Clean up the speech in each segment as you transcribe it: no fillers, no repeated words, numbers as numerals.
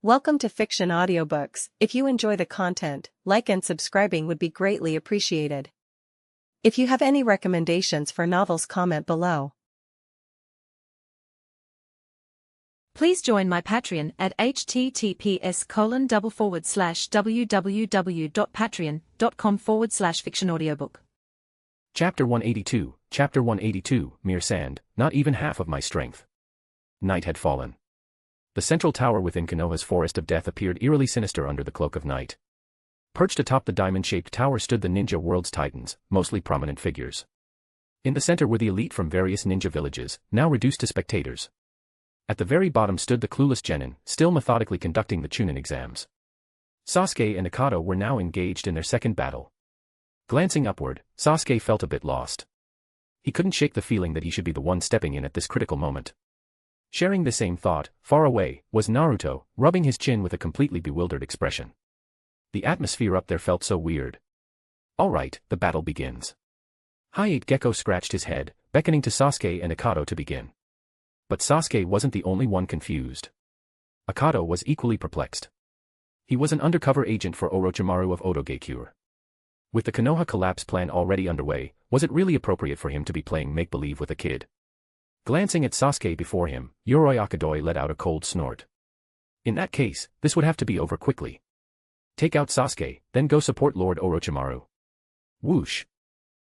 Welcome to Fiction Audiobooks. If you enjoy the content, like and subscribing would be greatly appreciated. If you have any recommendations for novels, comment below. Please join my Patreon at https://www.patreon.com/fictionaudiobook. Chapter 182, Mere Sand, Not Even Half of My Strength. Night had fallen. The central tower within Konoha's Forest of Death appeared eerily sinister under the cloak of night. Perched atop the diamond-shaped tower stood the ninja world's titans, mostly prominent figures. In the center were the elite from various ninja villages, now reduced to spectators. At the very bottom stood the clueless genin, still methodically conducting the Chunin exams. Sasuke and Akado were now engaged in their second battle. Glancing upward, Sasuke felt a bit lost. He couldn't shake the feeling that he should be the one stepping in at this critical moment. Sharing the same thought, far away, was Naruto, rubbing his chin with a completely bewildered expression. The atmosphere up there felt so weird. All right, the battle begins. Hayate Gecko scratched his head, beckoning to Sasuke and Akado to begin. But Sasuke wasn't the only one confused. Akado was equally perplexed. He was an undercover agent for Orochimaru of Odogekure. With the Konoha collapse plan already underway, was it really appropriate for him to be playing make-believe with a kid? Glancing at Sasuke before him, Yoroi Akadoi let out a cold snort. In that case, this would have to be over quickly. Take out Sasuke, then go support Lord Orochimaru. Whoosh!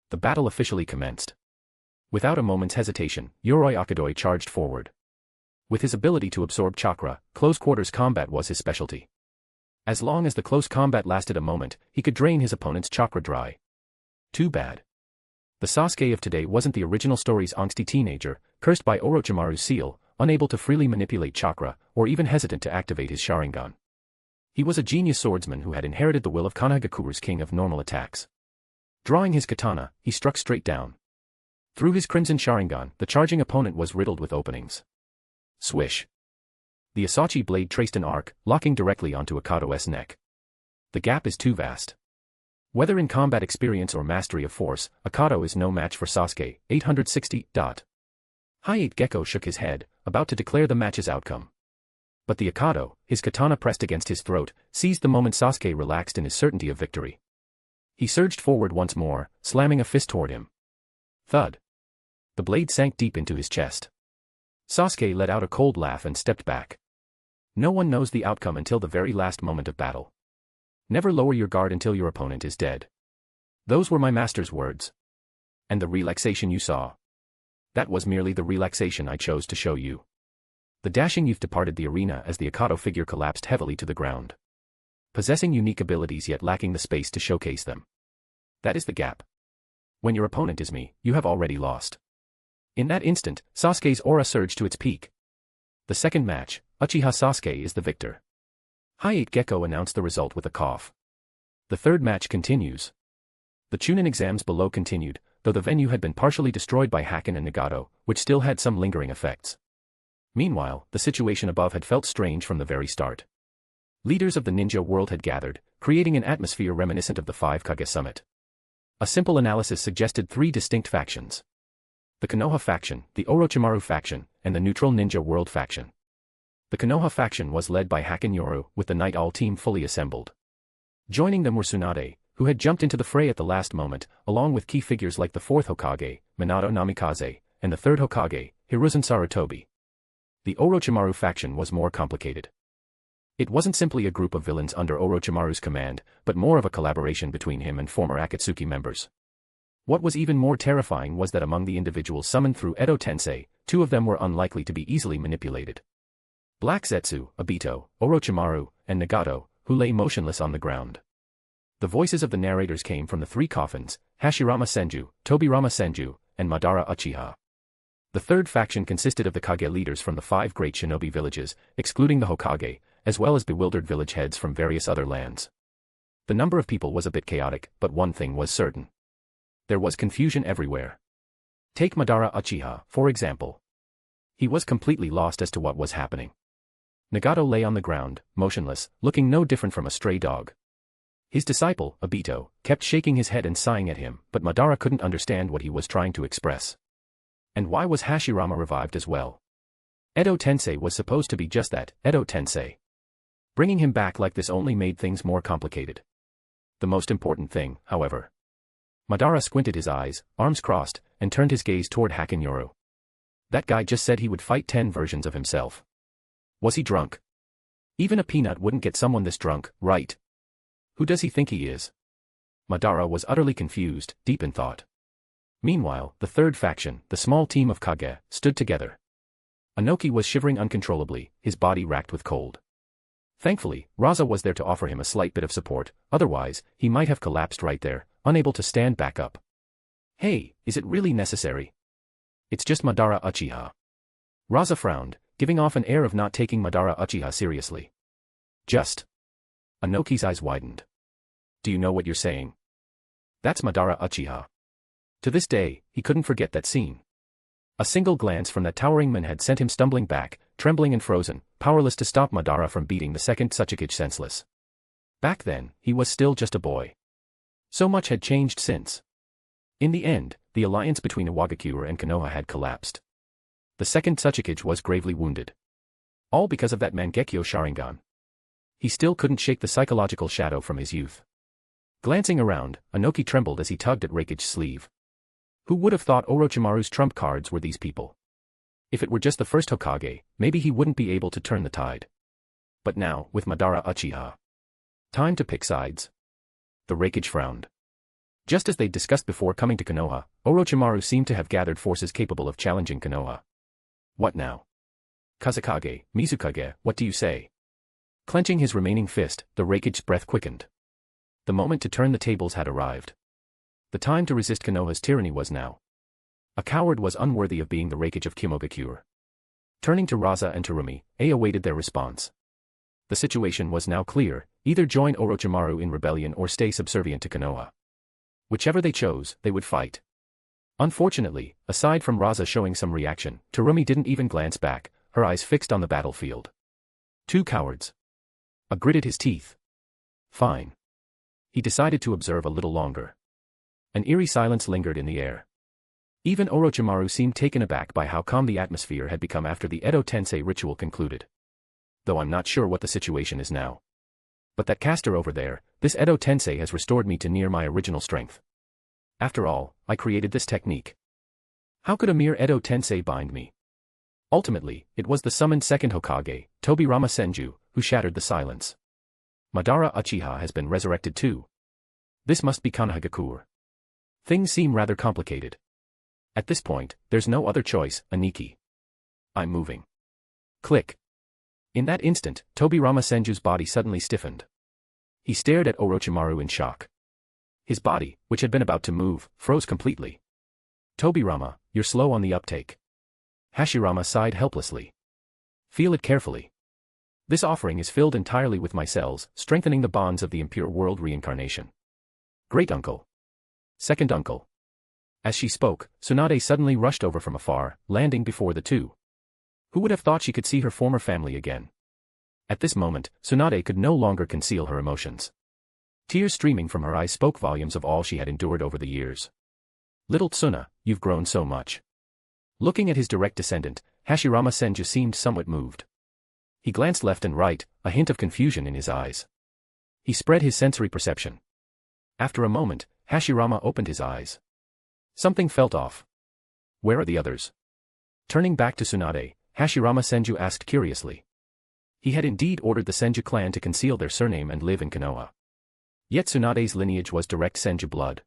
The battle officially commenced. Without a moment's hesitation, Yoroi Akadoi charged forward. With his ability to absorb chakra, close-quarters combat was his specialty. As long as the close combat lasted a moment, he could drain his opponent's chakra dry. Too bad. The Sasuke of today wasn't the original story's angsty teenager, cursed by Orochimaru's seal, unable to freely manipulate chakra, or even hesitant to activate his Sharingan. He was a genius swordsman who had inherited the will of Konohagakuru's king of normal attacks. Drawing his katana, he struck straight down. Through his crimson Sharingan, the charging opponent was riddled with openings. Swish. The Asachi blade traced an arc, locking directly onto Akado's neck. The gap is too vast. Whether in combat experience or mastery of force, Akado is no match for Sasuke, 860. Hayate Gecko shook his head, about to declare the match's outcome. But the Akado, his katana pressed against his throat, seized the moment Sasuke relaxed in his certainty of victory. He surged forward once more, slamming a fist toward him. Thud. The blade sank deep into his chest. Sasuke let out a cold laugh and stepped back. No one knows the outcome until the very last moment of battle. Never lower your guard until your opponent is dead. Those were my master's words. And the relaxation you saw. That was merely the relaxation I chose to show you. The dashing youth departed the arena as the Akado figure collapsed heavily to the ground. Possessing unique abilities yet lacking the space to showcase them. That is the gap. When your opponent is me, you have already lost. In that instant, Sasuke's aura surged to its peak. The second match, Uchiha Sasuke is the victor. Hayate Gecko announced the result with a cough. The third match continues. The Chunin exams below continued, though the venue had been partially destroyed by Hakken and Nagato, which still had some lingering effects. Meanwhile, the situation above had felt strange from the very start. Leaders of the ninja world had gathered, creating an atmosphere reminiscent of the Five Kage Summit. A simple analysis suggested three distinct factions. The Konoha faction, the Orochimaru faction, and the neutral ninja world faction. The Konoha faction was led by Hakenoru, with the Night Owl team fully assembled. Joining them were Tsunade, who had jumped into the fray at the last moment, along with key figures like the fourth Hokage, Minato Namikaze, and the third Hokage, Hiruzen Sarutobi. The Orochimaru faction was more complicated. It wasn't simply a group of villains under Orochimaru's command, but more of a collaboration between him and former Akatsuki members. What was even more terrifying was that among the individuals summoned through Edotensei, two of them were unlikely to be easily manipulated. Black Zetsu, Aito, Orochimaru, and Nagato, who lay motionless on the ground. The voices of the narrators came from the three coffins, Hashirama Senju, Tobirama Senju, and Madara Uchiha. The third faction consisted of the Kage leaders from the five great shinobi villages, excluding the Hokage, as well as bewildered village heads from various other lands. The number of people was a bit chaotic, but one thing was certain. There was confusion everywhere. Take Madara Uchiha, for example. He was completely lost as to what was happening. Nagato lay on the ground, motionless, looking no different from a stray dog. His disciple, Aito, kept shaking his head and sighing at him, but Madara couldn't understand what he was trying to express. And why was Hashirama revived as well? Edotensei was supposed to be just that, Edotensei. Bringing him back like this only made things more complicated. The most important thing, however. Madara squinted his eyes, arms crossed, and turned his gaze toward Hakenoru. That guy just said he would fight 10 versions of himself. Was he drunk? Even a peanut wouldn't get someone this drunk, right? Who does he think he is? Madara was utterly confused, deep in thought. Meanwhile, the third faction, the small team of Kage, stood together. Inoki was shivering uncontrollably, his body racked with cold. Thankfully, Raza was there to offer him a slight bit of support, otherwise, he might have collapsed right there, unable to stand back up. Hey, is it really necessary? It's just Madara Uchiha. Raza frowned, giving off an air of not taking Madara Uchiha seriously. Just. Inoki's eyes widened. Do you know what you're saying? That's Madara Uchiha. To this day, he couldn't forget that scene. A single glance from that towering man had sent him stumbling back, trembling and frozen, powerless to stop Madara from beating the second Subjugation senseless. Back then, he was still just a boy. So much had changed since. In the end, the alliance between Iwagakure and Konoha had collapsed. The second Subjugation was gravely wounded. All because of that Mangekyo Sharingan. He still couldn't shake the psychological shadow from his youth. Glancing around, Inoki trembled as he tugged at Raikage's sleeve. Who would have thought Orochimaru's trump cards were these people? If it were just the first Hokage, maybe he wouldn't be able to turn the tide. But now, with Madara Uchiha. Time to pick sides. The Raikage frowned. Just as they'd discussed before coming to Konoha, Orochimaru seemed to have gathered forces capable of challenging Konoha. What now? Kazekage, Mizukage, what do you say? Clenching his remaining fist, the Raikage's breath quickened. The moment to turn the tables had arrived. The time to resist Konoha's tyranny was now. A coward was unworthy of being the Raikage of Kimogakure. Turning to Raza and Terumi, awaited their response. The situation was now clear, either join Orochimaru in rebellion or stay subservient to Konoha. Whichever they chose, they would fight. Unfortunately, aside from Raza showing some reaction, Terumi didn't even glance back, her eyes fixed on the battlefield. Two cowards. Gritted his teeth. Fine. He decided to observe a little longer. An eerie silence lingered in the air. Even Orochimaru seemed taken aback by how calm the atmosphere had become after the Edotensei ritual concluded. Though I'm not sure what the situation is now. But that caster over there, this Edotensei has restored me to near my original strength. After all, I created this technique. How could a mere Edotensei bind me? Ultimately, it was the summoned second Hokage, Tobirama Senju, who shattered the silence. Madara Uchiha has been resurrected too. This must be Konohagakure. Things seem rather complicated. At this point, there's no other choice, Aniki. I'm moving. Click. In that instant, Tobirama Senju's body suddenly stiffened. He stared at Orochimaru in shock. His body, which had been about to move, froze completely. Tobirama, you're slow on the uptake. Hashirama sighed helplessly. Feel it carefully. This offering is filled entirely with my cells, strengthening the bonds of the impure world reincarnation. Great uncle. Second uncle. As she spoke, Tsunade suddenly rushed over from afar, landing before the two. Who would have thought she could see her former family again? At this moment, Tsunade could no longer conceal her emotions. Tears streaming from her eyes spoke volumes of all she had endured over the years. Little Tsuna, you've grown so much. Looking at his direct descendant, Hashirama Senju seemed somewhat moved. He glanced left and right, a hint of confusion in his eyes. He spread his sensory perception. After a moment, Hashirama opened his eyes. Something felt off. Where are the others? Turning back to Tsunade, Hashirama Senju asked curiously. He had indeed ordered the Senju clan to conceal their surname and live in Konoha. Yet Tsunade's lineage was direct Senju blood.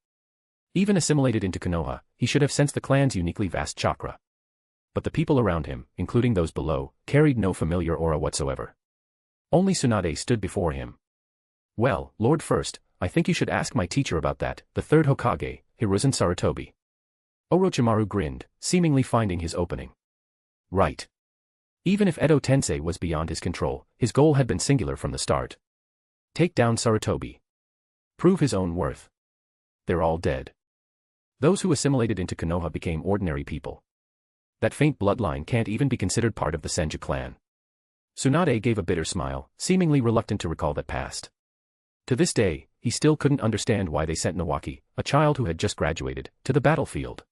Even assimilated into Konoha, he should have sensed the clan's uniquely vast chakra. But the people around him, including those below, carried no familiar aura whatsoever. Only Tsunade stood before him. Well, Lord First, I think you should ask my teacher about that, the third Hokage, Hiruzen Sarutobi. Orochimaru grinned, seemingly finding his opening. Right. Even if Edotensei was beyond his control, his goal had been singular from the start. Take down Sarutobi. Prove his own worth. They're all dead. Those who assimilated into Konoha became ordinary people. That faint bloodline can't even be considered part of the Senju clan. Tsunade gave a bitter smile, seemingly reluctant to recall that past. To this day, he still couldn't understand why they sent Nawaki, a child who had just graduated, to the battlefield.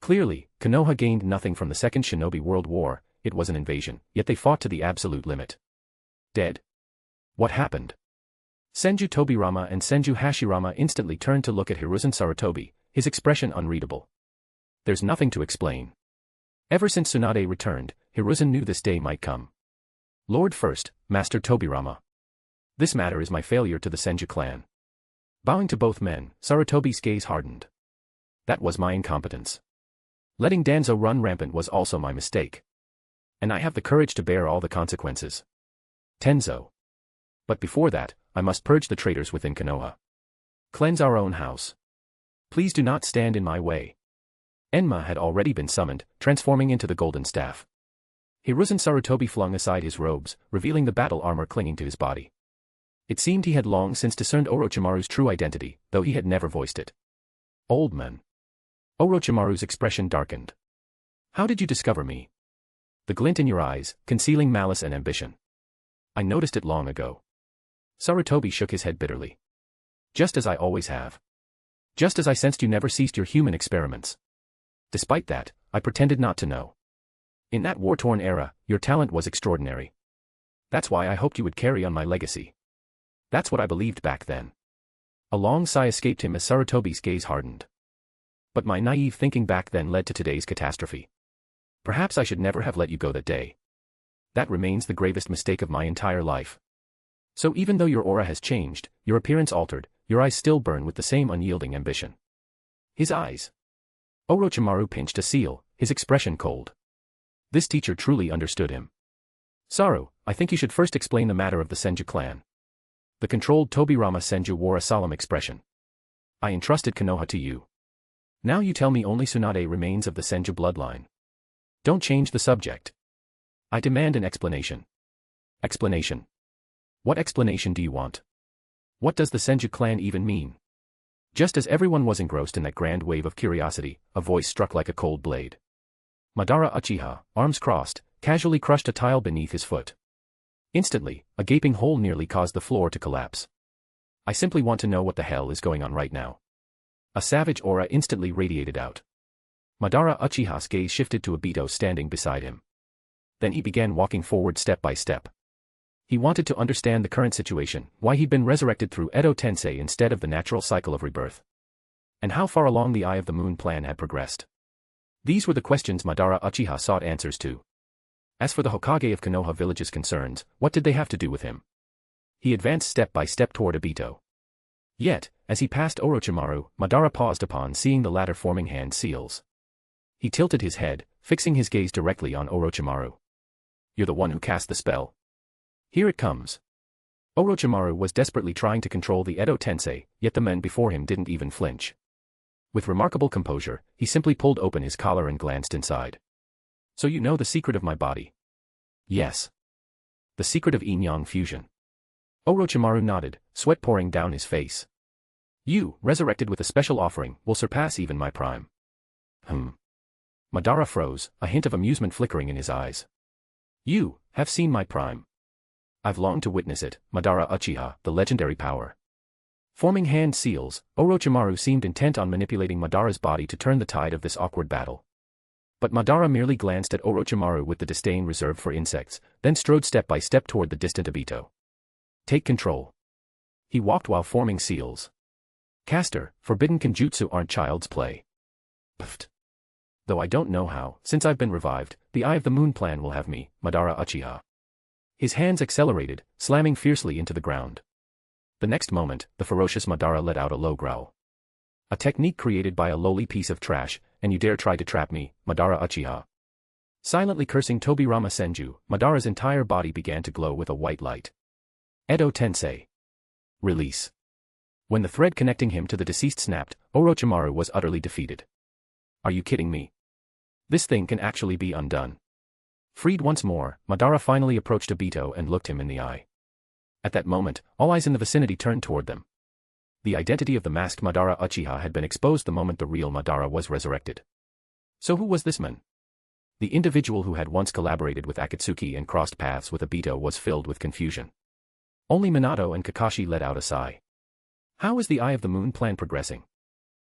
Clearly, Konoha gained nothing from the Second Shinobi World War, it was an invasion, yet they fought to the absolute limit. Dead? What happened? Senju Tobirama and Senju Hashirama instantly turned to look at Hiruzen Sarutobi, his expression unreadable. There's nothing to explain. Ever since Tsunade returned, Hiruzen knew this day might come. Lord First, Master Tobirama. This matter is my failure to the Senju clan. Bowing to both men, Sarutobi's gaze hardened. That was my incompetence. Letting Danzo run rampant was also my mistake. And I have the courage to bear all the consequences. Tenzo. But before that, I must purge the traitors within Konoha. Cleanse our own house. Please do not stand in my way. Enma had already been summoned, transforming into the golden staff. Hiruzen Sarutobi flung aside his robes, revealing the battle armor clinging to his body. It seemed he had long since discerned Orochimaru's true identity, though he had never voiced it. Old man. Orochimaru's expression darkened. How did you discover me? The glint in your eyes, concealing malice and ambition. I noticed it long ago. Sarutobi shook his head bitterly. Just as I always have. Just as I sensed you never ceased your human experiments. Despite that, I pretended not to know. In that war-torn era, your talent was extraordinary. That's why I hoped you would carry on my legacy. That's what I believed back then. A long sigh escaped him as Sarutobi's gaze hardened. But my naive thinking back then led to today's catastrophe. Perhaps I should never have let you go that day. That remains the gravest mistake of my entire life. So even though your aura has changed, your appearance altered, your eyes still burn with the same unyielding ambition. His eyes. Orochimaru pinched a seal, his expression cold. This teacher truly understood him. Saru, I think you should first explain the matter of the Senju clan. The controlled Tobirama Senju wore a solemn expression. I entrusted Konoha to you. Now you tell me only Tsunade remains of the Senju bloodline. Don't change the subject. I demand an explanation. Explanation. What explanation do you want? What does the Senju clan even mean? Just as everyone was engrossed in that grand wave of curiosity, a voice struck like a cold blade. Madara Uchiha, arms crossed, casually crushed a tile beneath his foot. Instantly, a gaping hole nearly caused the floor to collapse. I simply want to know what the hell is going on right now. A savage aura instantly radiated out. Madara Uchiha's gaze shifted to Obito standing beside him. Then he began walking forward step by step. He wanted to understand the current situation, why he'd been resurrected through Edotensei instead of the natural cycle of rebirth. And how far along the Eye of the Moon plan had progressed. These were the questions Madara Uchiha sought answers to. As for the Hokage of Konoha village's concerns, what did they have to do with him? He advanced step by step toward Obito. Yet, as he passed Orochimaru, Madara paused upon seeing the latter forming hand seals. He tilted his head, fixing his gaze directly on Orochimaru. You're the one who cast the spell. Here it comes. Orochimaru was desperately trying to control the Edotensei, yet the men before him didn't even flinch. With remarkable composure, he simply pulled open his collar and glanced inside. So you know the secret of my body? Yes. The secret of yin-yang fusion. Orochimaru nodded, sweat pouring down his face. You, resurrected with a special offering, will surpass even my prime. Madara froze, a hint of amusement flickering in his eyes. You have seen my prime. I've longed to witness it, Madara Uchiha, the legendary power. Forming hand seals, Orochimaru seemed intent on manipulating Madara's body to turn the tide of this awkward battle. But Madara merely glanced at Orochimaru with the disdain reserved for insects, then strode step by step toward the distant Obito. Take control. He walked while forming seals. Caster, forbidden kenjutsu aren't child's play. Pfft. Though I don't know how, since I've been revived, the Eye of the Moon plan will have me, Madara Uchiha. His hands accelerated, slamming fiercely into the ground. The next moment, the ferocious Madara let out a low growl. A technique created by a lowly piece of trash, and you dare try to trap me, Madara Uchiha. Silently cursing Tobirama Senju, Madara's entire body began to glow with a white light. Edotensei. Release. When the thread connecting him to the deceased snapped, Orochimaru was utterly defeated. Are you kidding me? This thing can actually be undone. Freed once more, Madara finally approached Obito and looked him in the eye. At that moment, all eyes in the vicinity turned toward them. The identity of the masked Madara Uchiha had been exposed the moment the real Madara was resurrected. So who was this man? The individual who had once collaborated with Akatsuki and crossed paths with Obito was filled with confusion. Only Minato and Kakashi let out a sigh. How is the Eye of the Moon plan progressing?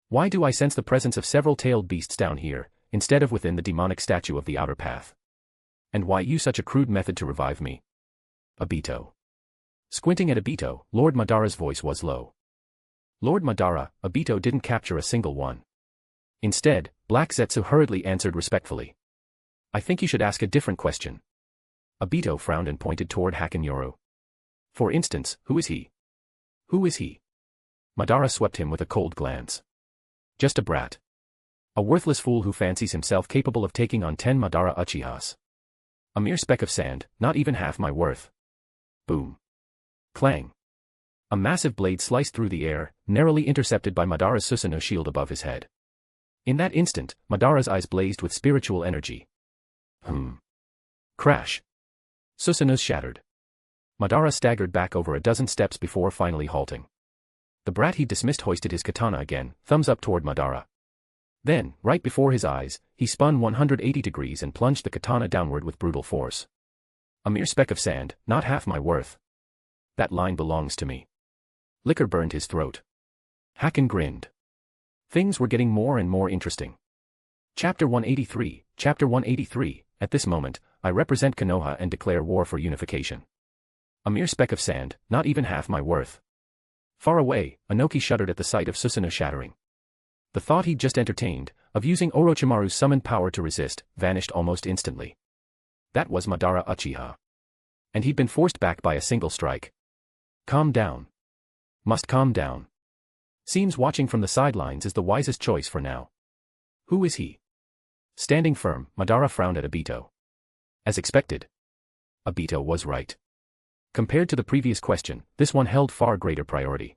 Why do I sense the presence of several tailed beasts down here, instead of within the demonic statue of the outer path? And why use such a crude method to revive me? Obito. Squinting at Obito, Lord Madara's voice was low. Lord Madara, Obito didn't capture a single one. Instead, Black Zetsu hurriedly answered respectfully. I think you should ask a different question. Obito frowned and pointed toward Hakenoru. For instance, who is he? Who is he? Madara swept him with a cold glance. Just a brat. A worthless fool who fancies himself capable of taking on 10 Madara Uchihas. A mere speck of sand, not even half my worth. Boom. Clang. A massive blade sliced through the air, narrowly intercepted by Madara's Susanoo shield above his head. In that instant, Madara's eyes blazed with spiritual energy. Crash. Susanoo shattered. Madara staggered back over a dozen steps before finally halting. The brat he dismissed hoisted his katana again, thumbs up toward Madara. Then, right before his eyes, he spun 180 degrees and plunged the katana downward with brutal force. A mere speck of sand, not half my worth. That line belongs to me. Liquor burned his throat. Haken grinned. Things were getting more and more interesting. Chapter 183, Chapter 183, at this moment, I represent Konoha and declare war for unification. A mere speck of sand, not even half my worth. Far away, Inoki shuddered at the sight of Susanoo shattering. The thought he'd just entertained, of using Orochimaru's summoned power to resist, vanished almost instantly. That was Madara Uchiha. And he'd been forced back by a single strike. Calm down. Must calm down. Seems watching from the sidelines is the wisest choice for now. Who is he? Standing firm, Madara frowned at Obito. As expected. Obito was right. Compared to the previous question, this one held far greater priority.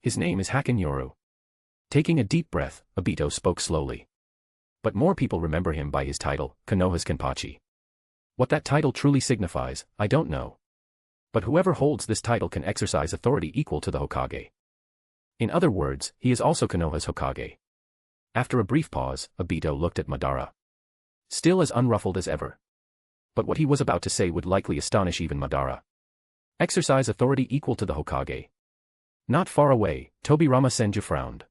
His name is Hakenoru. Taking a deep breath, Obito spoke slowly. But more people remember him by his title, Konoha's Kenpachi. What that title truly signifies, I don't know. But whoever holds this title can exercise authority equal to the Hokage. In other words, he is also Konoha's Hokage. After a brief pause, Obito looked at Madara. Still as unruffled as ever. But what he was about to say would likely astonish even Madara. Exercise authority equal to the Hokage. Not far away, Tobirama Senju frowned.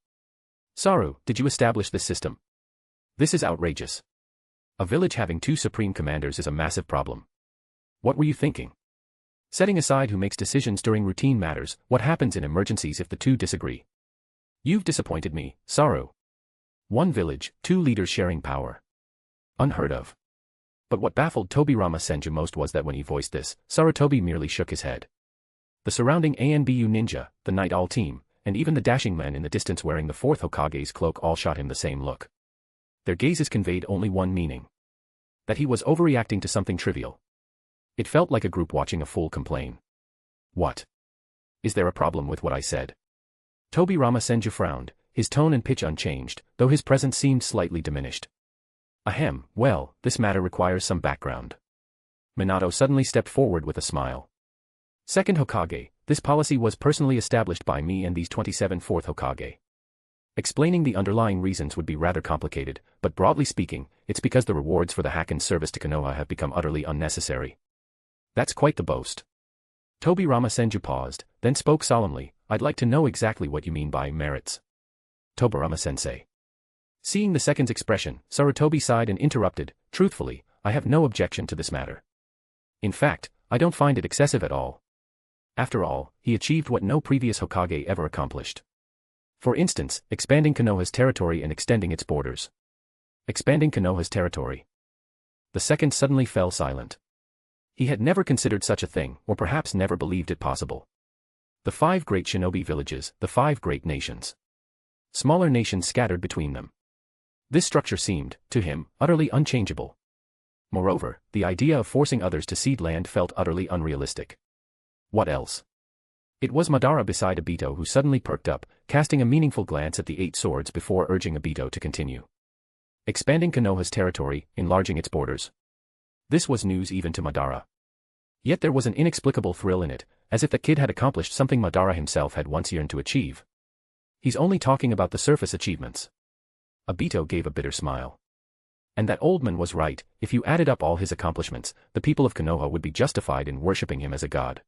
Saru, did you establish this system? This is outrageous. A village having 2 supreme commanders is a massive problem. What were you thinking? Setting aside who makes decisions during routine matters, what happens in emergencies if the 2 disagree? You've disappointed me, Saru. 1 village, 2 leaders sharing power. Unheard of. But what baffled Tobirama Senju most was that when he voiced this, Sarutobi merely shook his head. The surrounding ANBU ninja, the Night Owl team, and even the dashing men in the distance wearing the 4th Hokage's cloak all shot him the same look. Their gazes conveyed only one meaning. That he was overreacting to something trivial. It felt like a group watching a fool complain. What? Is there a problem with what I said? Tobirama Senju frowned, his tone and pitch unchanged, though his presence seemed slightly diminished. Ahem, well, this matter requires some background. Minato suddenly stepped forward with a smile. Second Hokage, this policy was personally established by me and these 27 4th Hokage. Explaining the underlying reasons would be rather complicated, but broadly speaking, it's because the rewards for the Haken's service to Konoha have become utterly unnecessary. That's quite the boast. Tobirama Senju paused, then spoke solemnly, I'd like to know exactly what you mean by merits. Tobirama-sensei. Seeing the second's expression, Sarutobi sighed and interrupted, truthfully, I have no objection to this matter. In fact, I don't find it excessive at all. After all, he achieved what no previous Hokage ever accomplished. For instance, expanding Konoha's territory and extending its borders. Expanding Konoha's territory. The second suddenly fell silent. He had never considered such a thing, or perhaps never believed it possible. The 5 great shinobi villages, the 5 great nations. Smaller nations scattered between them. This structure seemed, to him, utterly unchangeable. Moreover, the idea of forcing others to cede land felt utterly unrealistic. What else? It was Madara beside Obito who suddenly perked up, casting a meaningful glance at the 8 swords before urging Obito to continue. Expanding Konoha's territory, enlarging its borders. This was news even to Madara. Yet there was an inexplicable thrill in it, as if the kid had accomplished something Madara himself had once yearned to achieve. He's only talking about the surface achievements. Obito gave a bitter smile. And that old man was right, if you added up all his accomplishments, the people of Konoha would be justified in worshipping him as a god.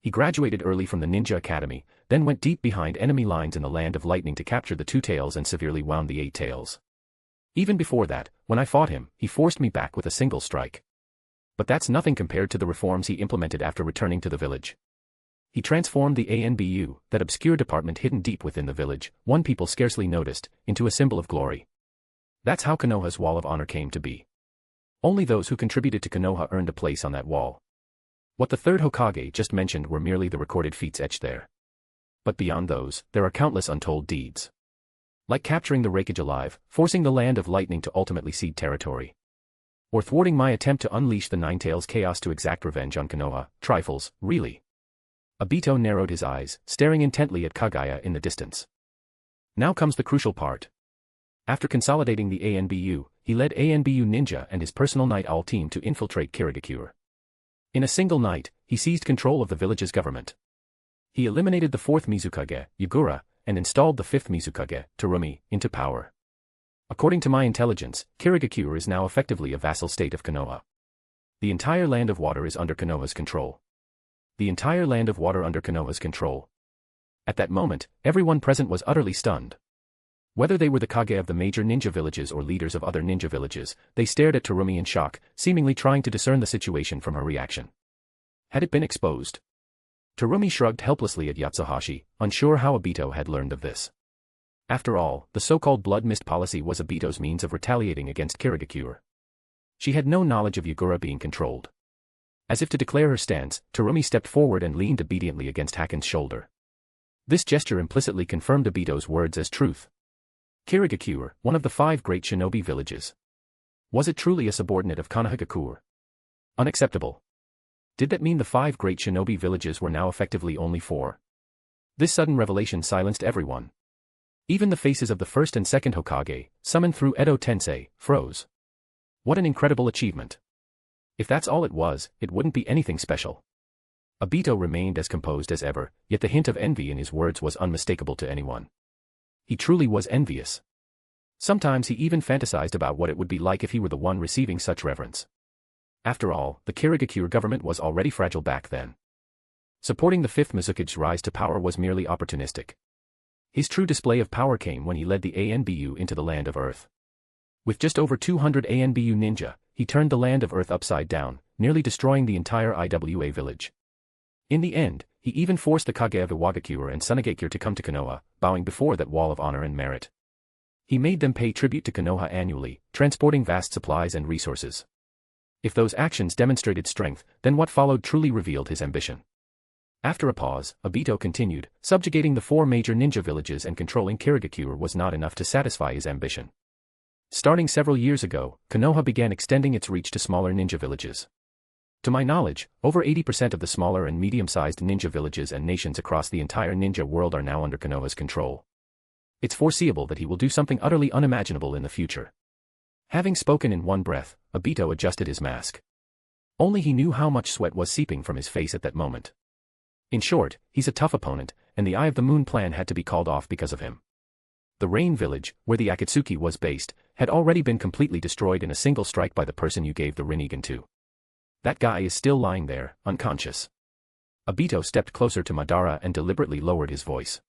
He graduated early from the Ninja Academy, then went deep behind enemy lines in the Land of Lightning to capture the 2 tails and severely wound the 8 tails. Even before that, when I fought him, he forced me back with a single strike. But that's nothing compared to the reforms he implemented after returning to the village. He transformed the ANBU, that obscure department hidden deep within the village, one people scarcely noticed, into a symbol of glory. That's how Konoha's Wall of Honor came to be. Only those who contributed to Konoha earned a place on that wall. What the third Hokage just mentioned were merely the recorded feats etched there. But beyond those, there are countless untold deeds. Like capturing the Raikage alive, forcing the Land of Lightning to ultimately cede territory. Or thwarting my attempt to unleash the Nine-Tails Chaos to exact revenge on Konoha. Trifles, really. Obito narrowed his eyes, staring intently at Kaguya in the distance. Now comes the crucial part. After consolidating the ANBU, he led ANBU Ninja and his personal Night Owl team to infiltrate Kirigakure. In a single night, he seized control of the village's government. He eliminated the fourth Mizukage, Yagura, and installed the fifth Mizukage, Terumi, into power. According to my intelligence, Kirigakure is now effectively a vassal state of Konoha. The entire land of water is under Konoha's control. The entire land of water under Konoha's control. At that moment, everyone present was utterly stunned. Whether they were the Kage of the major ninja villages or leaders of other ninja villages, they stared at Terumi in shock, seemingly trying to discern the situation from her reaction. Had it been exposed? Terumi shrugged helplessly at Yatsuhashi, unsure how Obito had learned of this. After all, the so-called blood mist policy was Obito's means of retaliating against Kirigakure. She had no knowledge of Yagura being controlled. As if to declare her stance, Terumi stepped forward and leaned obediently against Haken's shoulder. This gesture implicitly confirmed Obito's words as truth. Kirigakure, one of the 5 great shinobi villages. Was it truly a subordinate of Konohagakure? Unacceptable. Did that mean the 5 great shinobi villages were now effectively only 4? This sudden revelation silenced everyone. Even the faces of the first and second Hokage, summoned through Edotensei, froze. What an incredible achievement. If that's all it was, it wouldn't be anything special. Obito remained as composed as ever, yet the hint of envy in his words was unmistakable to anyone. He truly was envious. Sometimes he even fantasized about what it would be like if he were the one receiving such reverence. After all, the Kirigakure government was already fragile back then. Supporting the fifth Mizukage's rise to power was merely opportunistic. His true display of power came when he led the ANBU into the Land of Earth. With just over 200 ANBU ninja, he turned the Land of Earth upside down, nearly destroying the entire IWA village. In the end, he even forced the Kage of Iwagakure and Sunagakure to come to Konoha, bowing before that wall of honor and merit. He made them pay tribute to Konoha annually, transporting vast supplies and resources. If those actions demonstrated strength, then what followed truly revealed his ambition. After a pause, Obito continued, subjugating the 4 major ninja villages and controlling Kirigakure was not enough to satisfy his ambition. Starting several years ago, Konoha began extending its reach to smaller ninja villages. To my knowledge, over 80% of the smaller and medium-sized ninja villages and nations across the entire ninja world are now under Konoha's control. It's foreseeable that he will do something utterly unimaginable in the future. Having spoken in one breath, Obito adjusted his mask. Only he knew how much sweat was seeping from his face at that moment. In short, he's a tough opponent, and the Eye of the Moon plan had to be called off because of him. The Rain Village, where the Akatsuki was based, had already been completely destroyed in a single strike by the person you gave the Rinnegan to. That guy is still lying there, unconscious. Obito stepped closer to Madara and deliberately lowered his voice.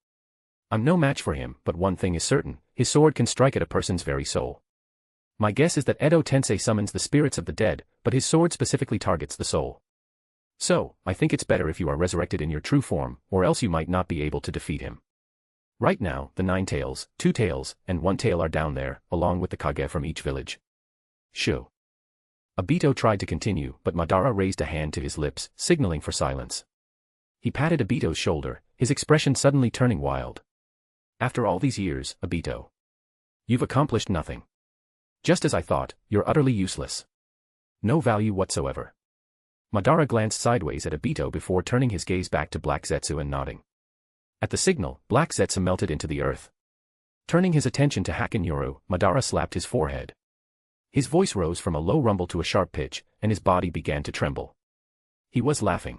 I'm no match for him, but one thing is certain, his sword can strike at a person's very soul. My guess is that Edotensei summons the spirits of the dead, but his sword specifically targets the soul. So, I think it's better if you are resurrected in your true form, or else you might not be able to defeat him. Right now, the 9 tails, 2 tails, and 1 tail are down there, along with the Kage from each village. Shoo. Obito tried to continue, but Madara raised a hand to his lips, signaling for silence. He patted Obito's shoulder, his expression suddenly turning wild. After all these years, Obito. You've accomplished nothing. Just as I thought, you're utterly useless. No value whatsoever. Madara glanced sideways at Obito before turning his gaze back to Black Zetsu and nodding. At the signal, Black Zetsu melted into the earth. Turning his attention to Hakenoru, Madara slapped his forehead. His voice rose from a low rumble to a sharp pitch, and his body began to tremble. He was laughing.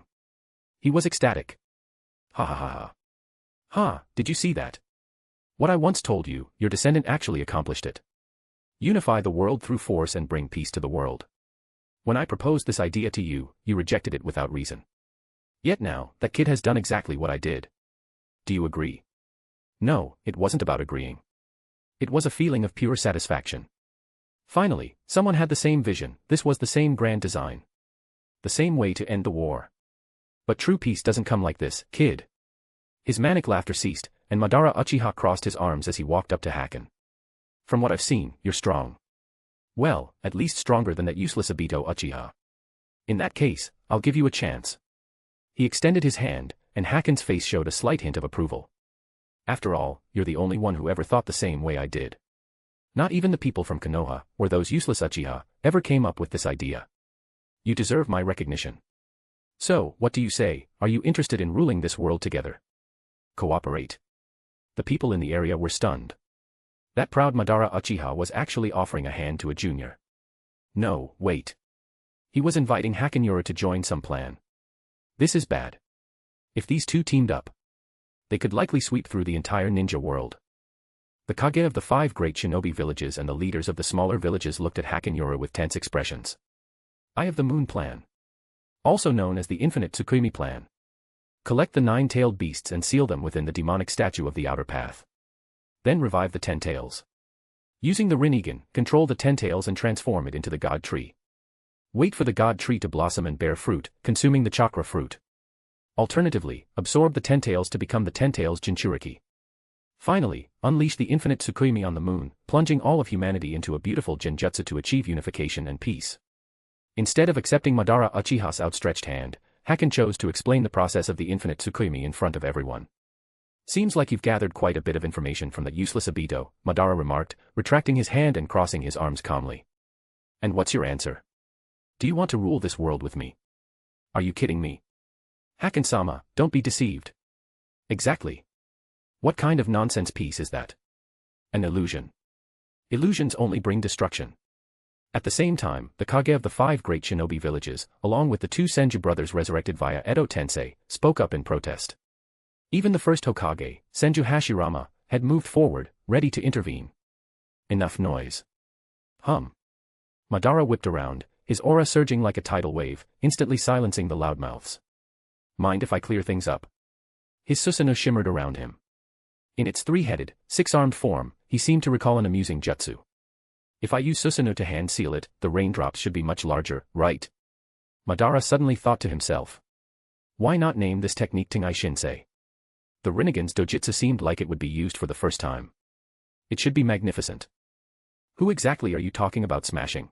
He was ecstatic. Ha ha ha ha. Ha, did you see that? What I once told you, your descendant actually accomplished it. Unify the world through force and bring peace to the world. When I proposed this idea to you, you rejected it without reason. Yet now, that kid has done exactly what I did. Do you agree? No, it wasn't about agreeing. It was a feeling of pure satisfaction. Finally, someone had the same vision, this was the same grand design. The same way to end the war. But true peace doesn't come like this, kid. His manic laughter ceased, and Madara Uchiha crossed his arms as he walked up to Haken. From what I've seen, you're strong. Well, at least stronger than that useless Obito Uchiha. In that case, I'll give you a chance. He extended his hand, and Haken's face showed a slight hint of approval. After all, you're the only one who ever thought the same way I did. Not even the people from Konoha, or those useless Uchiha, ever came up with this idea. You deserve my recognition. So, what do you say, are you interested in ruling this world together? Cooperate. The people in the area were stunned. That proud Madara Uchiha was actually offering a hand to a junior. No, wait. He was inviting Hakenoru to join some plan. This is bad. If these two teamed up, they could likely sweep through the entire ninja world. The Kage of the 5 great shinobi villages and the leaders of the smaller villages looked at Hakenoru with tense expressions. Eye of the Moon Plan. Also known as the Infinite Tsukuyomi Plan. Collect the 9-tailed beasts and seal them within the demonic statue of the Outer Path. Then revive the 10 tails. Using the Rinnegan, control the 10 tails and transform it into the God Tree. Wait for the God Tree to blossom and bear fruit, consuming the chakra fruit. Alternatively, absorb the 10 tails to become the 10 tails Jinchuriki. Finally, unleash the infinite Tsukuyomi on the moon, plunging all of humanity into a beautiful genjutsu to achieve unification and peace. Instead of accepting Madara Uchiha's outstretched hand, Haken chose to explain the process of the infinite Tsukuyomi in front of everyone. Seems like you've gathered quite a bit of information from that useless Obito, Madara remarked, retracting his hand and crossing his arms calmly. And what's your answer? Do you want to rule this world with me? Are you kidding me? Haken-sama, don't be deceived. Exactly. What kind of nonsense piece is that? An illusion. Illusions only bring destruction. At the same time, the Kage of the 5 great shinobi villages, along with the 2 Senju brothers resurrected via Edotensei, spoke up in protest. Even the first Hokage, Senju Hashirama, had moved forward, ready to intervene. Enough noise. Madara whipped around, his aura surging like a tidal wave, instantly silencing the loudmouths. Mind if I clear things up? His Susanoo shimmered around him. In its 3-headed, 6-armed form, he seemed to recall an amusing jutsu. If I use Susanoo to hand seal it, the raindrops should be much larger, right? Madara suddenly thought to himself. Why not name this technique Tengai Shinsei? The Rinnegan's dojutsu seemed like it would be used for the first time. It should be magnificent. Who exactly are you talking about smashing?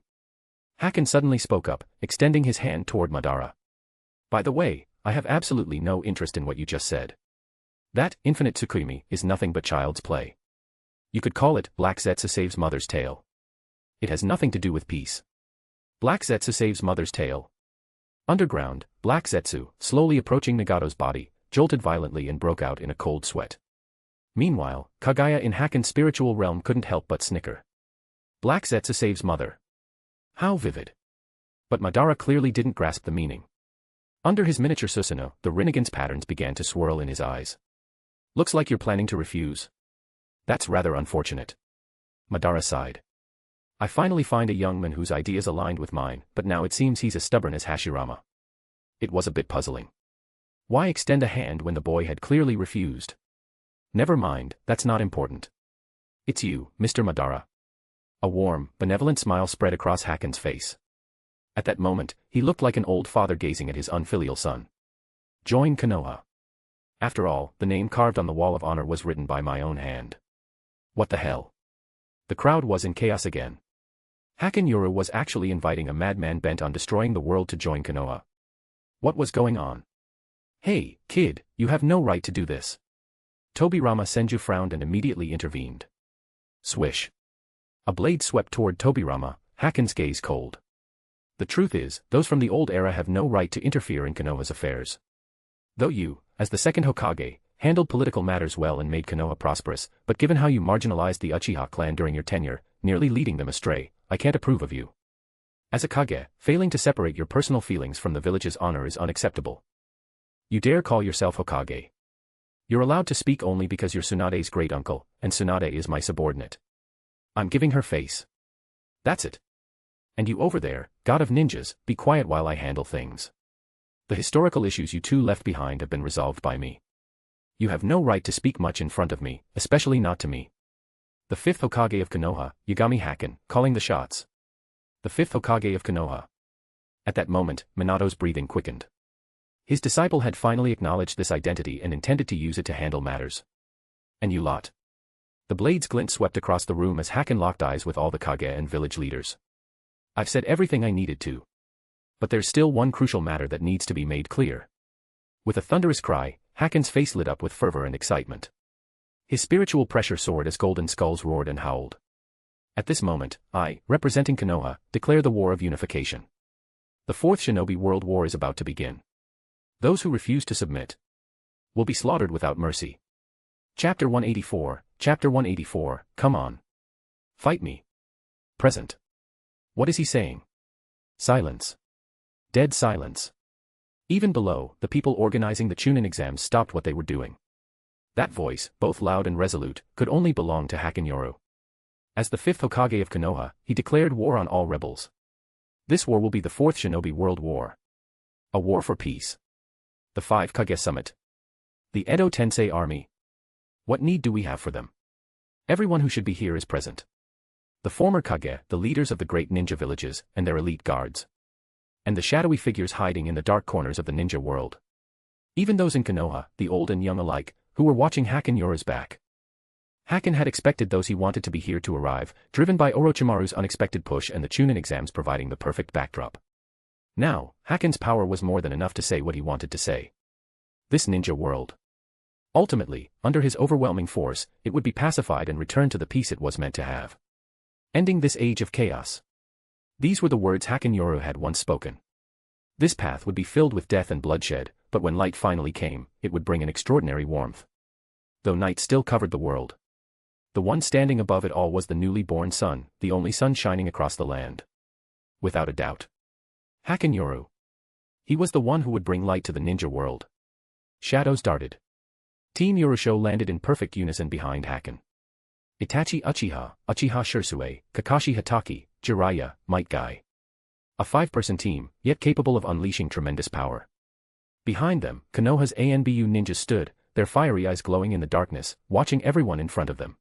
Haken suddenly spoke up, extending his hand toward Madara. By the way, I have absolutely no interest in what you just said. That, infinite Tsukuyomi, is nothing but child's play. You could call it Black Zetsu Saves Mother's Tale. It has nothing to do with peace. Black Zetsu Saves Mother's Tale. Underground, Black Zetsu, slowly approaching Nagato's body, jolted violently and broke out in a cold sweat. Meanwhile, Kaguya in Haken's spiritual realm couldn't help but snicker. Black Zetsu saves mother. How vivid. But Madara clearly didn't grasp the meaning. Under his miniature Susanoo, the Rinnegan's patterns began to swirl in his eyes. Looks like you're planning to refuse. That's rather unfortunate. Madara sighed. I finally find a young man whose ideas aligned with mine, but now it seems he's as stubborn as Hashirama. It was a bit puzzling. Why extend a hand when the boy had clearly refused? Never mind, that's not important. It's you, Mr. Madara. A warm, benevolent smile spread across Haken's face. At that moment, he looked like an old father gazing at his unfilial son. Join Konoha. After all, the name carved on the wall of honor was written by my own hand. What the hell? The crowd was in chaos again. Hakenoru was actually inviting a madman bent on destroying the world to join Konoha. What was going on? Hey, kid, you have no right to do this. Tobirama Senju frowned and immediately intervened. Swish. A blade swept toward Tobirama, Haken's gaze cold. The truth is, those from the old era have no right to interfere in Konoha's affairs. Though you, as the second Hokage, handled political matters well and made Konoha prosperous, but given how you marginalized the Uchiha clan during your tenure, nearly leading them astray, I can't approve of you. As a Kage, failing to separate your personal feelings from the village's honor is unacceptable. You dare call yourself Hokage. You're allowed to speak only because you're Tsunade's great uncle, and Tsunade is my subordinate. I'm giving her face. That's it. And you over there, god of ninjas, be quiet while I handle things. The historical issues you two left behind have been resolved by me. You have no right to speak much in front of me, especially not to me. The 5th Hokage of Konoha, Yagami Haken, calling the shots. The 5th Hokage of Konoha. At that moment, Minato's breathing quickened. His disciple had finally acknowledged this identity and intended to use it to handle matters. And you lot. The blade's glint swept across the room as Haken locked eyes with all the Kage and village leaders. I've said everything I needed to. But there's still one crucial matter that needs to be made clear. With a thunderous cry, Haken's face lit up with fervor and excitement. His spiritual pressure soared as golden skulls roared and howled. At this moment, I, representing Konoha, declare the War of Unification. The Fourth Shinobi World War is about to begin. Those who refuse to submit will be slaughtered without mercy. Chapter 184, Chapter 184, come on. Fight me. Present. What is he saying? Silence. Dead silence. Even below, the people organizing the Chunin exams stopped what they were doing. That voice, both loud and resolute, could only belong to Hakenoru. As the fifth Hokage of Konoha, he declared war on all rebels. This war will be the Fourth Shinobi World War. A war for peace. The five Kage Summit. The Edotensei army. What need do we have for them? Everyone who should be here is present. The former Kage, the leaders of the great ninja villages, and their elite guards. And the shadowy figures hiding in the dark corners of the ninja world. Even those in Konoha, the old and young alike, who were watching Hakenoru's back. Haken had expected those he wanted to be here to arrive, driven by Orochimaru's unexpected push and the Chunin exams providing the perfect backdrop. Now, Haken's power was more than enough to say what he wanted to say. This ninja world. Ultimately, under his overwhelming force, it would be pacified and return to the peace it was meant to have. Ending this age of chaos. These were the words Hakenoru had once spoken. This path would be filled with death and bloodshed, but when light finally came, it would bring an extraordinary warmth. Though night still covered the world. The one standing above it all was the newly born sun, the only sun shining across the land. Without a doubt. Hakenoru. He was the one who would bring light to the ninja world. Shadows darted. Team Yorosho landed in perfect unison behind Haken. Itachi Uchiha, Uchiha Shursue, Kakashi Hatake, Jiraiya, Might Guy. A five-person team, yet capable of unleashing tremendous power. Behind them, Konoha's ANBU ninjas stood, their fiery eyes glowing in the darkness, watching everyone in front of them.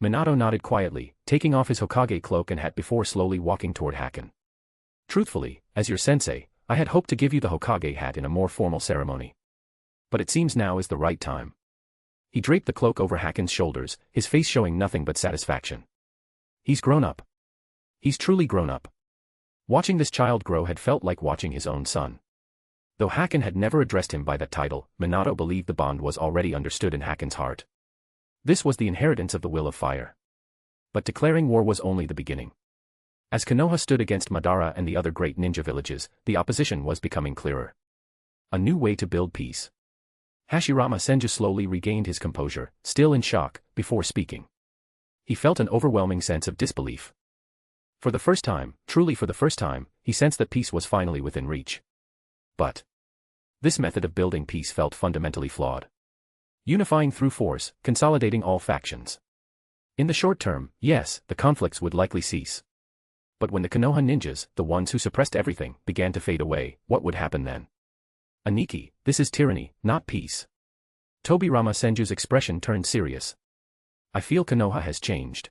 Minato nodded quietly, taking off his Hokage cloak and hat before slowly walking toward Haken. Truthfully, as your sensei, I had hoped to give you the Hokage hat in a more formal ceremony. But it seems now is the right time. He draped the cloak over Haken's shoulders, his face showing nothing but satisfaction. He's grown up. He's truly grown up. Watching this child grow had felt like watching his own son. Though Haken had never addressed him by that title, Minato believed the bond was already understood in Haken's heart. This was the inheritance of the will of fire. But declaring war was only the beginning. As Konoha stood against Madara and the other great ninja villages, the opposition was becoming clearer. A new way to build peace. Hashirama Senju slowly regained his composure, still in shock, before speaking. He felt an overwhelming sense of disbelief. For the first time, truly for the first time, he sensed that peace was finally within reach. But this method of building peace felt fundamentally flawed. Unifying through force, consolidating all factions. In the short term, yes, the conflicts would likely cease. But when the Konoha ninjas, the ones who suppressed everything, began to fade away, what would happen then? Aniki, this is tyranny, not peace. Tobirama Senju's expression turned serious. I feel Konoha has changed.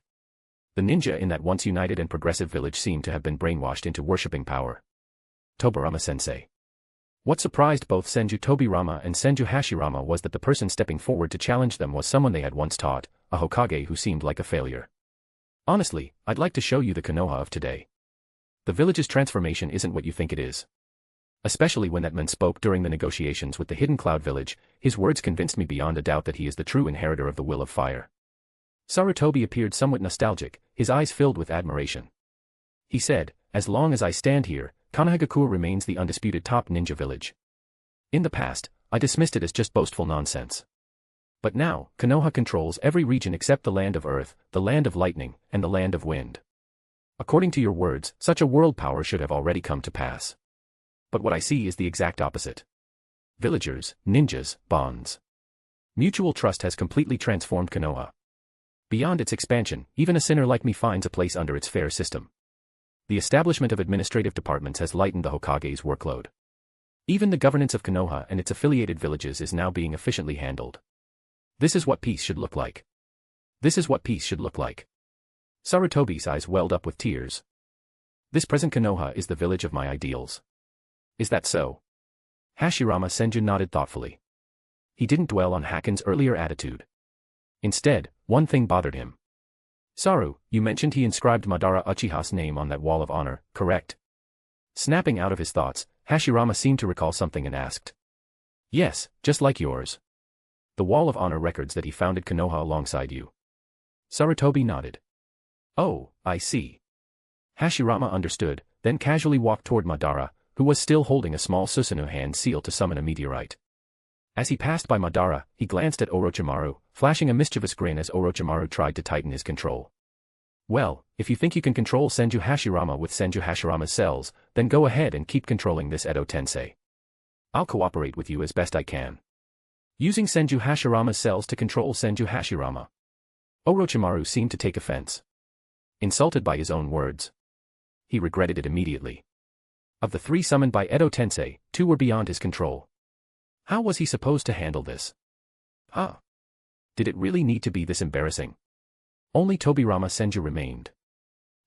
The ninja in that once united and progressive village seemed to have been brainwashed into worshipping power. Tobirama Sensei. What surprised both Senju Tobirama and Senju Hashirama was that the person stepping forward to challenge them was someone they had once taught, a Hokage who seemed like a failure. Honestly, I'd like to show you the Konoha of today. The village's transformation isn't what you think it is. Especially when that man spoke during the negotiations with the Hidden Cloud village, his words convinced me beyond a doubt that he is the true inheritor of the will of fire. Sarutobi appeared somewhat nostalgic, his eyes filled with admiration. He said, as long as I stand here, Konohagakure remains the undisputed top ninja village. In the past, I dismissed it as just boastful nonsense. But now, Konoha controls every region except the land of earth, the land of lightning, and the land of wind. According to your words, such a world power should have already come to pass. But what I see is the exact opposite. Villagers, ninjas, bonds. Mutual trust has completely transformed Konoha. Beyond its expansion, even a sinner like me finds a place under its fair system. The establishment of administrative departments has lightened the Hokage's workload. Even the governance of Konoha and its affiliated villages is now being efficiently handled. This is what peace should look like. This is what peace should look like. Sarutobi's eyes welled up with tears. This present Konoha is the village of my ideals. Is that so? Hashirama Senju nodded thoughtfully. He didn't dwell on Haken's earlier attitude. Instead, one thing bothered him. Saru, you mentioned he inscribed Madara Uchiha's name on that wall of honor, correct? Snapping out of his thoughts, Hashirama seemed to recall something and asked. Yes, just like yours. The wall of honor records that he founded Konoha alongside you. Sarutobi nodded. Oh, I see. Hashirama understood, then casually walked toward Madara, who was still holding a small Susanoo hand sealed to summon a meteorite. As he passed by Madara, he glanced at Orochimaru, flashing a mischievous grin as Orochimaru tried to tighten his control. Well, if you think you can control Senju Hashirama with Senju Hashirama's cells, then go ahead and keep controlling this Edotensei. I'll cooperate with you as best I can. Using Senju Hashirama's cells to control Senju Hashirama. Orochimaru seemed to take offense. Insulted by his own words. He regretted it immediately. Of the 3 summoned by Edotensei, 2 were beyond his control. How was he supposed to handle this? Did it really need to be this embarrassing? Only Tobirama Senju remained.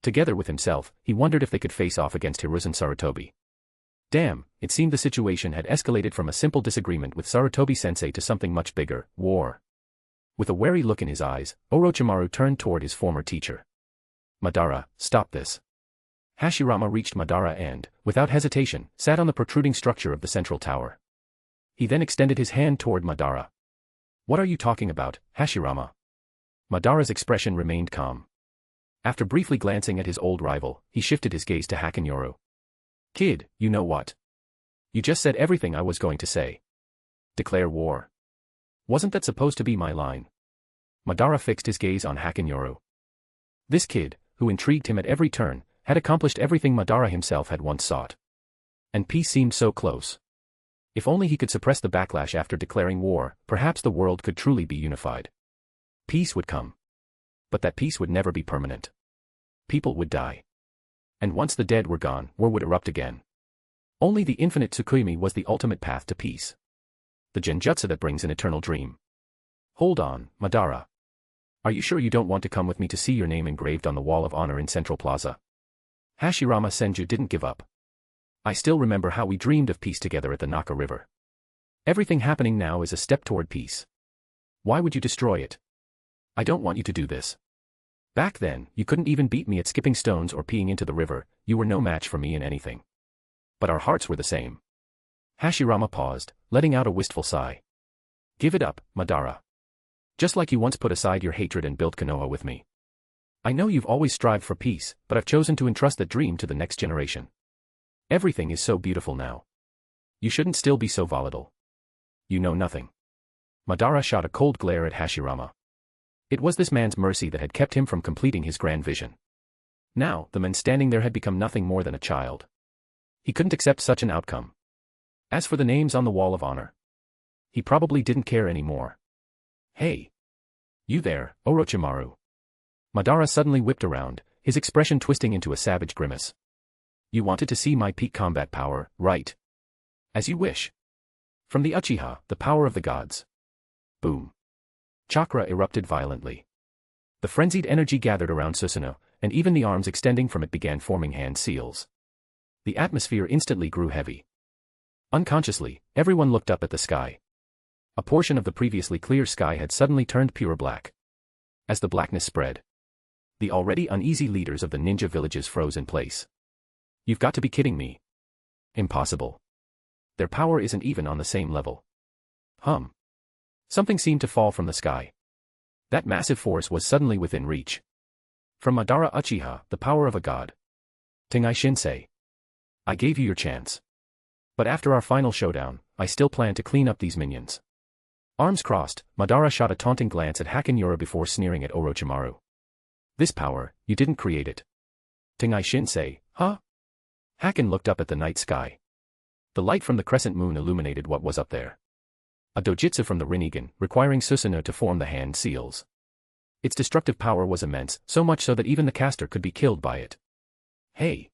Together with himself, he wondered if they could face off against Hiruzen Sarutobi. Damn, it seemed the situation had escalated from a simple disagreement with Sarutobi-sensei to something much bigger, war. With a wary look in his eyes, Orochimaru turned toward his former teacher. Madara, stop this. Hashirama reached Madara and, without hesitation, sat on the protruding structure of the central tower. He then extended his hand toward Madara. What are you talking about, Hashirama? Madara's expression remained calm. After briefly glancing at his old rival, he shifted his gaze to Hakenoru. Kid, you know what? You just said everything I was going to say. Declare war. Wasn't that supposed to be my line? Madara fixed his gaze on Hakenoru. This kid, who intrigued him at every turn, had accomplished everything Madara himself had once sought. And peace seemed so close. If only he could suppress the backlash after declaring war, perhaps the world could truly be unified. Peace would come. But that peace would never be permanent. People would die. And once the dead were gone, war would erupt again. Only the infinite Tsukuyomi was the ultimate path to peace. The genjutsu that brings an eternal dream. Hold on, Madara. Are you sure you don't want to come with me to see your name engraved on the wall of honor in Central Plaza? Hashirama Senju didn't give up. I still remember how we dreamed of peace together at the Naka River. Everything happening now is a step toward peace. Why would you destroy it? I don't want you to do this. Back then, you couldn't even beat me at skipping stones or peeing into the river, you were no match for me in anything. But our hearts were the same. Hashirama paused, letting out a wistful sigh. Give it up, Madara. Just like you once put aside your hatred and built Konoha with me. I know you've always strived for peace, but I've chosen to entrust that dream to the next generation. Everything is so beautiful now. You shouldn't still be so volatile. You know nothing. Madara shot a cold glare at Hashirama. It was this man's mercy that had kept him from completing his grand vision. Now, the man standing there had become nothing more than a child. He couldn't accept such an outcome. As for the names on the wall of honor, he probably didn't care anymore. Hey! You there, Orochimaru. Madara suddenly whipped around, his expression twisting into a savage grimace. You wanted to see my peak combat power, right? As you wish. From the Uchiha, the power of the gods. Boom. Chakra erupted violently. The frenzied energy gathered around Susanoo, and even the arms extending from it began forming hand seals. The atmosphere instantly grew heavy. Unconsciously, everyone looked up at the sky. A portion of the previously clear sky had suddenly turned pure black. As the blackness spread, the already uneasy leaders of the ninja villages froze in place. You've got to be kidding me. Impossible. Their power isn't even on the same level. Something seemed to fall from the sky. That massive force was suddenly within reach. From Madara Uchiha, the power of a god. Tengai Shinsei. I gave you your chance. But after our final showdown, I still plan to clean up these minions. Arms crossed, Madara shot a taunting glance at Hakenoru before sneering at Orochimaru. This power, you didn't create it. Tengai Shinsei, huh? Haken looked up at the night sky. The light from the crescent moon illuminated what was up there. A dojutsu from the Rinnegan, requiring Susanoo to form the hand seals. Its destructive power was immense, so much so that even the caster could be killed by it. Hey!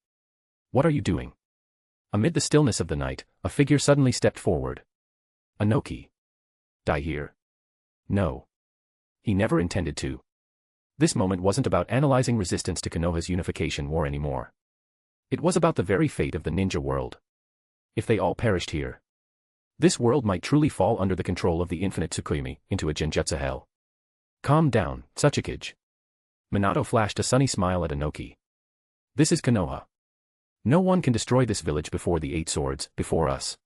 What are you doing? Amid the stillness of the night, a figure suddenly stepped forward. Anoki. Die here? No. He never intended to. This moment wasn't about analyzing resistance to Konoha's unification war anymore. It was about the very fate of the ninja world. If they all perished here, This world might truly fall under the control of the infinite Tsukuyomi, into a genjutsu hell. Calm down, Subjugation. Minato flashed a sunny smile at Inoki. This is Konoha. No one can destroy this village before the 8 swords, before us.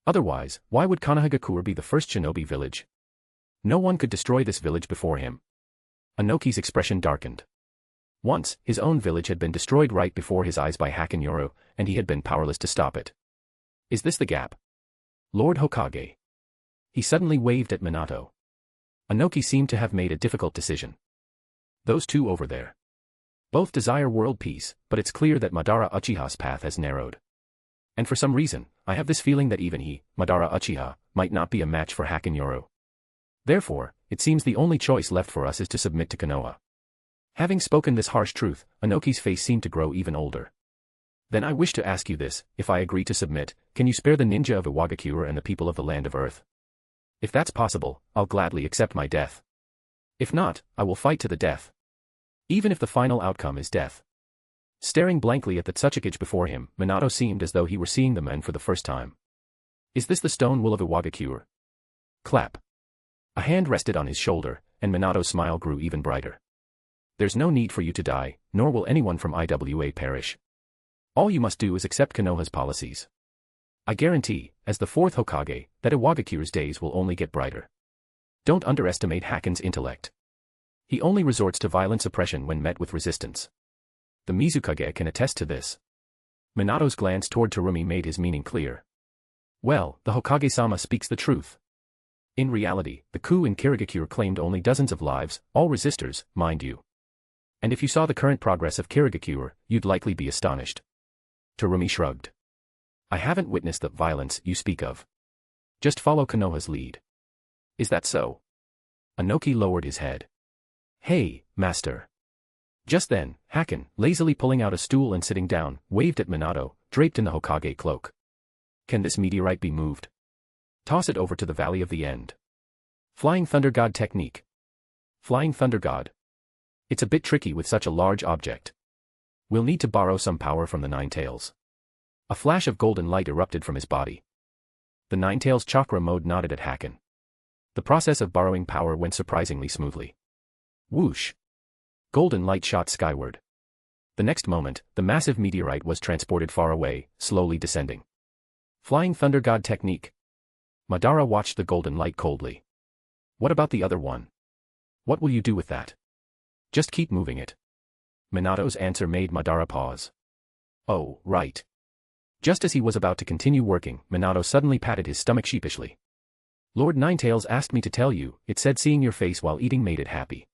Otherwise, why would Konohagakure be the first shinobi village? No one could destroy this village before him. Inoki's expression darkened. Once, his own village had been destroyed right before his eyes by Hakenoru, and he had been powerless to stop it. Is this the gap? Lord Hokage. He suddenly waved at Minato. Inoki seemed to have made a difficult decision. Those two over there. Both desire world peace, but it's clear that Madara Uchiha's path has narrowed. And for some reason, I have this feeling that even he, Madara Uchiha, might not be a match for Hakenoru. Therefore, it seems the only choice left for us is to submit to Konoha. Having spoken this harsh truth, Inoki's face seemed to grow even older. Then I wish to ask you this, if I agree to submit, can you spare the ninja of Iwagakure and the people of the land of Earth? If that's possible, I'll gladly accept my death. If not, I will fight to the death. Even if the final outcome is death. Staring blankly at the Tsukuyomi before him, Minato seemed as though he were seeing the men for the first time. Is this the stone will of Iwagakure? Clap. A hand rested on his shoulder, and Minato's smile grew even brighter. There's no need for you to die, nor will anyone from IWA perish. All you must do is accept Konoha's policies. I guarantee, as the 4th Hokage, that Iwagakure's days will only get brighter. Don't underestimate Haken's intellect. He only resorts to violent suppression when met with resistance. The Mizukage can attest to this. Minato's glance toward Terumi made his meaning clear. Well, the Hokage-sama speaks the truth. In reality, the coup in Kirigakure claimed only dozens of lives, all resistors, mind you. And if you saw the current progress of Kirigakure, you'd likely be astonished. Terumi shrugged. I haven't witnessed the violence you speak of. Just follow Konoha's lead. Is that so? Inoki lowered his head. Hey, master. Just then, Haken, lazily pulling out a stool and sitting down, waved at Minato, draped in the Hokage cloak. Can this meteorite be moved? Toss it over to the Valley of the End. Flying Thunder God technique. Flying Thunder God. It's a bit tricky with such a large object. We'll need to borrow some power from the Nine Tails. A flash of golden light erupted from his body. The Nine Tails chakra mode nodded at Haken. The process of borrowing power went surprisingly smoothly. Whoosh! Golden light shot skyward. The next moment, the massive meteorite was transported far away, slowly descending. Flying Thunder God technique. Madara watched the golden light coldly. What about the other one? What will you do with that? Just keep moving it. Minato's answer made Madara pause. Oh, right. Just as he was about to continue working, Minato suddenly patted his stomach sheepishly. Lord Ninetails asked me to tell you, it said seeing your face while eating made it happy.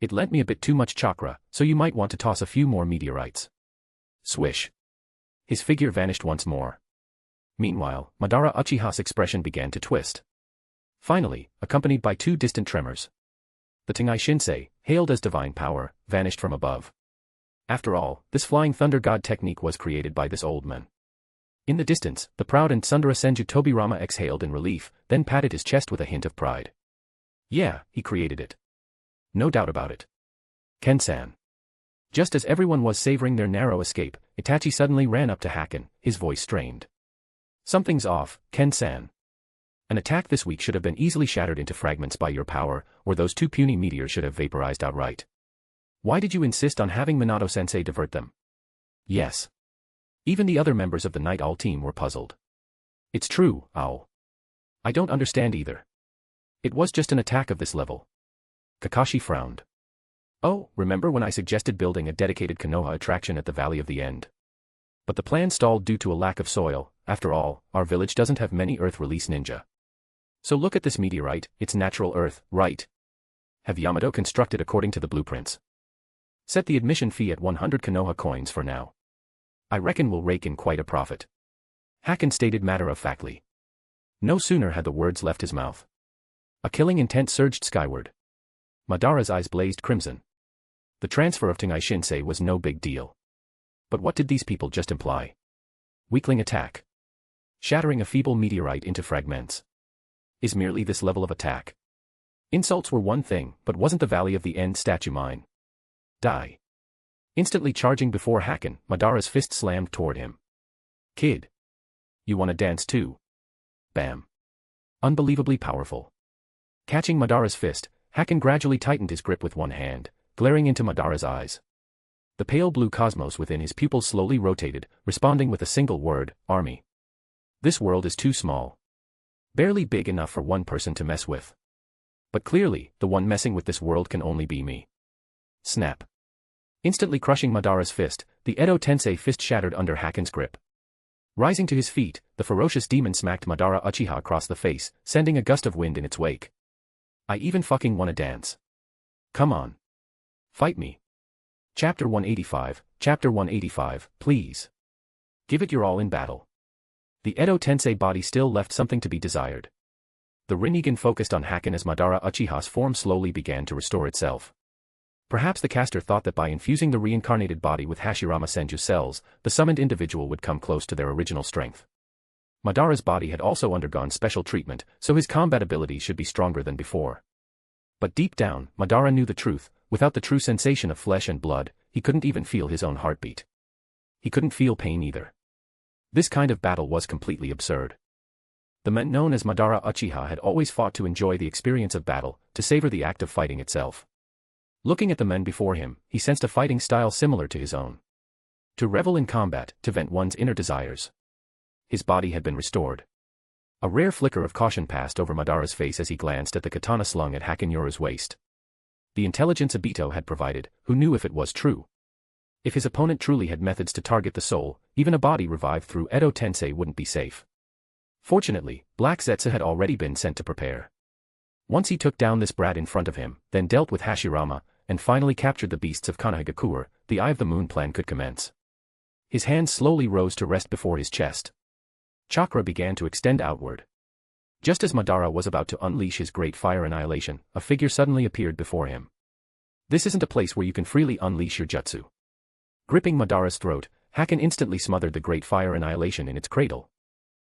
It lent me a bit too much chakra, so you might want to toss a few more meteorites. Swish. His figure vanished once more. Meanwhile, Madara Uchiha's expression began to twist. Finally, accompanied by 2 distant tremors. The Tengai Shinsei, hailed as divine power, vanished from above. After all, this Flying Thunder God technique was created by this old man. In the distance, the proud and Sundara Senju Tobirama exhaled in relief, then patted his chest with a hint of pride. Yeah, he created it. No doubt about it. Ken-san. Just as everyone was savoring their narrow escape, Itachi suddenly ran up to Haken, his voice strained. Something's off, Ken-san. An attack this week should have been easily shattered into fragments by your power, or those 2 puny meteors should have vaporized outright. Why did you insist on having Minato-sensei divert them? Yes. Even the other members of the Night Owl team were puzzled. It's true, Owl. I don't understand either. It was just an attack of this level. Kakashi frowned. Oh, remember when I suggested building a dedicated Konoha attraction at the Valley of the End? But the plan stalled due to a lack of soil. After all, our village doesn't have many Earth release ninja. So look at this meteorite, it's natural Earth, right? Have Yamato constructed according to the blueprints. Set the admission fee at 100 Konoha coins for now. I reckon we'll rake in quite a profit. Haken stated matter-of-factly. No sooner had the words left his mouth. A killing intent surged skyward. Madara's eyes blazed crimson. The transfer of Tengai Shinsei was no big deal. But what did these people just imply? Weakling attack. Shattering a feeble meteorite into fragments. Is merely this level of attack. Insults were one thing, but wasn't the Valley of the End statue mine? Die. Instantly charging before Haken, Madara's fist slammed toward him. Kid. You wanna dance too? Bam. Unbelievably powerful. Catching Madara's fist, Haken gradually tightened his grip with one hand, glaring into Madara's eyes. The pale blue cosmos within his pupils slowly rotated, responding with a single word, army. This world is too small. Barely big enough for one person to mess with. But clearly, the one messing with this world can only be me. Snap. Instantly crushing Madara's fist, the Edotensei fist shattered under Haken's grip. Rising to his feet, the ferocious demon smacked Madara Uchiha across the face, sending a gust of wind in its wake. I even fucking wanna dance. Come on. Fight me. Chapter 185, please. Give it your all in battle. The Edotensei body still left something to be desired. The Rinnegan focused on Haken as Madara Uchiha's form slowly began to restore itself. Perhaps the caster thought that by infusing the reincarnated body with Hashirama Senju cells, the summoned individual would come close to their original strength. Madara's body had also undergone special treatment, so his combat abilities should be stronger than before. But deep down, Madara knew the truth. Without the true sensation of flesh and blood, he couldn't even feel his own heartbeat. He couldn't feel pain either. This kind of battle was completely absurd. The men known as Madara Uchiha had always fought to enjoy the experience of battle, to savor the act of fighting itself. Looking at the men before him, he sensed a fighting style similar to his own. To revel in combat, to vent one's inner desires. His body had been restored. A rare flicker of caution passed over Madara's face as he glanced at the katana slung at Hakenoru's waist. The intelligence Aito had provided, who knew if it was true. If his opponent truly had methods to target the soul, even a body revived through Edotensei wouldn't be safe. Fortunately, Black Zetsu had already been sent to prepare. Once he took down this brat in front of him, then dealt with Hashirama, and finally captured the beasts of Konoha, the Eye of the Moon plan could commence. His hands slowly rose to rest before his chest. Chakra began to extend outward. Just as Madara was about to unleash his great fire annihilation, a figure suddenly appeared before him. This isn't a place where you can freely unleash your jutsu. Gripping Madara's throat, Haken instantly smothered the great fire annihilation in its cradle.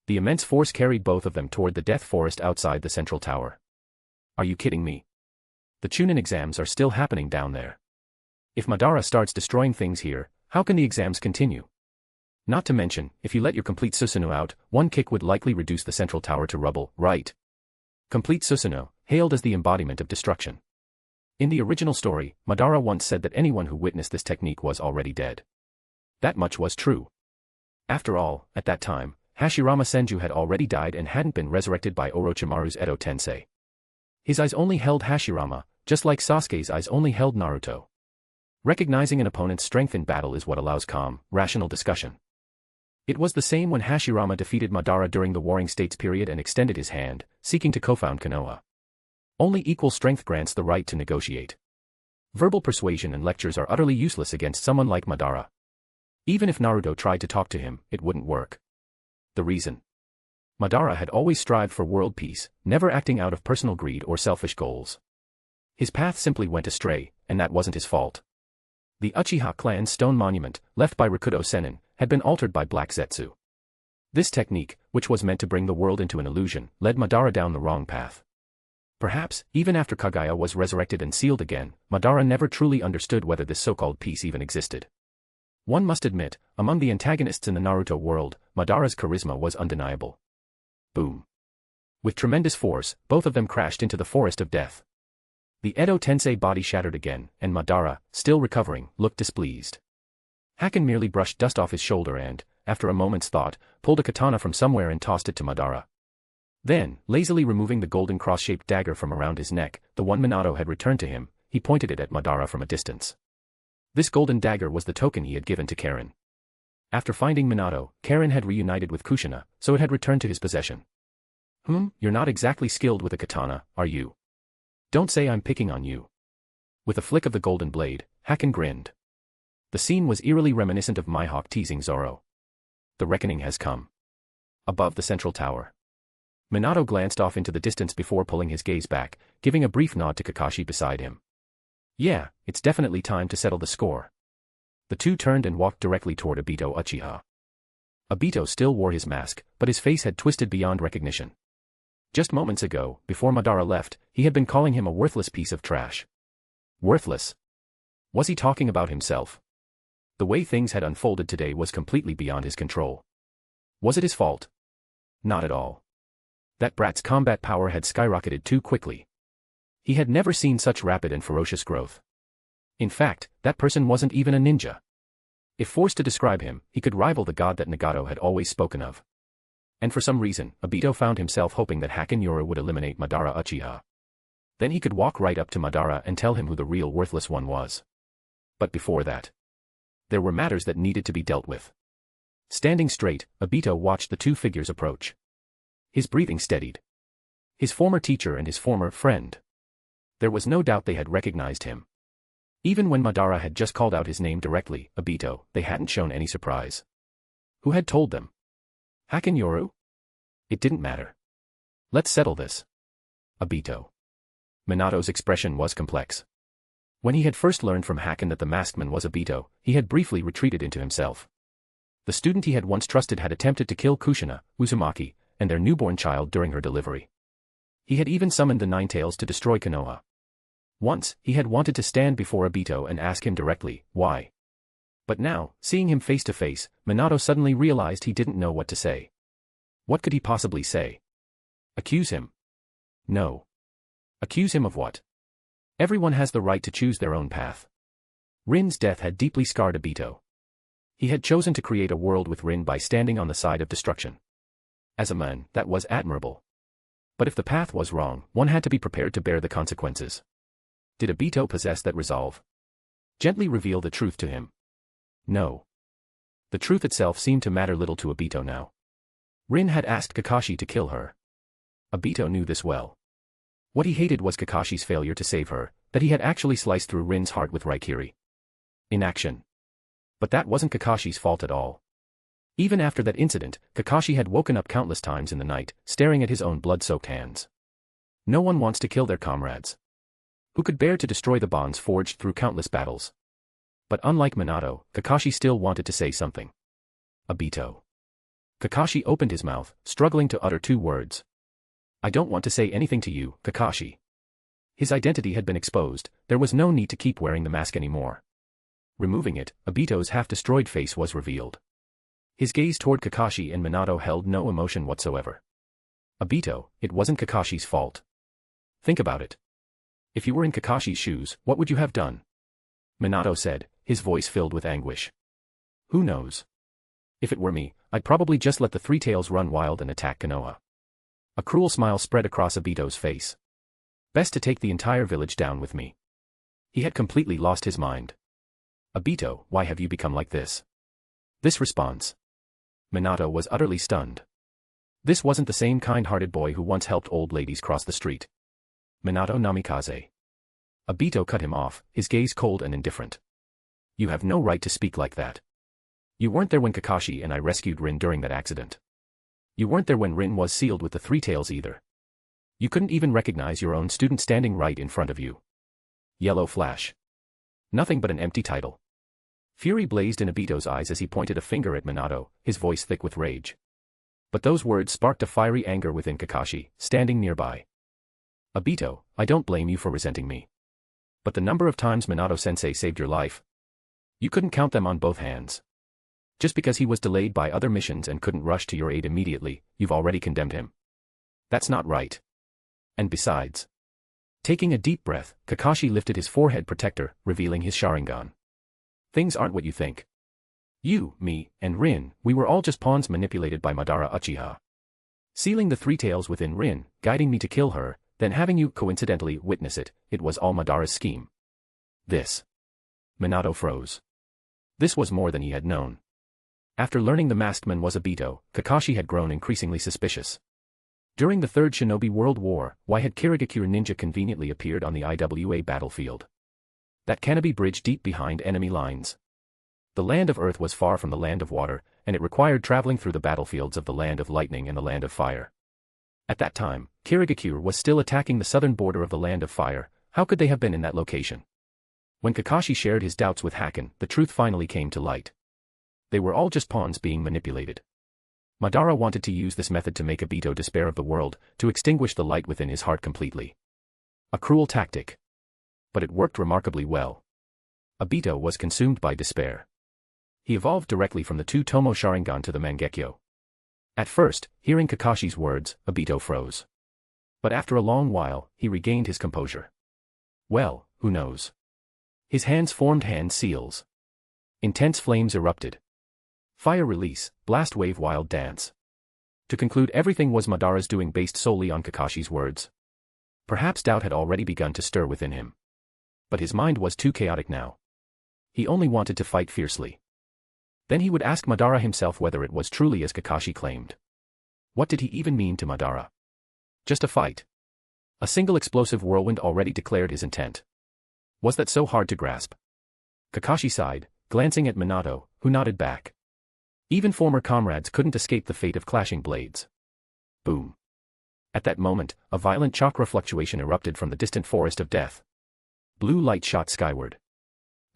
The immense force carried both of them toward the death forest outside the central tower. Are you kidding me? The Chunin exams are still happening down there. If Madara starts destroying things here, how can the exams continue? Not to mention, if you let your complete Susanoo out, one kick would likely reduce the central tower to rubble, right? Complete Susanoo, hailed as the embodiment of destruction. In the original story, Madara once said that anyone who witnessed this technique was already dead. That much was true. After all, at that time, Hashirama Senju had already died and hadn't been resurrected by Orochimaru's Edotensei. His eyes only held Hashirama, just like Sasuke's eyes only held Naruto. Recognizing an opponent's strength in battle is what allows calm, rational discussion. It was the same when Hashirama defeated Madara during the Warring States period and extended his hand, seeking to co-found Konoha. Only equal strength grants the right to negotiate. Verbal persuasion and lectures are utterly useless against someone like Madara. Even if Naruto tried to talk to him, it wouldn't work. The reason? Madara had always strived for world peace, never acting out of personal greed or selfish goals. His path simply went astray, and that wasn't his fault. The Uchiha clan's stone monument, left by Rakudo Sennin, had been altered by Black Zetsu. This technique, which was meant to bring the world into an illusion, led Madara down the wrong path. Perhaps, even after Kaguya was resurrected and sealed again, Madara never truly understood whether this so-called peace even existed. One must admit, among the antagonists in the Naruto world, Madara's charisma was undeniable. Boom. With tremendous force, both of them crashed into the forest of death. The Edotensei body shattered again, and Madara, still recovering, looked displeased. Haken merely brushed dust off his shoulder and, after a moment's thought, pulled a katana from somewhere and tossed it to Madara. Then, lazily removing the golden cross-shaped dagger from around his neck, the one Minato had returned to him, he pointed it at Madara from a distance. This golden dagger was the token he had given to Karen. After finding Minato, Karen had reunited with Kushina, so it had returned to his possession. You're not exactly skilled with a katana, are you? Don't say I'm picking on you. With a flick of the golden blade, Haken grinned. The scene was eerily reminiscent of Mihawk teasing Zoro. The reckoning has come. Above the central tower. Minato glanced off into the distance before pulling his gaze back, giving a brief nod to Kakashi beside him. Yeah, it's definitely time to settle the score. The two turned and walked directly toward Aito Uchiha. Aito still wore his mask, but his face had twisted beyond recognition. Just moments ago, before Madara left, he had been calling him a worthless piece of trash. Worthless? Was he talking about himself? The way things had unfolded today was completely beyond his control. Was it his fault? Not at all. That brat's combat power had skyrocketed too quickly. He had never seen such rapid and ferocious growth. In fact, that person wasn't even a ninja. If forced to describe him, he could rival the god that Nagato had always spoken of. And for some reason, Obito found himself hoping that Hakenoru would eliminate Madara Uchiha. Then he could walk right up to Madara and tell him who the real worthless one was. But before that, there were matters that needed to be dealt with. Standing straight, Obito watched the two figures approach. His breathing steadied. His former teacher and his former friend. There was no doubt they had recognized him. Even when Madara had just called out his name directly, Obito, they hadn't shown any surprise. Who had told them? Hakenoru? It didn't matter. Let's settle this. Obito. Minato's expression was complex. When he had first learned from Haken that the masked man was Obito, he had briefly retreated into himself. The student he had once trusted had attempted to kill Kushina, Uzumaki, and their newborn child during her delivery. He had even summoned the Nine Tails to destroy Konoha. Once, he had wanted to stand before Obito and ask him directly, why? But now, seeing him face to face, Minato suddenly realized he didn't know what to say. What could he possibly say? Accuse him? No. Accuse him of what? Everyone has the right to choose their own path. Rin's death had deeply scarred Obito. He had chosen to create a world with Rin by standing on the side of destruction. As a man, that was admirable. But if the path was wrong, one had to be prepared to bear the consequences. Did Obito possess that resolve? Gently reveal the truth to him. No. The truth itself seemed to matter little to Obito now. Rin had asked Kakashi to kill her. Obito knew this well. What he hated was Kakashi's failure to save her, that he had actually sliced through Rin's heart with Raikiri. Inaction. But that wasn't Kakashi's fault at all. Even after that incident, Kakashi had woken up countless times in the night, staring at his own blood-soaked hands. No one wants to kill their comrades. Who could bear to destroy the bonds forged through countless battles? But unlike Minato, Kakashi still wanted to say something. Obito. Kakashi opened his mouth, struggling to utter two words. I don't want to say anything to you, Kakashi. His identity had been exposed, there was no need to keep wearing the mask anymore. Removing it, Obito's half-destroyed face was revealed. His gaze toward Kakashi and Minato held no emotion whatsoever. Obito, it wasn't Kakashi's fault. Think about it. If you were in Kakashi's shoes, what would you have done? Minato said, his voice filled with anguish. Who knows? If it were me, I'd probably just let the Three Tails run wild and attack Konoha. A cruel smile spread across Obito's face. Best to take the entire village down with me. He had completely lost his mind. Obito, why have you become like this? This response. Minato was utterly stunned. This wasn't the same kind-hearted boy who once helped old ladies cross the street. Minato Namikaze. Obito cut him off, his gaze cold and indifferent. You have no right to speak like that. You weren't there when Kakashi and I rescued Rin during that accident. You weren't there when Rin was sealed with the Three Tails either. You couldn't even recognize your own student standing right in front of you. Yellow flash. Nothing but an empty title. Fury blazed in Obito's eyes as he pointed a finger at Minato, his voice thick with rage. But those words sparked a fiery anger within Kakashi, standing nearby. Obito, I don't blame you for resenting me. But the number of times Minato-sensei saved your life, you couldn't count them on both hands. Just because he was delayed by other missions and couldn't rush to your aid immediately, you've already condemned him. That's not right. And besides. Taking a deep breath, Kakashi lifted his forehead protector, revealing his Sharingan. Things aren't what you think. You, me, and Rin, we were all just pawns manipulated by Madara Uchiha. Sealing the Three Tails within Rin, guiding me to kill her, then having you coincidentally witness it, it was all Madara's scheme. This. Minato froze. This was more than he had known. After learning the masked man was Obito, Kakashi had grown increasingly suspicious. During the Third Shinobi World War, why had Kirigakure ninja conveniently appeared on the IWA battlefield? That canopy bridge deep behind enemy lines. The land of earth was far from the land of water, and it required traveling through the battlefields of the land of lightning and the land of fire. At that time, Kirigakure was still attacking the southern border of the land of fire. How could they have been in that location? When Kakashi shared his doubts with Haken, the truth finally came to light. They were all just pawns being manipulated. Madara wanted to use this method to make Obito despair of the world, to extinguish the light within his heart completely. A cruel tactic. But it worked remarkably well. Obito was consumed by despair. He evolved directly from the two Tomo Sharingan to the Mangekyo. At first, hearing Kakashi's words, Obito froze. But after a long while, he regained his composure. Well, who knows? His hands formed hand seals. Intense flames erupted. Fire release, blast wave wild dance. To conclude, everything was Madara's doing based solely on Kakashi's words. Perhaps doubt had already begun to stir within him. But his mind was too chaotic now. He only wanted to fight fiercely. Then he would ask Madara himself whether it was truly as Kakashi claimed. What did he even mean to Madara? Just a fight. A single explosive whirlwind already declared his intent. Was that so hard to grasp? Kakashi sighed, glancing at Minato, who nodded back. Even former comrades couldn't escape the fate of clashing blades. Boom. At that moment, a violent chakra fluctuation erupted from the distant forest of death. Blue light shot skyward.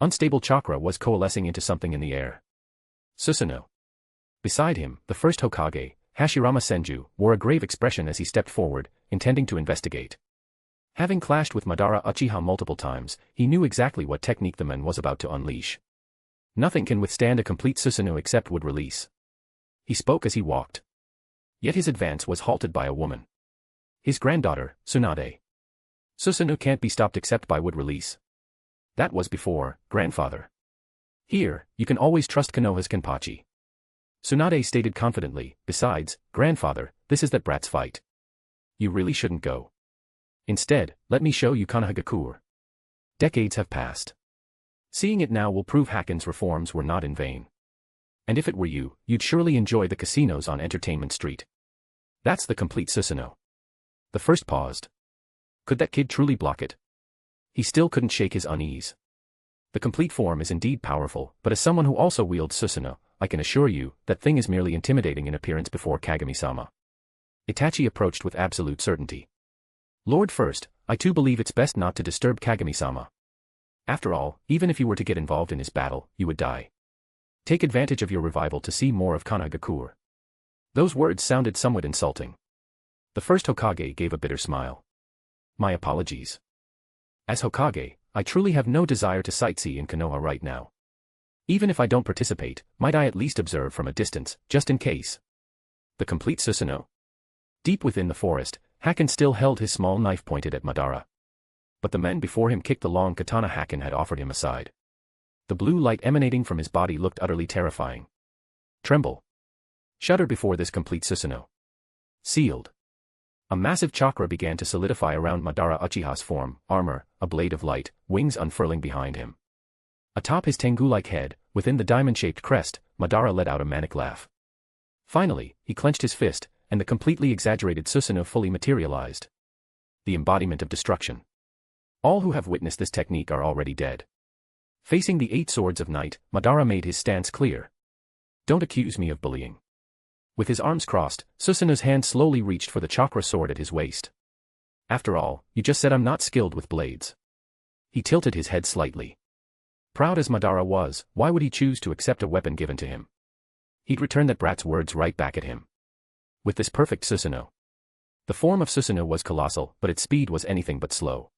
Unstable chakra was coalescing into something in the air. Susanoo. Beside him, the first Hokage, Hashirama Senju, wore a grave expression as he stepped forward, intending to investigate. Having clashed with Madara Uchiha multiple times, he knew exactly what technique the man was about to unleash. Nothing can withstand a complete Susanoo except wood release. He spoke as he walked. Yet his advance was halted by a woman. His granddaughter, Tsunade. Susanoo can't be stopped except by wood release. That was before, grandfather. Here, you can always trust Konoha's Kenpachi. Tsunade stated confidently, besides, grandfather, this is that brat's fight. You really shouldn't go. Instead, let me show you Konohagakure. Decades have passed. Seeing it now will prove Haken's reforms were not in vain. And if it were you, you'd surely enjoy the casinos on Entertainment Street. That's the complete Susanoo. The first paused. Could that kid truly block it? He still couldn't shake his unease. The complete form is indeed powerful, but as someone who also wields Susanoo, I can assure you, that thing is merely intimidating in appearance before Kagami-sama. Itachi approached with absolute certainty. Lord First, I too believe it's best not to disturb Kagami-sama. After all, even if you were to get involved in his battle, you would die. Take advantage of your revival to see more of Konohagakure. Those words sounded somewhat insulting. The first Hokage gave a bitter smile. My apologies. As Hokage, I truly have no desire to sightsee in Konoha right now. Even if I don't participate, might I at least observe from a distance, just in case? The complete Susanoo. Deep within the forest, Haken still held his small knife pointed at Madara. But the men before him kicked the long katana Haken had offered him aside. The blue light emanating from his body looked utterly terrifying. Tremble. Shudder before this complete Susanoo. Sealed. A massive chakra began to solidify around Madara Uchiha's form, armor, a blade of light, wings unfurling behind him. Atop his tengu-like head, within the diamond-shaped crest, Madara let out a manic laugh. Finally, he clenched his fist, and the completely exaggerated Susanoo fully materialized. The embodiment of destruction. All who have witnessed this technique are already dead. Facing the 8 swords of night, Madara made his stance clear. Don't accuse me of bullying. With his arms crossed, Susanoo's hand slowly reached for the chakra sword at his waist. After all, you just said I'm not skilled with blades. He tilted his head slightly. Proud as Madara was, why would he choose to accept a weapon given to him? He'd return that brat's words right back at him. With this perfect Susanoo. The form of Susanoo was colossal, but its speed was anything but slow.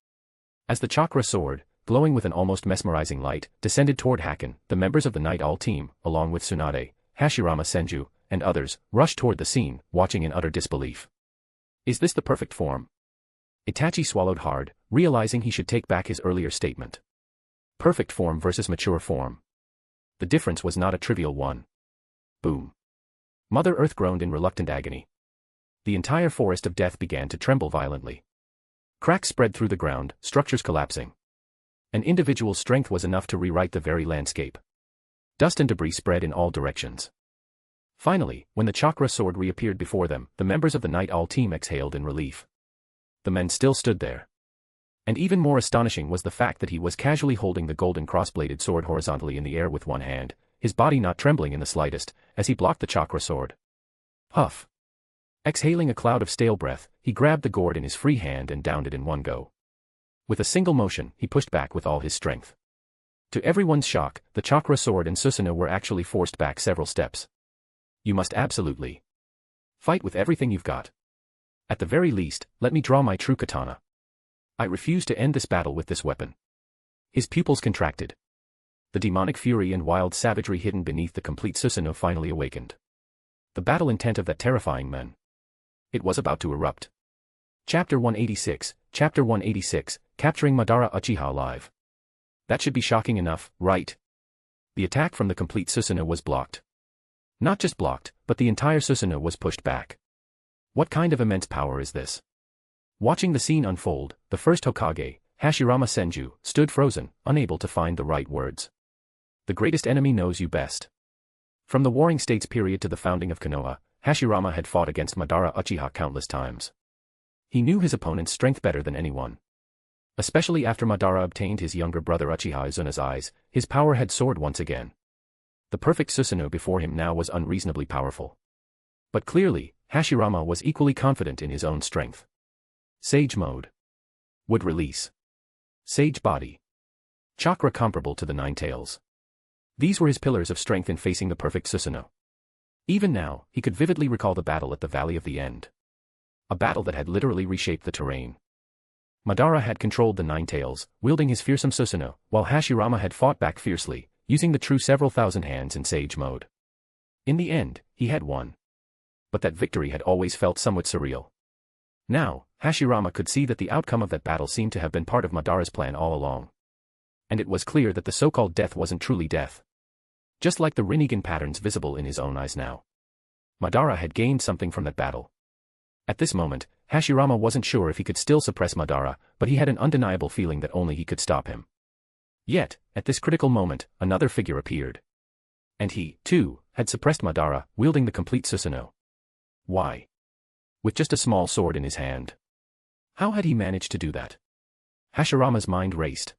As the chakra sword, glowing with an almost mesmerizing light, descended toward Haken, the members of the Night Owl team, along with Tsunade, Hashirama Senju, and others, rushed toward the scene, watching in utter disbelief. Is this the perfect form? Itachi swallowed hard, realizing he should take back his earlier statement. Perfect form versus mature form. The difference was not a trivial one. Boom. Mother Earth groaned in reluctant agony. The entire forest of death began to tremble violently. Cracks spread through the ground, structures collapsing. An individual's strength was enough to rewrite the very landscape. Dust and debris spread in all directions. Finally, when the chakra sword reappeared before them, the members of the Night Owl team exhaled in relief. The men still stood there. And even more astonishing was the fact that he was casually holding the golden cross-bladed sword horizontally in the air with one hand, his body not trembling in the slightest, as he blocked the chakra sword. Huff. Exhaling a cloud of stale breath, he grabbed the gourd in his free hand and downed it in one go. With a single motion, he pushed back with all his strength. To everyone's shock, the chakra sword and Susanoo were actually forced back several steps. You must absolutely fight with everything you've got. At the very least, let me draw my true katana. I refuse to end this battle with this weapon. His pupils contracted. The demonic fury and wild savagery hidden beneath the complete Susanoo finally awakened. the battle intent of that terrifying man. It was about to erupt. Chapter 186, Chapter 186, Capturing Madara Uchiha Alive. That should be shocking enough, right? The attack from the complete Susanoo was blocked. Not just blocked, but the entire Susanoo was pushed back. What kind of immense power is this? Watching the scene unfold, the first Hokage, Hashirama Senju, stood frozen, unable to find the right words. The greatest enemy knows you best. From the Warring States period to the founding of Konoha, Hashirama had fought against Madara Uchiha countless times. He knew his opponent's strength better than anyone. Especially after Madara obtained his younger brother Uchiha Izuna's eyes, his power had soared once again. The perfect Susanoo before him now was unreasonably powerful. But clearly, Hashirama was equally confident in his own strength. Sage Mode. Would release. Sage Body. Chakra comparable to the Nine Tails. These were his pillars of strength in facing the perfect Susanoo. Even now, he could vividly recall the battle at the Valley of the End. A battle that had literally reshaped the terrain. Madara had controlled the Nine Tails, wielding his fearsome Susanoo, while Hashirama had fought back fiercely, using the true several thousand hands in Sage Mode. In the end, he had won. But that victory had always felt somewhat surreal. Now, Hashirama could see that the outcome of that battle seemed to have been part of Madara's plan all along. And it was clear that the so-called death wasn't truly death. Just like the Rinnegan patterns visible in his own eyes now. Madara had gained something from that battle. At this moment, Hashirama wasn't sure if he could still suppress Madara, but he had an undeniable feeling that only he could stop him. Yet, at this critical moment, another figure appeared. And he, too, had suppressed Madara, wielding the complete Susanoo. Why? With just a small sword in his hand. How had he managed to do that? Hashirama's mind raced.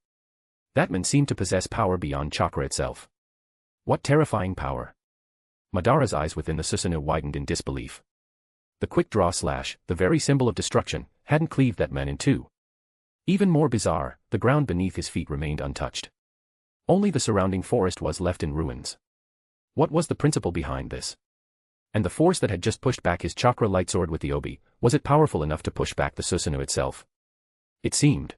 That man seemed to possess power beyond chakra itself. What terrifying power! Madara's eyes within the Susanoo widened in disbelief. The quick draw slash, the very symbol of destruction, hadn't cleaved that man in two. Even more bizarre, the ground beneath his feet remained untouched. Only the surrounding forest was left in ruins. What was the principle behind this? And the force that had just pushed back his chakra light sword with the obi, was it powerful enough to push back the Susanoo itself? It seemed.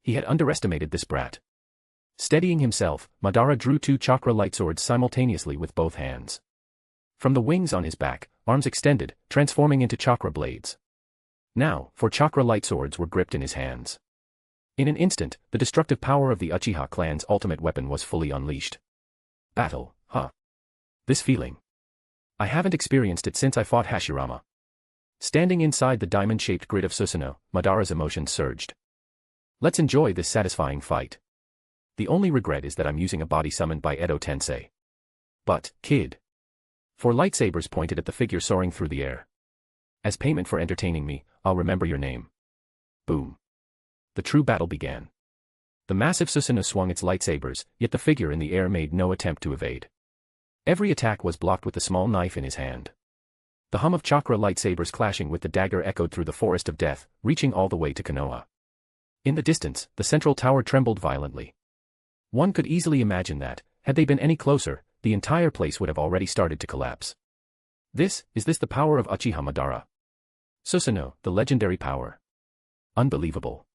He had underestimated this brat. Steadying himself, Madara drew two chakra light swords simultaneously with both hands. From the wings on his back, arms extended, transforming into chakra blades. Now, 4 chakra light swords were gripped in his hands. In an instant, the destructive power of the Uchiha clan's ultimate weapon was fully unleashed. Battle, huh? This feeling. I haven't experienced it since I fought Hashirama. Standing inside the diamond-shaped grid of Susanoo, Madara's emotions surged. Let's enjoy this satisfying fight. The only regret is that I'm using a body summoned by Edotensei. But, kid. 4 lightsabers pointed at the figure soaring through the air. As payment for entertaining me, I'll remember your name. Boom. The true battle began. The massive Susanoo swung its lightsabers, yet the figure in the air made no attempt to evade. Every attack was blocked with the small knife in his hand. The hum of chakra lightsabers clashing with the dagger echoed through the forest of death, reaching all the way to Konoha. In the distance, the central tower trembled violently. One could easily imagine that, had they been any closer, the entire place would have already started to collapse. Is this the power of Uchiha Madara? Susanoo, the legendary power. Unbelievable.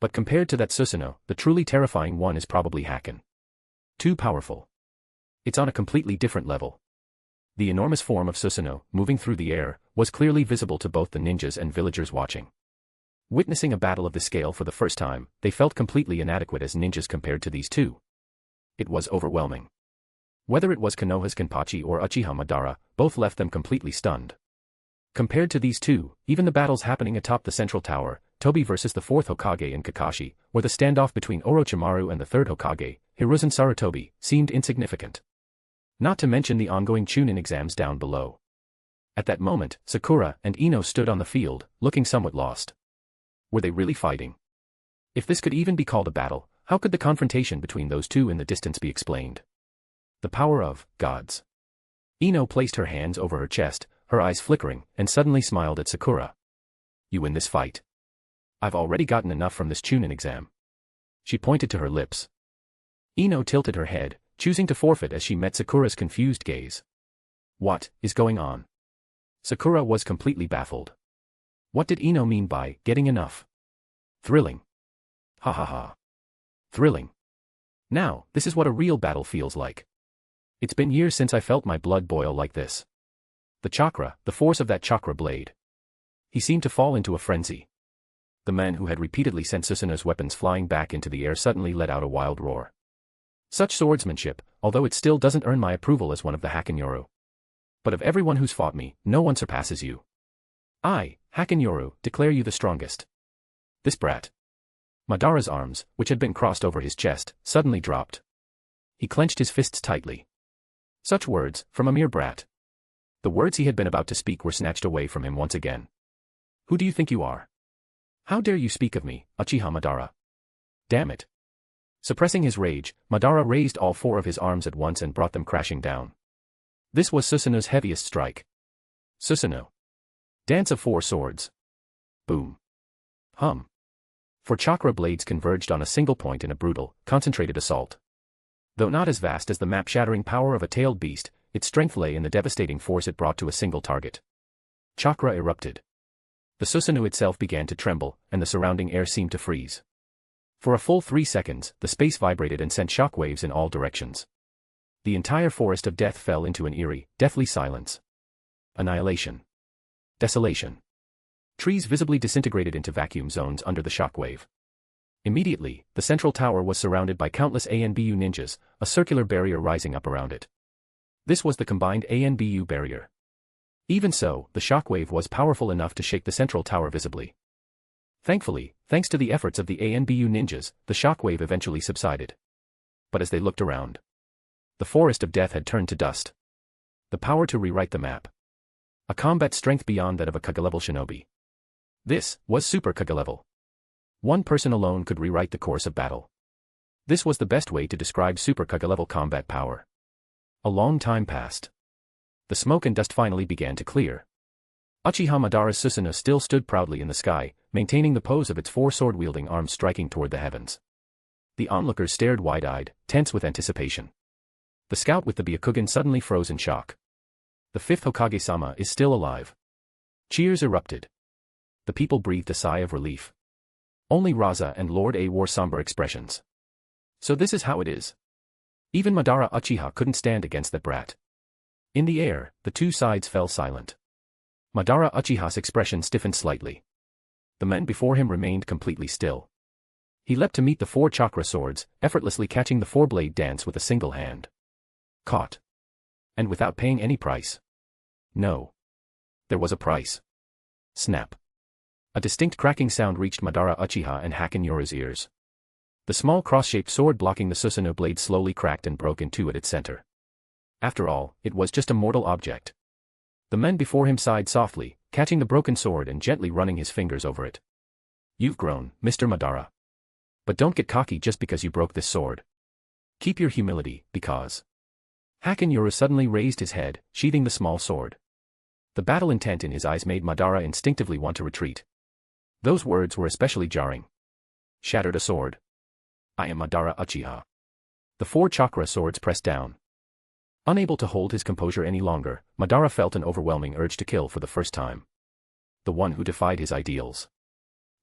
But compared to that Susanoo, the truly terrifying one is probably Haken. Too powerful. It's on a completely different level. The enormous form of Susanoo, moving through the air, was clearly visible to both the ninjas and villagers watching. Witnessing a battle of this scale for the first time, they felt completely inadequate as ninjas compared to these two. It was overwhelming. Whether it was Konoha's Kenpachi or Uchiha Madara, both left them completely stunned. Compared to these two, even the battles happening atop the central tower, Tobi versus the 4th Hokage and Kakashi, or the standoff between Orochimaru and the 3rd Hokage, Hiruzen Sarutobi, seemed insignificant. Not to mention the ongoing Chunin exams down below. At that moment, Sakura and Ino stood on the field, looking somewhat lost. Were they really fighting? If this could even be called a battle, how could the confrontation between those two in the distance be explained? The power of gods. Ino placed her hands over her chest, her eyes flickering, and suddenly smiled at Sakura. You win this fight. I've already gotten enough from this Chunin exam. She pointed to her lips. Ino tilted her head, choosing to forfeit as she met Sakura's confused gaze. What is going on? Sakura was completely baffled. What did Ino mean by getting enough? Thrilling. Ha ha ha. Thrilling. Now, this is what a real battle feels like. It's been years since I felt my blood boil like this. The chakra, the force of that chakra blade. He seemed to fall into a frenzy. The man who had repeatedly sent Susanoo's weapons flying back into the air suddenly let out a wild roar. Such swordsmanship, although it still doesn't earn my approval as one of the Hakenoru. But of everyone who's fought me, no one surpasses you. I, Hakenoru, declare you the strongest. This brat. Madara's arms, which had been crossed over his chest, suddenly dropped. He clenched his fists tightly. Such words, from a mere brat. The words he had been about to speak were snatched away from him once again. Who do you think you are? How dare you speak of me, Uchiha Madara? Damn it. Suppressing his rage, Madara raised all four of his arms at once and brought them crashing down. This was Susanoo's heaviest strike. Susanoo. Dance of four swords. Boom. Hum. Four chakra blades converged on a single point in a brutal, concentrated assault. Though not as vast as the map-shattering power of a tailed beast, its strength lay in the devastating force it brought to a single target. Chakra erupted. The Susanoo itself began to tremble, and the surrounding air seemed to freeze. For a full 3 seconds, the space vibrated and sent shockwaves in all directions. The entire forest of death fell into an eerie, deathly silence. Annihilation. Desolation. Trees visibly disintegrated into vacuum zones under the shockwave. Immediately, the central tower was surrounded by countless ANBU ninjas, a circular barrier rising up around it. This was the combined ANBU barrier. Even so, the shockwave was powerful enough to shake the central tower visibly. Thankfully, thanks to the efforts of the ANBU ninjas, the shockwave eventually subsided. But as they looked around, the forest of death had turned to dust. The power to rewrite the map. A combat strength beyond that of a Kaga-level shinobi. This was Super Kaga-level. One person alone could rewrite the course of battle. This was the best way to describe Super Kaga-level combat power. A long time passed. The smoke and dust finally began to clear. Uchiha Madara's Susanoo still stood proudly in the sky, maintaining the pose of its four sword-wielding arms striking toward the heavens. The onlookers stared wide-eyed, tense with anticipation. The scout with the Byakugan suddenly froze in shock. The fifth Hokage-sama is still alive. Cheers erupted. The people breathed a sigh of relief. Only Raza and Lord A wore somber expressions. So this is how it is. Even Madara Uchiha couldn't stand against that brat. In the air, the two sides fell silent. Madara Uchiha's expression stiffened slightly. The men before him remained completely still. He leapt to meet the four chakra swords, effortlessly catching the four-blade dance with a single hand. Caught. And without paying any price. No. There was a price. Snap. A distinct cracking sound reached Madara Uchiha and Hakenoru's ears. The small cross-shaped sword blocking the Susanoo blade slowly cracked and broke in two at its center. After all, it was just a mortal object. The men before him sighed softly, catching the broken sword and gently running his fingers over it. You've grown, Mr. Madara. But don't get cocky just because you broke this sword. Keep your humility, because... Hakenoru suddenly raised his head, sheathing the small sword. The battle intent in his eyes made Madara instinctively want to retreat. Those words were especially jarring. Shattered a sword. I am Madara Uchiha. The four chakra swords pressed down. Unable to hold his composure any longer, Madara felt an overwhelming urge to kill for the first time. The one who defied his ideals.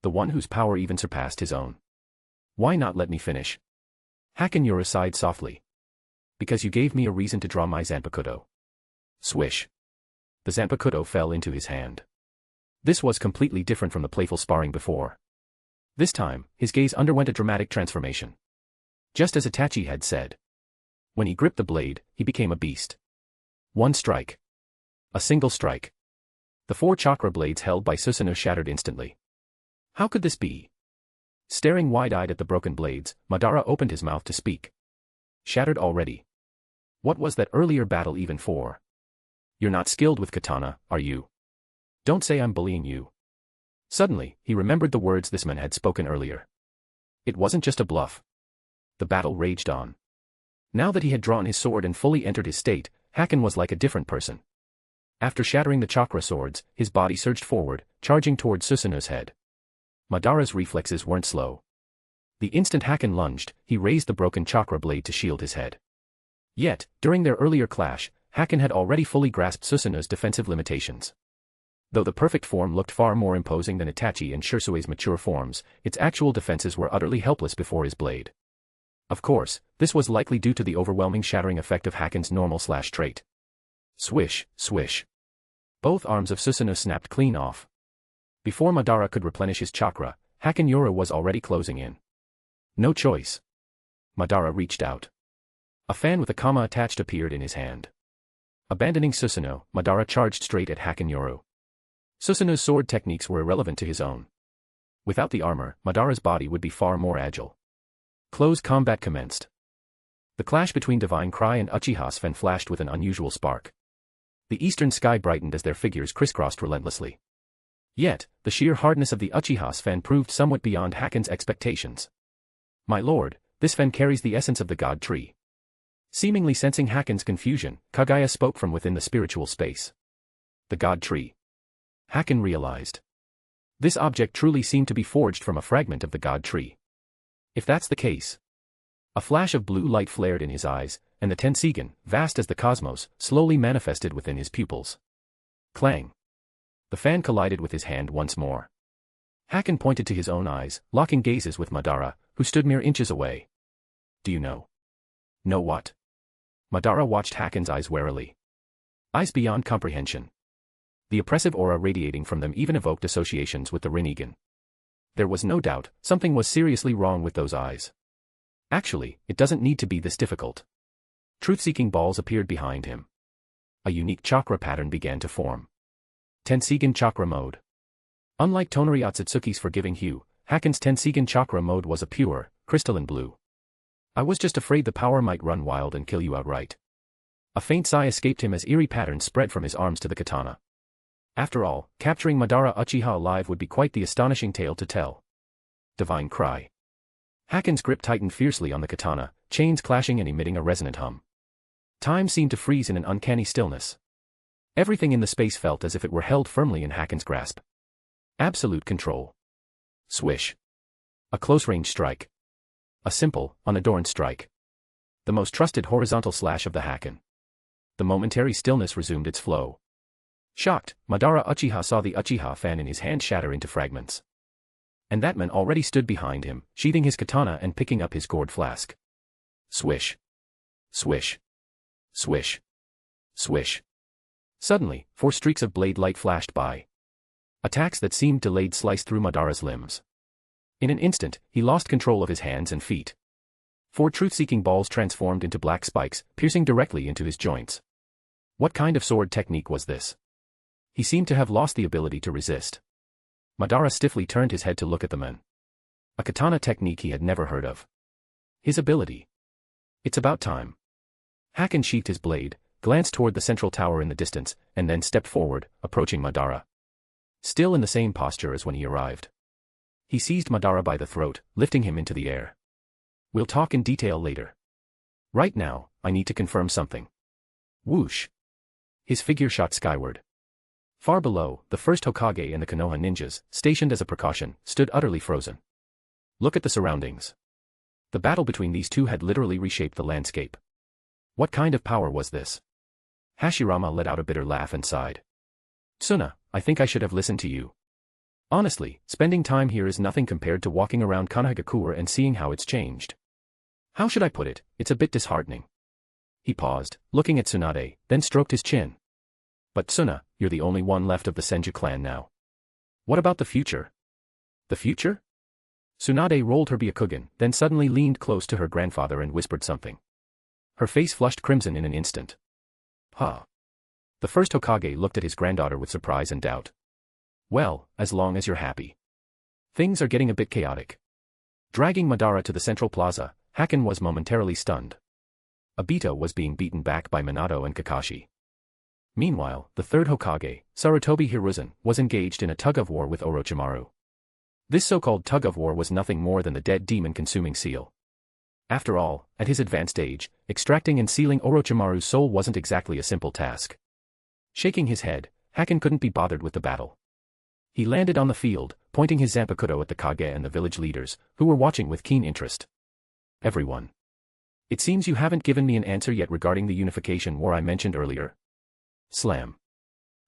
The one whose power even surpassed his own. Why not let me finish? Hakenoru sighed softly. Because you gave me a reason to draw my Zanpakuto. Swish. The Zanpakuto fell into his hand. This was completely different from the playful sparring before. This time, his gaze underwent a dramatic transformation. Just as Itachi had said. When he gripped the blade, he became a beast. One strike. A single strike. The four chakra blades held by Susanoo shattered instantly. How could this be? Staring wide-eyed at the broken blades, Madara opened his mouth to speak. Shattered already. What was that earlier battle even for? You're not skilled with katana, are you? Don't say I'm bullying you. Suddenly, he remembered the words this man had spoken earlier. It wasn't just a bluff. The battle raged on. Now that he had drawn his sword and fully entered his state, Haken was like a different person. After shattering the chakra swords, his body surged forward, charging towards Susanoo's head. Madara's reflexes weren't slow. The instant Haken lunged, he raised the broken chakra blade to shield his head. Yet, during their earlier clash, Haken had already fully grasped Susanoo's defensive limitations. Though the perfect form looked far more imposing than Itachi and Shirsue's mature forms, its actual defenses were utterly helpless before his blade. Of course, this was likely due to the overwhelming shattering effect of Haken's normal slash trait. Swish, swish. Both arms of Susanoo snapped clean off. Before Madara could replenish his chakra, Hakenoru was already closing in. No choice. Madara reached out. A fan with a comma attached appeared in his hand. Abandoning Susanoo, Madara charged straight at Hakenoru. Susanoo's sword techniques were irrelevant to his own. Without the armor, Madara's body would be far more agile. Close combat commenced. The clash between Divine Cry and Uchiha's Fan flashed with an unusual spark. The eastern sky brightened as their figures crisscrossed relentlessly. Yet, the sheer hardness of the Uchiha's Fan proved somewhat beyond Haken's expectations. My lord, this Fan carries the essence of the God Tree. Seemingly sensing Haken's confusion, Kaguya spoke from within the spiritual space. The God Tree. Haken realized. This object truly seemed to be forged from a fragment of the God Tree. If that's the case. A flash of blue light flared in his eyes, and the Tenseigan, vast as the cosmos, slowly manifested within his pupils. Clang. The fan collided with his hand once more. Haken pointed to his own eyes, locking gazes with Madara, who stood mere inches away. Do you know? Know what? Madara watched Haken's eyes warily. Eyes beyond comprehension. The oppressive aura radiating from them even evoked associations with the Rinnegan. There was no doubt, something was seriously wrong with those eyes. Actually, it doesn't need to be this difficult. Truth-seeking balls appeared behind him. A unique chakra pattern began to form. Tenseigan Chakra Mode. Unlike Toneri Ōtsutsuki's forgiving hue, Haken's Tenseigan Chakra Mode was a pure, crystalline blue. I was just afraid the power might run wild and kill you outright. A faint sigh escaped him as eerie patterns spread from his arms to the katana. After all, capturing Madara Uchiha alive would be quite the astonishing tale to tell. Divine Cry. Haken's grip tightened fiercely on the katana, chains clashing and emitting a resonant hum. Time seemed to freeze in an uncanny stillness. Everything in the space felt as if it were held firmly in Haken's grasp. Absolute control. Swish. A close-range strike. A simple, unadorned strike. The most trusted horizontal slash of the Haken. The momentary stillness resumed its flow. Shocked, Madara Uchiha saw the Uchiha fan in his hand shatter into fragments. And that man already stood behind him, sheathing his katana and picking up his gourd flask. Swish. Swish. Swish. Swish. Suddenly, 4 streaks of blade light flashed by. Attacks that seemed delayed sliced through Madara's limbs. In an instant, he lost control of his hands and feet. 4 truth-seeking balls transformed into black spikes, piercing directly into his joints. What kind of sword technique was this? He seemed to have lost the ability to resist. Madara stiffly turned his head to look at the man. A katana technique he had never heard of. His ability. It's about time. Haken sheathed his blade, glanced toward the central tower in the distance, and then stepped forward, approaching Madara. Still in the same posture as when he arrived. He seized Madara by the throat, lifting him into the air. We'll talk in detail later. Right now, I need to confirm something. Whoosh. His figure shot skyward. Far below, the first Hokage and the Konoha ninjas, stationed as a precaution, stood utterly frozen. Look at the surroundings. The battle between these two had literally reshaped the landscape. What kind of power was this? Hashirama let out a bitter laugh and sighed. Tsuna, I think I should have listened to you. Honestly, spending time here is nothing compared to walking around Konohagakure and seeing how it's changed. How should I put it, it's a bit disheartening. He paused, looking at Tsunade, then stroked his chin. But Tsuna, you're the only one left of the Senju clan now. What about the future? The future? Tsunade rolled her Byakugan, then suddenly leaned close to her grandfather and whispered something. Her face flushed crimson in an instant. Huh. The first Hokage looked at his granddaughter with surprise and doubt. Well, as long as you're happy. Things are getting a bit chaotic. Dragging Madara to the central plaza, Haken was momentarily stunned. Obito was being beaten back by Minato and Kakashi. Meanwhile, the third Hokage, Sarutobi Hiruzen, was engaged in a tug-of-war with Orochimaru. This so-called tug-of-war was nothing more than the dead demon-consuming seal. After all, at his advanced age, extracting and sealing Orochimaru's soul wasn't exactly a simple task. Shaking his head, Haken couldn't be bothered with the battle. He landed on the field, pointing his Zanpakuto at the Kage and the village leaders, who were watching with keen interest. Everyone. It seems you haven't given me an answer yet regarding the unification war I mentioned earlier. Slam.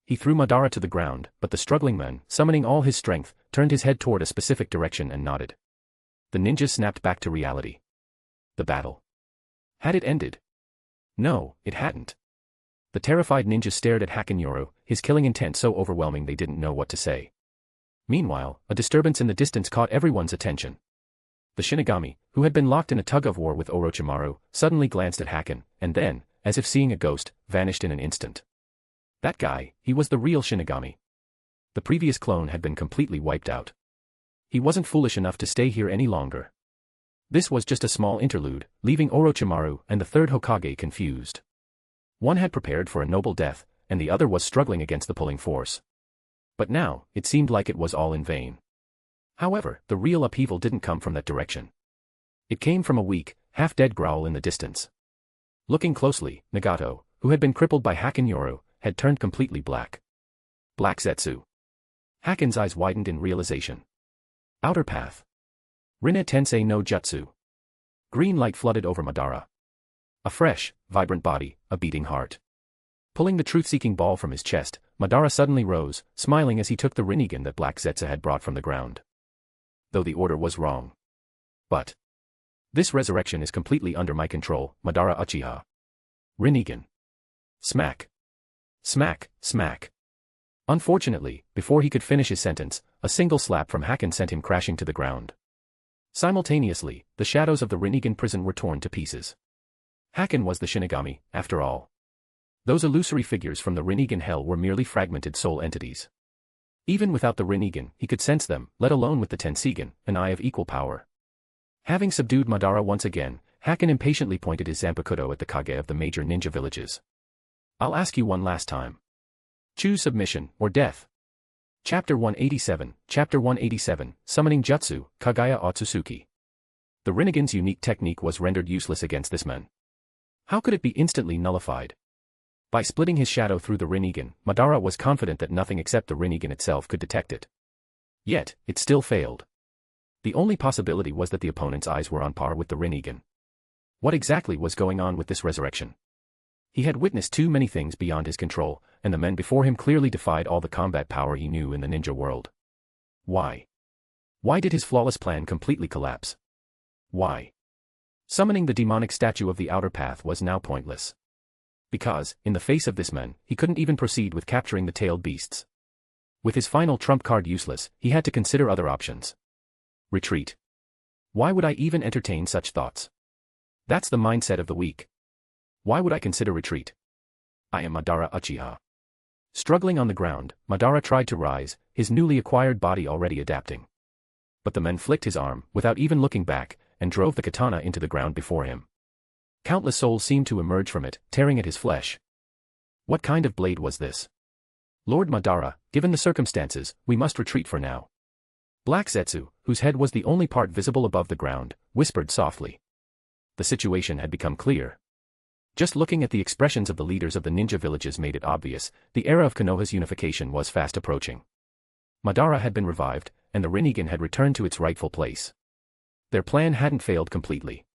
He threw Madara to the ground, but the struggling man, summoning all his strength, turned his head toward a specific direction and nodded. The ninjas snapped back to reality. The battle. Had it ended? No, it hadn't. The terrified ninjas stared at Hakenoru, his killing intent so overwhelming they didn't know what to say. Meanwhile, a disturbance in the distance caught everyone's attention. The Shinigami, who had been locked in a tug-of-war with Orochimaru, suddenly glanced at Haken, and then, as if seeing a ghost, vanished in an instant. That guy, he was the real Shinigami. The previous clone had been completely wiped out. He wasn't foolish enough to stay here any longer. This was just a small interlude, leaving Orochimaru and the third Hokage confused. One had prepared for a noble death, and the other was struggling against the pulling force. But now, it seemed like it was all in vain. However, the real upheaval didn't come from that direction. It came from a weak, half-dead growl in the distance. Looking closely, Nagato, who had been crippled by Hakenoru, had turned completely black. Black Zetsu. Haken's eyes widened in realization. Outer path. Rinne-tensei no jutsu. Green light flooded over Madara. A fresh, vibrant body, a beating heart. Pulling the truth-seeking ball from his chest, Madara suddenly rose, smiling as he took the Rinnegan that Black Zetsu had brought from the ground. Though the order was wrong. But this resurrection is completely under my control, Madara Uchiha. Rinnegan. Smack. Smack, smack. Unfortunately, before he could finish his sentence, a single slap from Haken sent him crashing to the ground. Simultaneously, the shadows of the Rinnegan prison were torn to pieces. Haken was the Shinigami, after all. Those illusory figures from the Rinnegan hell were merely fragmented soul entities. Even without the Rinnegan, he could sense them, let alone with the Tensegan, an eye of equal power. Having subdued Madara once again, Haken impatiently pointed his Zanpakuto at the Kage of the major ninja villages. I'll ask you one last time. Choose submission, or death. Chapter 187, Chapter 187, Summoning Jutsu, Kaguya Otsutsuki. The Rinnegan's unique technique was rendered useless against this man. How could it be instantly nullified? By splitting his shadow through the Rinnegan, Madara was confident that nothing except the Rinnegan itself could detect it. Yet, it still failed. The only possibility was that the opponent's eyes were on par with the Rinnegan. What exactly was going on with this resurrection? He had witnessed too many things beyond his control, and the men before him clearly defied all the combat power he knew in the ninja world. Why? Why did his flawless plan completely collapse? Why? Summoning the demonic statue of the outer path was now pointless. Because, in the face of this man, he couldn't even proceed with capturing the tailed beasts. With his final trump card useless, he had to consider other options. Retreat. Why would I even entertain such thoughts? That's the mindset of the weak. Why would I consider retreat? I am Madara Uchiha. Struggling on the ground, Madara tried to rise, his newly acquired body already adapting. But the man flicked his arm, without even looking back, and drove the katana into the ground before him. Countless souls seemed to emerge from it, tearing at his flesh. What kind of blade was this? Lord Madara, given the circumstances, we must retreat for now. Black Zetsu, whose head was the only part visible above the ground, whispered softly. The situation had become clear. Just looking at the expressions of the leaders of the ninja villages made it obvious, the era of Konoha's unification was fast approaching. Madara had been revived, and the Rinnegan had returned to its rightful place. Their plan hadn't failed completely.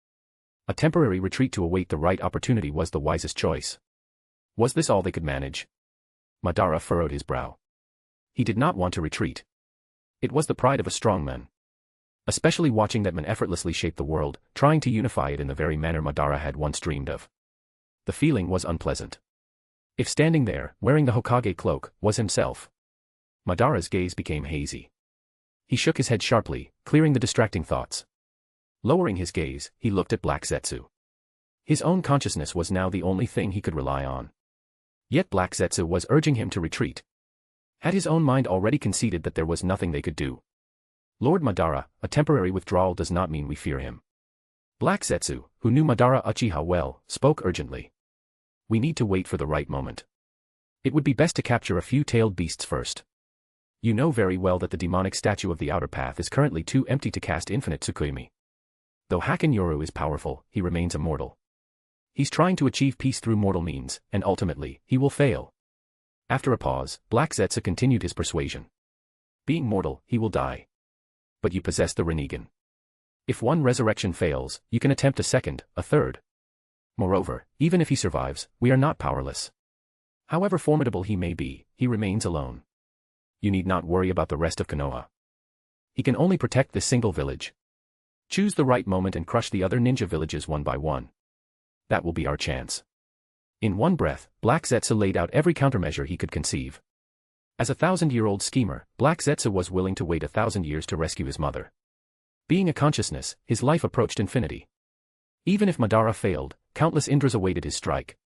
A temporary retreat to await the right opportunity was the wisest choice. Was this all they could manage? Madara furrowed his brow. He did not want to retreat. It was the pride of a strong man. Especially watching that man effortlessly shape the world, trying to unify it in the very manner Madara had once dreamed of. The feeling was unpleasant. If standing there, wearing the Hokage cloak, was himself. Madara's gaze became hazy. He shook his head sharply, clearing the distracting thoughts. Lowering his gaze, he looked at Black Zetsu. His own consciousness was now the only thing he could rely on. Yet Black Zetsu was urging him to retreat. Had his own mind already conceded that there was nothing they could do? Lord Madara, a temporary withdrawal does not mean we fear him. Black Zetsu, who knew Madara Uchiha well, spoke urgently. We need to wait for the right moment. It would be best to capture a few tailed beasts first. You know very well that the demonic statue of the outer path is currently too empty to cast infinite Tsukuyomi. Though Hakenoru is powerful, he remains immortal. He's trying to achieve peace through mortal means, and ultimately, he will fail. After a pause, Black Zetsu continued his persuasion. Being mortal, he will die. But you possess the Rinnegan. If one resurrection fails, you can attempt a second, a third. Moreover, even if he survives, we are not powerless. However formidable he may be, he remains alone. You need not worry about the rest of Konoha. He can only protect this single village. Choose the right moment and crush the other ninja villages one by one. That will be our chance. In one breath, Black Zetsu laid out every countermeasure he could conceive. As a 1,000-year-old schemer, Black Zetsu was willing to wait 1,000 years to rescue his mother. Being a consciousness, his life approached infinity. Even if Madara failed, countless Indras awaited his strike.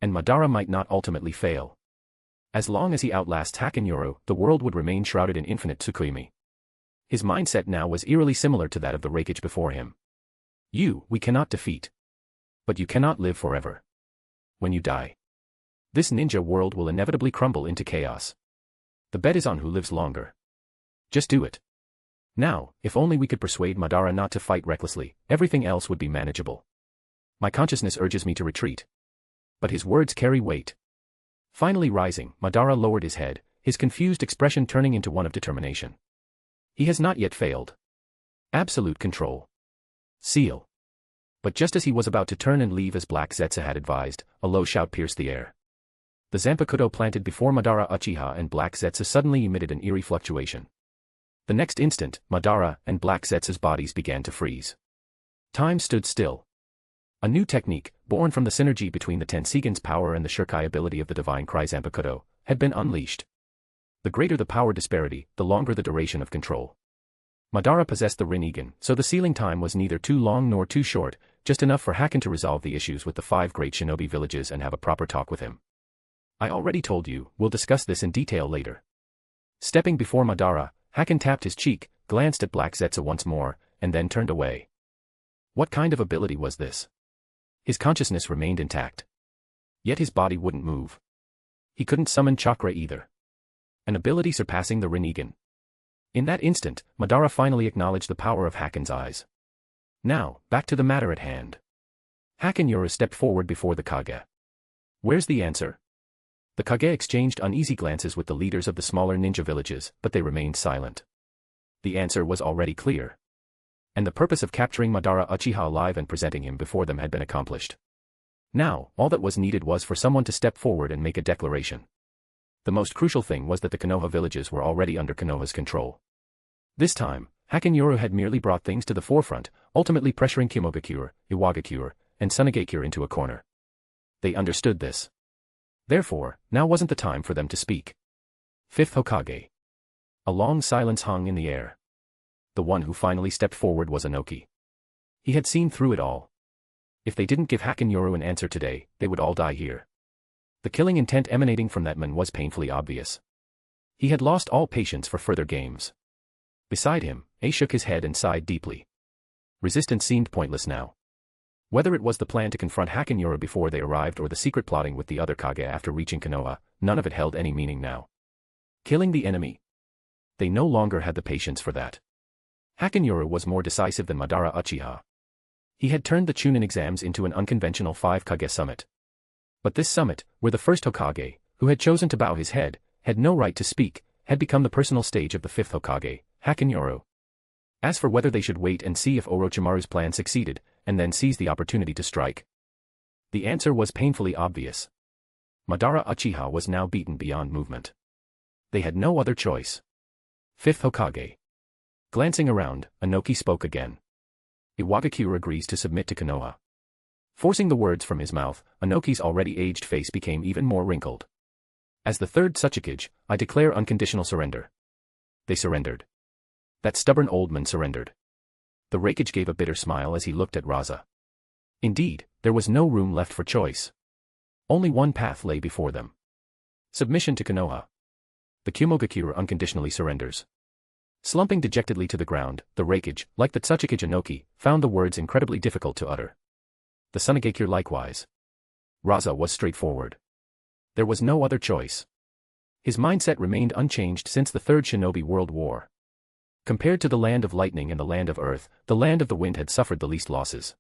And Madara might not ultimately fail. As long as he outlasts Hakenoru, the world would remain shrouded in infinite Tsukuyomi. His mindset now was eerily similar to that of the Raikage before him. We cannot defeat. But you cannot live forever. When you die, this ninja world will inevitably crumble into chaos. The bet is on who lives longer. Just do it. Now, if only we could persuade Madara not to fight recklessly, everything else would be manageable. My consciousness urges me to retreat. But his words carry weight. Finally rising, Madara lowered his head, his confused expression turning into one of determination. He has not yet failed. Absolute control. Seal. But just as he was about to turn and leave as Black Zetsu had advised, a low shout pierced the air. The Zanpakuto planted before Madara Uchiha and Black Zetsu suddenly emitted an eerie fluctuation. The next instant, Madara and Black Zetsu's bodies began to freeze. Time stood still. A new technique, born from the synergy between the Tensigen's power and the Shurikai ability of the divine cries Zanpakuto, had been unleashed. The greater the power disparity, the longer the duration of control. Madara possessed the Rinnegan, so the sealing time was neither too long nor too short, just enough for Haken to resolve the issues with the 5 great shinobi villages and have a proper talk with him. I already told you, we'll discuss this in detail later. Stepping before Madara, Haken tapped his cheek, glanced at Black Zetsu once more, and then turned away. What kind of ability was this? His consciousness remained intact. Yet his body wouldn't move. He couldn't summon chakra either. An ability surpassing the Rinnegan. In that instant, Madara finally acknowledged the power of Haken's eyes. Now, back to the matter at hand. Hakenoru stepped forward before the Kage. Where's the answer? The Kage exchanged uneasy glances with the leaders of the smaller ninja villages, but they remained silent. The answer was already clear. And the purpose of capturing Madara Uchiha alive and presenting him before them had been accomplished. Now, all that was needed was for someone to step forward and make a declaration. The most crucial thing was that the Konoha villages were already under Konoha's control. This time, Hakenoru had merely brought things to the forefront, ultimately pressuring Kimogakure, Iwagakure, and Tsunagakure into a corner. They understood this. Therefore, now wasn't the time for them to speak. 5th Hokage. A long silence hung in the air. The one who finally stepped forward was Inoki. He had seen through it all. If they didn't give Hakenoru an answer today, they would all die here. The killing intent emanating from that man was painfully obvious. He had lost all patience for further games. Beside him, A shook his head and sighed deeply. Resistance seemed pointless now. Whether it was the plan to confront Hakenoru before they arrived or the secret plotting with the other Kage after reaching Konoha, none of it held any meaning now. Killing the enemy? They no longer had the patience for that. Hakenoru was more decisive than Madara Uchiha. He had turned the Chunin exams into an unconventional 5 Kage summit. But this summit, where the first Hokage, who had chosen to bow his head, had no right to speak, had become the personal stage of the 5th Hokage, Hakenoru. As for whether they should wait and see if Orochimaru's plan succeeded, and then seize the opportunity to strike, the answer was painfully obvious. Madara Uchiha was now beaten beyond movement. They had no other choice. 5th Hokage. Glancing around, Inoki spoke again. Iwagakure agrees to submit to Konoha. Forcing the words from his mouth, Inoki's already aged face became even more wrinkled. As the 3rd Subjugage, I declare unconditional surrender. They surrendered. That stubborn old man surrendered. The Raikage gave a bitter smile as he looked at Raza. Indeed, there was no room left for choice. Only one path lay before them. Submission to Konoha. The Kimogakure unconditionally surrenders. Slumping dejectedly to the ground, the Raikage, like the Tsuchikage Inoki, found the words incredibly difficult to utter. The Tsunagakure likewise. Raza was straightforward. There was no other choice. His mindset remained unchanged since the 3rd Shinobi World War. Compared to the land of lightning and the land of earth, the land of the wind had suffered the least losses.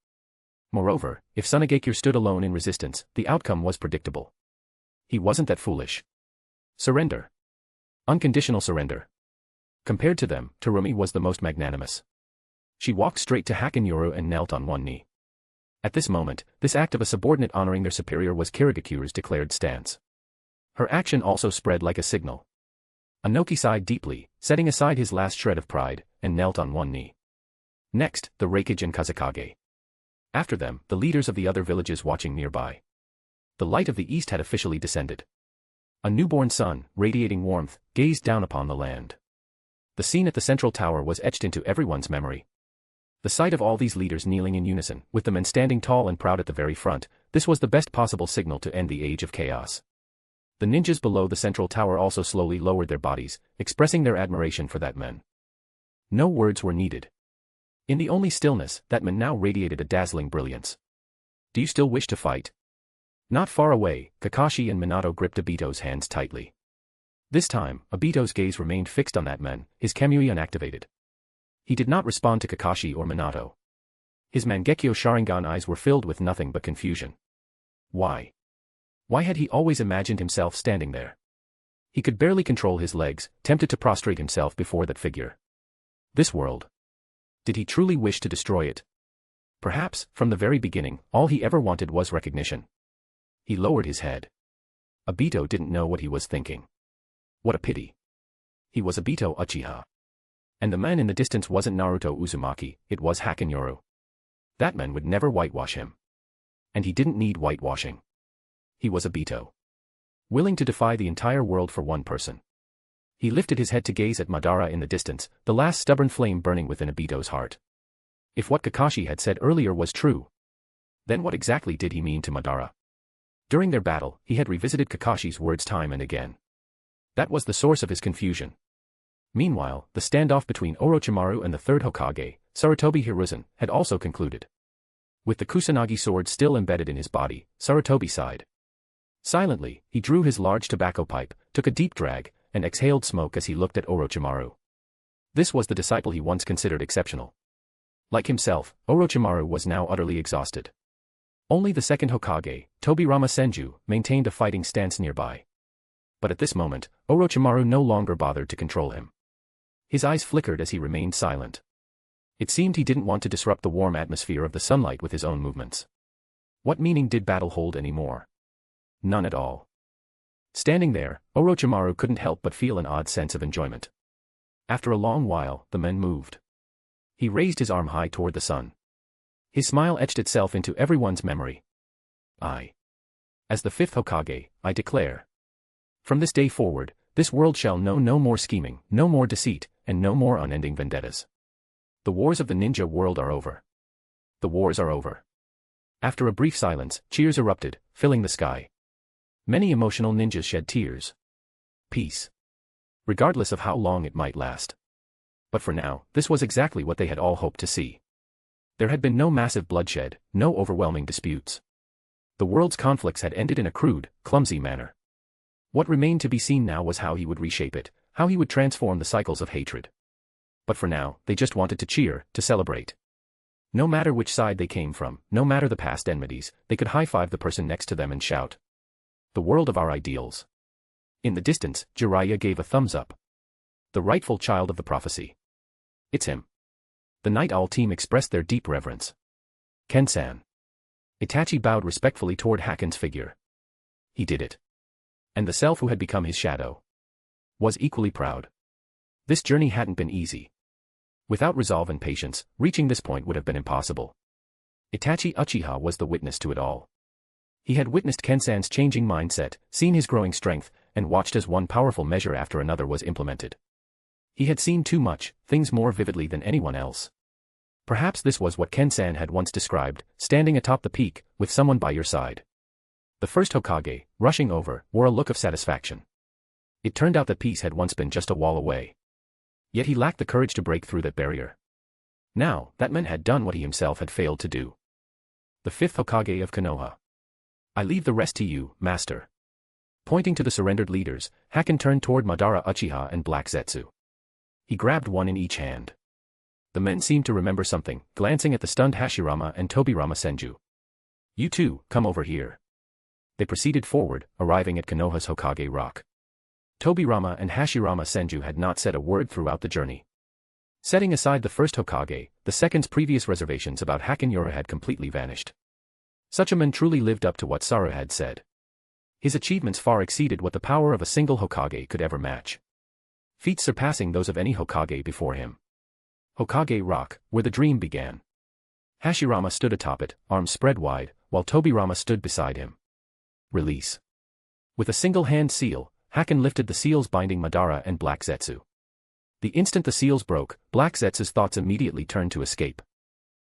Moreover, if Tsunagakure stood alone in resistance, the outcome was predictable. He wasn't that foolish. Surrender. Unconditional surrender. Compared to them, Terumi was the most magnanimous. She walked straight to Hakenoru and knelt on one knee. At this moment, this act of a subordinate honoring their superior was Kirigakure's declared stance. Her action also spread like a signal. Inoki sighed deeply, setting aside his last shred of pride, and knelt on one knee. Next, the Raikage and Kazekage. After them, the leaders of the other villages watching nearby. The light of the east had officially descended. A newborn sun, radiating warmth, gazed down upon the land. The scene at the central tower was etched into everyone's memory. The sight of all these leaders kneeling in unison, with the men standing tall and proud at the very front, this was the best possible signal to end the age of chaos. The ninjas below the central tower also slowly lowered their bodies, expressing their admiration for that man. No words were needed. In the only stillness, that man now radiated a dazzling brilliance. Do you still wish to fight? Not far away, Kakashi and Minato gripped Obito's hands tightly. This time, Obito's gaze remained fixed on that man, his Kamui unactivated. He did not respond to Kakashi or Minato. His Mangekyo Sharingan eyes were filled with nothing but confusion. Why? Why had he always imagined himself standing there? He could barely control his legs, tempted to prostrate himself before that figure. This world. Did he truly wish to destroy it? Perhaps, from the very beginning, all he ever wanted was recognition. He lowered his head. Obito didn't know what he was thinking. What a pity. He was Obito Uchiha. And the man in the distance wasn't Naruto Uzumaki, it was Hakenoru. That man would never whitewash him. And he didn't need whitewashing. He was Obito. Willing to defy the entire world for one person. He lifted his head to gaze at Madara in the distance, the last stubborn flame burning within Obito's heart. If what Kakashi had said earlier was true, then what exactly did he mean to Madara? During their battle, he had revisited Kakashi's words time and again. That was the source of his confusion. Meanwhile, the standoff between Orochimaru and the third Hokage, Sarutobi Hiruzen, had also concluded. With the Kusanagi sword still embedded in his body, Sarutobi sighed. Silently, he drew his large tobacco pipe, took a deep drag, and exhaled smoke as he looked at Orochimaru. This was the disciple he once considered exceptional. Like himself, Orochimaru was now utterly exhausted. Only the second Hokage, Tobirama Senju, maintained a fighting stance nearby. But at this moment, Orochimaru no longer bothered to control him. His eyes flickered as he remained silent. It seemed he didn't want to disrupt the warm atmosphere of the sunlight with his own movements. What meaning did battle hold anymore? None at all. Standing there, Orochimaru couldn't help but feel an odd sense of enjoyment. After a long while, the men moved. He raised his arm high toward the sun. His smile etched itself into everyone's memory. As the fifth Hokage, I declare. From this day forward, this world shall know no more scheming, no more deceit, and no more unending vendettas. The wars of the ninja world are over. The wars are over. After a brief silence, cheers erupted, filling the sky. Many emotional ninjas shed tears. Peace. Regardless of how long it might last. But for now, this was exactly what they had all hoped to see. There had been no massive bloodshed, no overwhelming disputes. The world's conflicts had ended in a crude, clumsy manner. What remained to be seen now was how he would reshape it, how he would transform the cycles of hatred. But for now, they just wanted to cheer, to celebrate. No matter which side they came from, no matter the past enmities, they could high-five the person next to them and shout. The world of our ideals. In the distance, Jiraiya gave a thumbs up. The rightful child of the prophecy. It's him. The Night Owl team expressed their deep reverence. Ken-san. Itachi bowed respectfully toward Haken's figure. He did it. And the self who had become his shadow was equally proud. This journey hadn't been easy. Without resolve and patience, reaching this point would have been impossible. Itachi Uchiha was the witness to it all. He had witnessed Ken-san's changing mindset, seen his growing strength, and watched as one powerful measure after another was implemented. He had seen too much, things more vividly than anyone else. Perhaps this was what Ken-san had once described, standing atop the peak, with someone by your side. The first Hokage, rushing over, wore a look of satisfaction. It turned out that peace had once been just a wall away. Yet he lacked the courage to break through that barrier. Now, that man had done what he himself had failed to do. The fifth Hokage of Konoha. I leave the rest to you, master. Pointing to the surrendered leaders, Haken turned toward Madara Uchiha and Black Zetsu. He grabbed one in each hand. The men seemed to remember something, glancing at the stunned Hashirama and Tobirama Senju. You two, come over here. They proceeded forward, arriving at Konoha's Hokage Rock. Tobirama and Hashirama Senju had not said a word throughout the journey. Setting aside the first Hokage, the second's previous reservations about Hakenoru had completely vanished. Such a man truly lived up to what Sara had said. His achievements far exceeded what the power of a single Hokage could ever match. Feats surpassing those of any Hokage before him. Hokage Rock, where the dream began. Hashirama stood atop it, arms spread wide, while Tobirama stood beside him. Release. With a single hand seal, Haken lifted the seals binding Madara and Black Zetsu. The instant the seals broke, Black Zetsu's thoughts immediately turned to escape.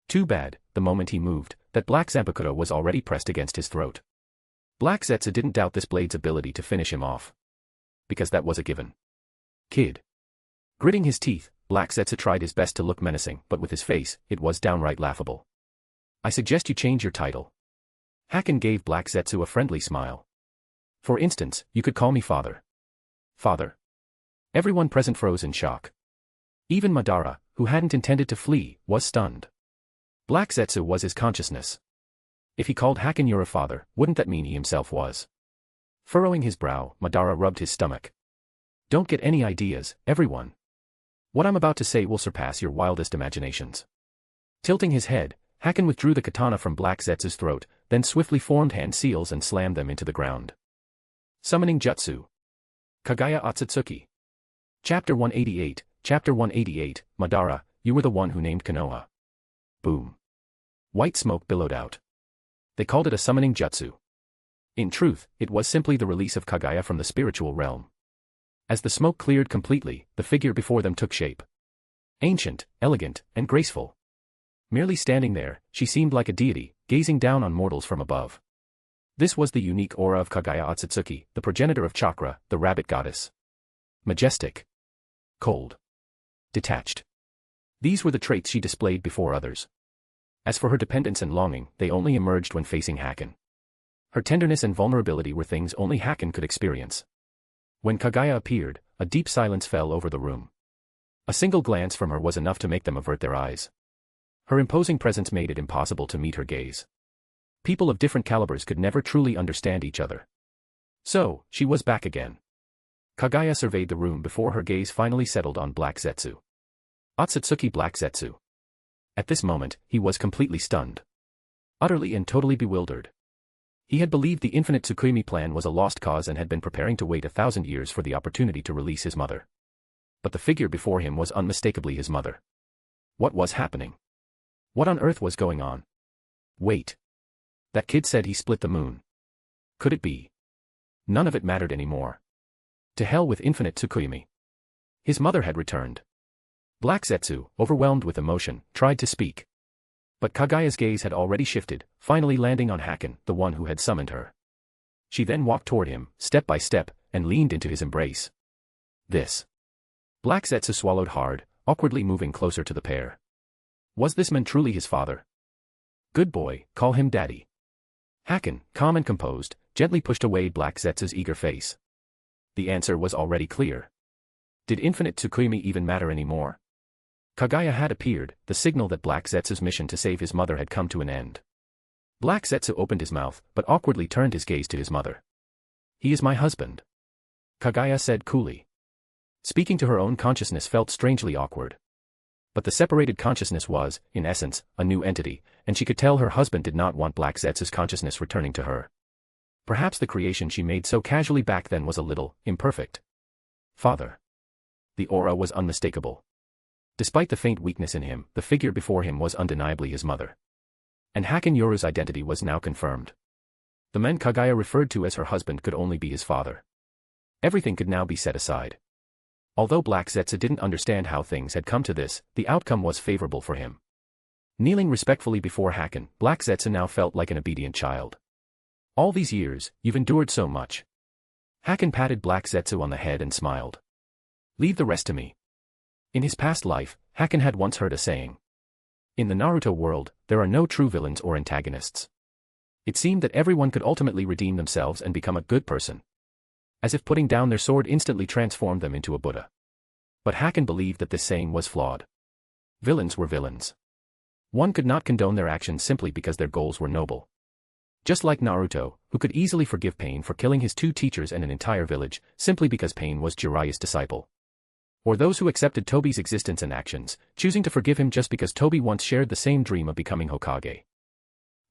Too bad, the moment he moved, that Black Zanpakuto was already pressed against his throat. Black Zetsu didn't doubt this blade's ability to finish him off. Because that was a given. Kid. Gritting his teeth, Black Zetsu tried his best to look menacing, but with his face, it was downright laughable. I suggest you change your title. Haken gave Black Zetsu a friendly smile. For instance, you could call me Father. Father. Everyone present froze in shock. Even Madara, who hadn't intended to flee, was stunned. Black Zetsu was his consciousness. If he called Hakenoru father, wouldn't that mean he himself was? Furrowing his brow, Madara rubbed his stomach. Don't get any ideas, everyone. What I'm about to say will surpass your wildest imaginations. Tilting his head, Haken withdrew the katana from Black Zetsu's throat, then swiftly formed hand seals and slammed them into the ground. Summoning Jutsu. Kaguya Ōtsutsuki. Chapter 188, Chapter 188, Madara, you were the one who named Konoha. Boom. White smoke billowed out. They called it a summoning jutsu. In truth, it was simply the release of Kaguya from the spiritual realm. As the smoke cleared completely, the figure before them took shape. Ancient, elegant, and graceful. Merely standing there, she seemed like a deity, gazing down on mortals from above. This was the unique aura of Kaguya Ōtsutsuki, the progenitor of Chakra, the rabbit goddess. Majestic. Cold. Detached. These were the traits she displayed before others. As for her dependence and longing, they only emerged when facing Haken. Her tenderness and vulnerability were things only Haken could experience. When Kaguya appeared, a deep silence fell over the room. A single glance from her was enough to make them avert their eyes. Her imposing presence made it impossible to meet her gaze. People of different calibers could never truly understand each other. So, she was back again. Kaguya surveyed the room before her gaze finally settled on Black Zetsu. Ōtsutsuki Black Zetsu. At this moment, he was completely stunned. Utterly and totally bewildered. He had believed the infinite Tsukuyomi plan was a lost cause and had been preparing to wait 1,000 years for the opportunity to release his mother. But the figure before him was unmistakably his mother. What was happening? What on earth was going on? Wait. That kid said he split the moon. Could it be? None of it mattered anymore. To hell with infinite Tsukuyomi. His mother had returned. Black Zetsu, overwhelmed with emotion, tried to speak. But Kaguya's gaze had already shifted, finally landing on Haken, the one who had summoned her. She then walked toward him, step by step, and leaned into his embrace. This. Black Zetsu swallowed hard, awkwardly moving closer to the pair. Was this man truly his father? Good boy, call him daddy. Haken, calm and composed, gently pushed away Black Zetsu's eager face. The answer was already clear. Did infinite Tsukuyomi even matter anymore? Kaguya had appeared, the signal that Black Zetsu's mission to save his mother had come to an end. Black Zetsu opened his mouth, but awkwardly turned his gaze to his mother. He is my husband. Kaguya said coolly. Speaking to her own consciousness felt strangely awkward. But the separated consciousness was, in essence, a new entity, and she could tell her husband did not want Black Zetsu's consciousness returning to her. Perhaps the creation she made so casually back then was a little imperfect. Father. The aura was unmistakable. Despite the faint weakness in him, the figure before him was undeniably his mother. And Hakenoru's identity was now confirmed. The man Kaguya referred to as her husband could only be his father. Everything could now be set aside. Although Black Zetsu didn't understand how things had come to this, the outcome was favorable for him. Kneeling respectfully before Haken, Black Zetsu now felt like an obedient child. All these years, you've endured so much. Haken patted Black Zetsu on the head and smiled. Leave the rest to me. In his past life, Haken had once heard a saying. In the Naruto world, there are no true villains or antagonists. It seemed that everyone could ultimately redeem themselves and become a good person. As if putting down their sword instantly transformed them into a Buddha. But Haken believed that this saying was flawed. Villains were villains. One could not condone their actions simply because their goals were noble. Just like Naruto, who could easily forgive Pain for killing his 2 teachers and an entire village, simply because Pain was Jiraiya's disciple. Or those who accepted Tobi's existence and actions, choosing to forgive him just because Tobi once shared the same dream of becoming Hokage.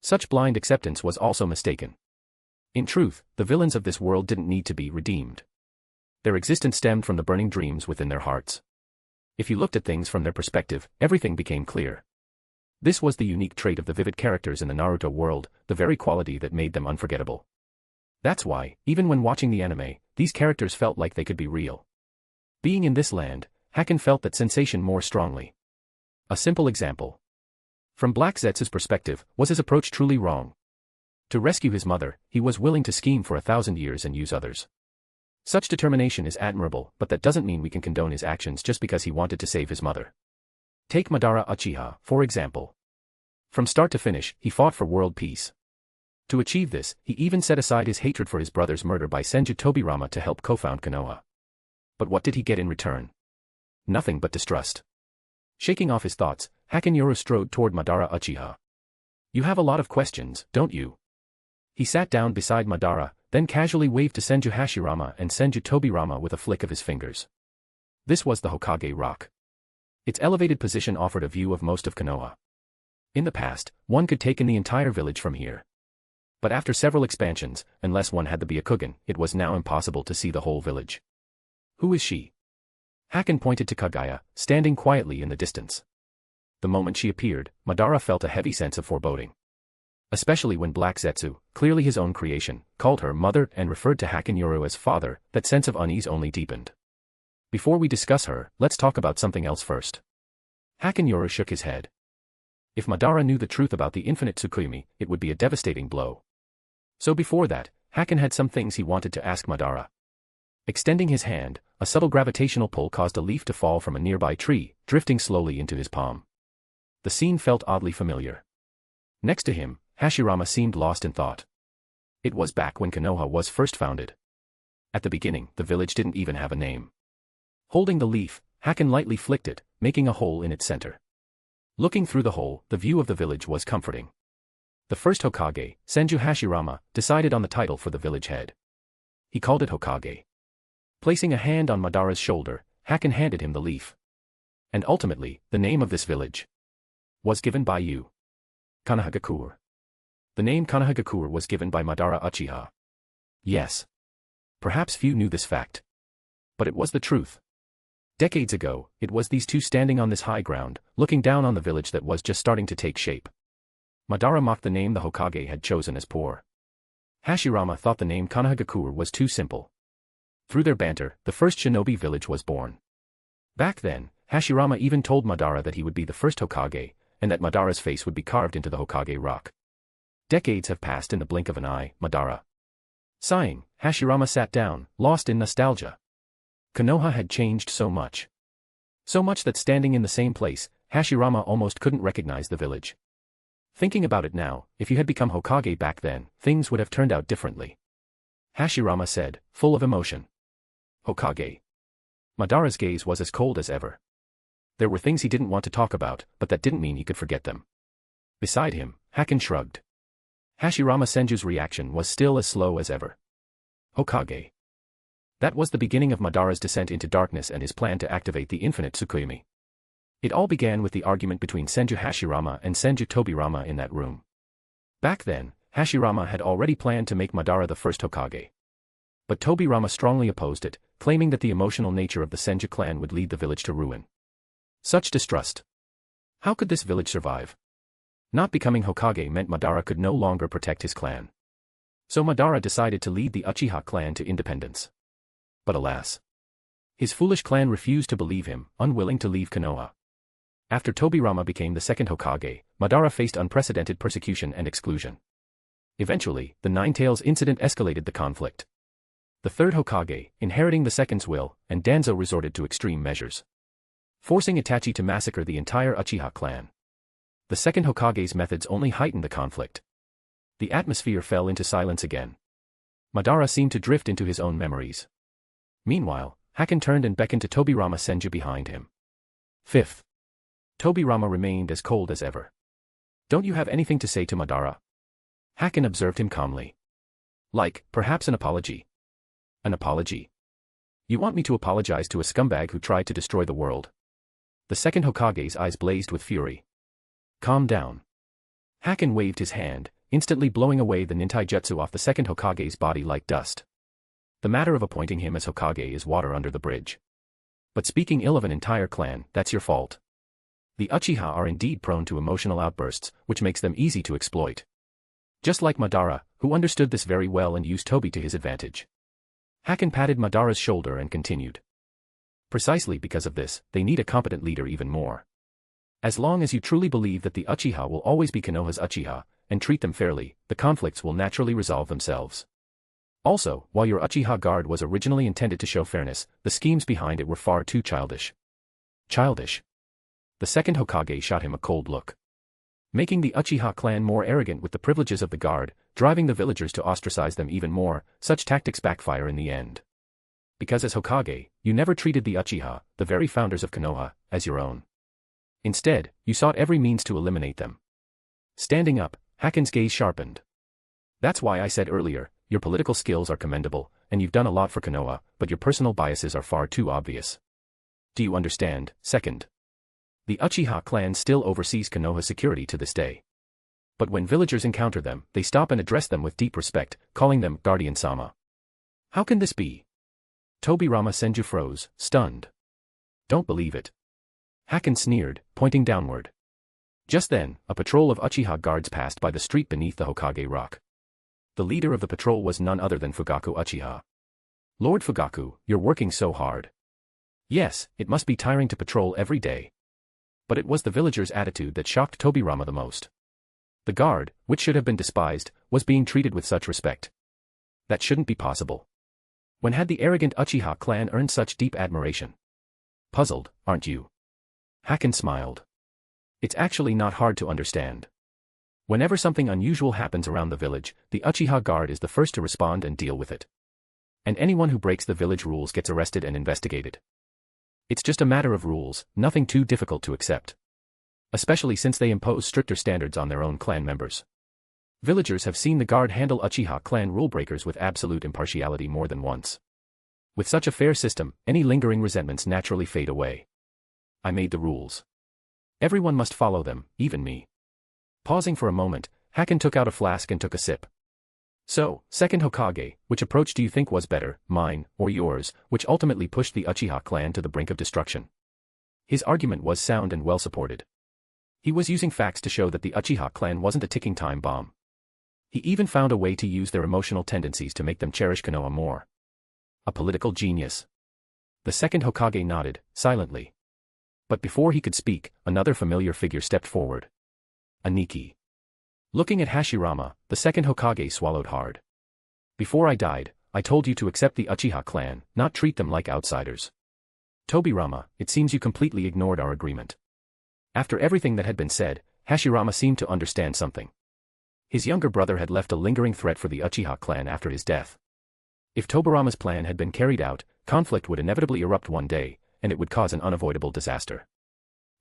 Such blind acceptance was also mistaken. In truth, the villains of this world didn't need to be redeemed. Their existence stemmed from the burning dreams within their hearts. If you looked at things from their perspective, everything became clear. This was the unique trait of the vivid characters in the Naruto world, the very quality that made them unforgettable. That's why, even when watching the anime, these characters felt like they could be real. Being in this land, Haken felt that sensation more strongly. A simple example. From Black Zetsu's perspective, was his approach truly wrong? To rescue his mother, he was willing to scheme for 1,000 years and use others. Such determination is admirable, but that doesn't mean we can condone his actions just because he wanted to save his mother. Take Madara Uchiha, for example. From start to finish, he fought for world peace. To achieve this, he even set aside his hatred for his brother's murder by Senju Tobirama to help co-found Konoha. But what did he get in return? Nothing but distrust. Shaking off his thoughts, Hakenoru strode toward Madara Uchiha. You have a lot of questions, don't you? He sat down beside Madara, then casually waved to Senju Hashirama and Senju Tobirama with a flick of his fingers. This was the Hokage Rock. Its elevated position offered a view of most of Konoha. In the past, one could take in the entire village from here. But after several expansions, unless one had the Byakugan, it was now impossible to see the whole village. Who is she? Haken pointed to Kaguya, standing quietly in the distance. The moment she appeared, Madara felt a heavy sense of foreboding. Especially when Black Zetsu, clearly his own creation, called her mother and referred to Hakenoru as father, that sense of unease only deepened. Before we discuss her, let's talk about something else first. Hakenoru shook his head. If Madara knew the truth about the infinite Tsukuyomi, it would be a devastating blow. So before that, Haken had some things he wanted to ask Madara. Extending his hand, a subtle gravitational pull caused a leaf to fall from a nearby tree, drifting slowly into his palm. The scene felt oddly familiar. Next to him, Hashirama seemed lost in thought. It was back when Konoha was first founded. At the beginning, the village didn't even have a name. Holding the leaf, Haken lightly flicked it, making a hole in its center. Looking through the hole, the view of the village was comforting. The first Hokage, Senju Hashirama, decided on the title for the village head. He called it Hokage. Placing a hand on Madara's shoulder, Haken handed him the leaf. And ultimately, the name of this village was given by you. Konohagakure. The name Konohagakure was given by Madara Uchiha. Yes. Perhaps few knew this fact. But it was the truth. Decades ago, it was these two standing on this high ground, looking down on the village that was just starting to take shape. Madara mocked the name the Hokage had chosen as poor. Hashirama thought the name Konohagakure was too simple. Through their banter, the first shinobi village was born. Back then, Hashirama even told Madara that he would be the first Hokage, and that Madara's face would be carved into the Hokage rock. Decades have passed in the blink of an eye, Madara. Sighing, Hashirama sat down, lost in nostalgia. Konoha had changed so much. So much that standing in the same place, Hashirama almost couldn't recognize the village. Thinking about it now, if you had become Hokage back then, things would have turned out differently. Hashirama said, full of emotion. Hokage. Madara's gaze was as cold as ever. There were things he didn't want to talk about, but that didn't mean he could forget them. Beside him, Haken shrugged. Hashirama Senju's reaction was still as slow as ever. Hokage. That was the beginning of Madara's descent into darkness and his plan to activate the infinite Tsukuyomi. It all began with the argument between Senju Hashirama and Senju Tobirama in that room. Back then, Hashirama had already planned to make Madara the first Hokage. But Tobirama strongly opposed it, claiming that the emotional nature of the Senju clan would lead the village to ruin. Such distrust. How could this village survive? Not becoming Hokage meant Madara could no longer protect his clan. So Madara decided to lead the Uchiha clan to independence. But alas. His foolish clan refused to believe him, unwilling to leave Konoha. After Tobirama became the second Hokage, Madara faced unprecedented persecution and exclusion. Eventually, the Nine Tails incident escalated the conflict. The third Hokage, inheriting the second's will, and Danzo resorted to extreme measures, forcing Itachi to massacre the entire Uchiha clan. The second Hokage's methods only heightened the conflict. The atmosphere fell into silence again. Madara seemed to drift into his own memories. Meanwhile, Haken turned and beckoned to Tobirama Senju behind him. Fifth. Tobirama remained as cold as ever. Don't you have anything to say to Madara? Haken observed him calmly. Like, perhaps an apology. An apology? You want me to apologize to a scumbag who tried to destroy the world? The second Hokage's eyes blazed with fury. Calm down. Haken waved his hand, instantly blowing away the nintaijutsu off the second Hokage's body like dust. The matter of appointing him as Hokage is water under the bridge. But speaking ill of an entire clan, that's your fault. The Uchiha are indeed prone to emotional outbursts, which makes them easy to exploit. Just like Madara, who understood this very well and used Toby to his advantage. Haken patted Madara's shoulder and continued. Precisely because of this, they need a competent leader even more. As long as you truly believe that the Uchiha will always be Konoha's Uchiha, and treat them fairly, the conflicts will naturally resolve themselves. Also, while your Uchiha guard was originally intended to show fairness, the schemes behind it were far too childish. Childish? The second Hokage shot him a cold look. Making the Uchiha clan more arrogant with the privileges of the guard, driving the villagers to ostracize them even more, such tactics backfire in the end. Because as Hokage, you never treated the Uchiha, the very founders of Konoha, as your own. Instead, you sought every means to eliminate them. Standing up, Haken's gaze sharpened. That's why I said earlier, your political skills are commendable, and you've done a lot for Konoha, but your personal biases are far too obvious. Do you understand? Second. The Uchiha clan still oversees Konoha's security to this day. But when villagers encounter them, they stop and address them with deep respect, calling them Guardian-sama. How can this be? Tobirama Senju froze, stunned. Don't believe it. Haken sneered, pointing downward. Just then, a patrol of Uchiha guards passed by the street beneath the Hokage rock. The leader of the patrol was none other than Fugaku Uchiha. Lord Fugaku, you're working so hard. Yes, it must be tiring to patrol every day. But it was the villagers' attitude that shocked Tobirama the most. The guard, which should have been despised, was being treated with such respect. That shouldn't be possible. When had the arrogant Uchiha clan earned such deep admiration? Puzzled, aren't you? Haken smiled. It's actually not hard to understand. Whenever something unusual happens around the village, the Uchiha guard is the first to respond and deal with it. And anyone who breaks the village rules gets arrested and investigated. It's just a matter of rules, nothing too difficult to accept. Especially since they impose stricter standards on their own clan members. Villagers have seen the guard handle Uchiha clan rule-breakers with absolute impartiality more than once. With such a fair system, any lingering resentments naturally fade away. I made the rules. Everyone must follow them, even me. Pausing for a moment, Haken took out a flask and took a sip. So, second Hokage, which approach do you think was better, mine, or yours, which ultimately pushed the Uchiha clan to the brink of destruction? His argument was sound and well supported. He was using facts to show that the Uchiha clan wasn't a ticking time bomb. He even found a way to use their emotional tendencies to make them cherish Konoha more. A political genius. The second Hokage nodded, silently. But before he could speak, another familiar figure stepped forward. Aniki. Looking at Hashirama, the second Hokage swallowed hard. Before I died, I told you to accept the Uchiha clan, not treat them like outsiders. Tobirama, it seems you completely ignored our agreement. After everything that had been said, Hashirama seemed to understand something. His younger brother had left a lingering threat for the Uchiha clan after his death. If Tobirama's plan had been carried out, conflict would inevitably erupt one day, and it would cause an unavoidable disaster.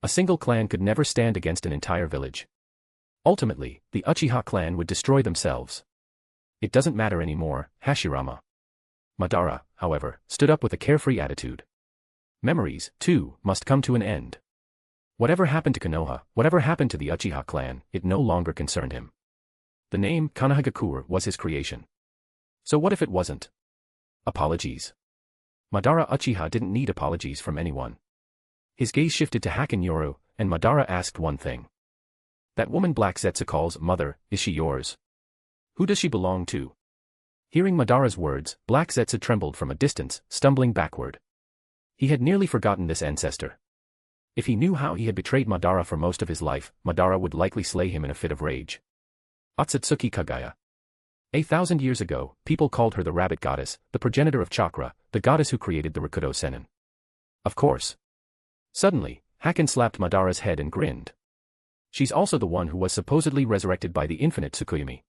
A single clan could never stand against an entire village. Ultimately, the Uchiha clan would destroy themselves. It doesn't matter anymore, Hashirama. Madara, however, stood up with a carefree attitude. Memories, too, must come to an end. Whatever happened to Konoha, whatever happened to the Uchiha clan, it no longer concerned him. The name Konohagakure was his creation. So what if it wasn't? Apologies. Madara Uchiha didn't need apologies from anyone. His gaze shifted to Hakenoru, and Madara asked one thing. That woman Black Zetsu calls mother, is she yours? Who does she belong to? Hearing Madara's words, Black Zetsu trembled from a distance, stumbling backward. He had nearly forgotten this ancestor. If he knew how he had betrayed Madara for most of his life, Madara would likely slay him in a fit of rage. Ōtsutsuki Kaguya. 1,000 years ago, people called her the rabbit goddess, the progenitor of chakra, the goddess who created the Rakudo Sennin. Of course. Suddenly, Haken slapped Madara's head and grinned. She's also the one who was supposedly resurrected by the infinite Tsukuyomi.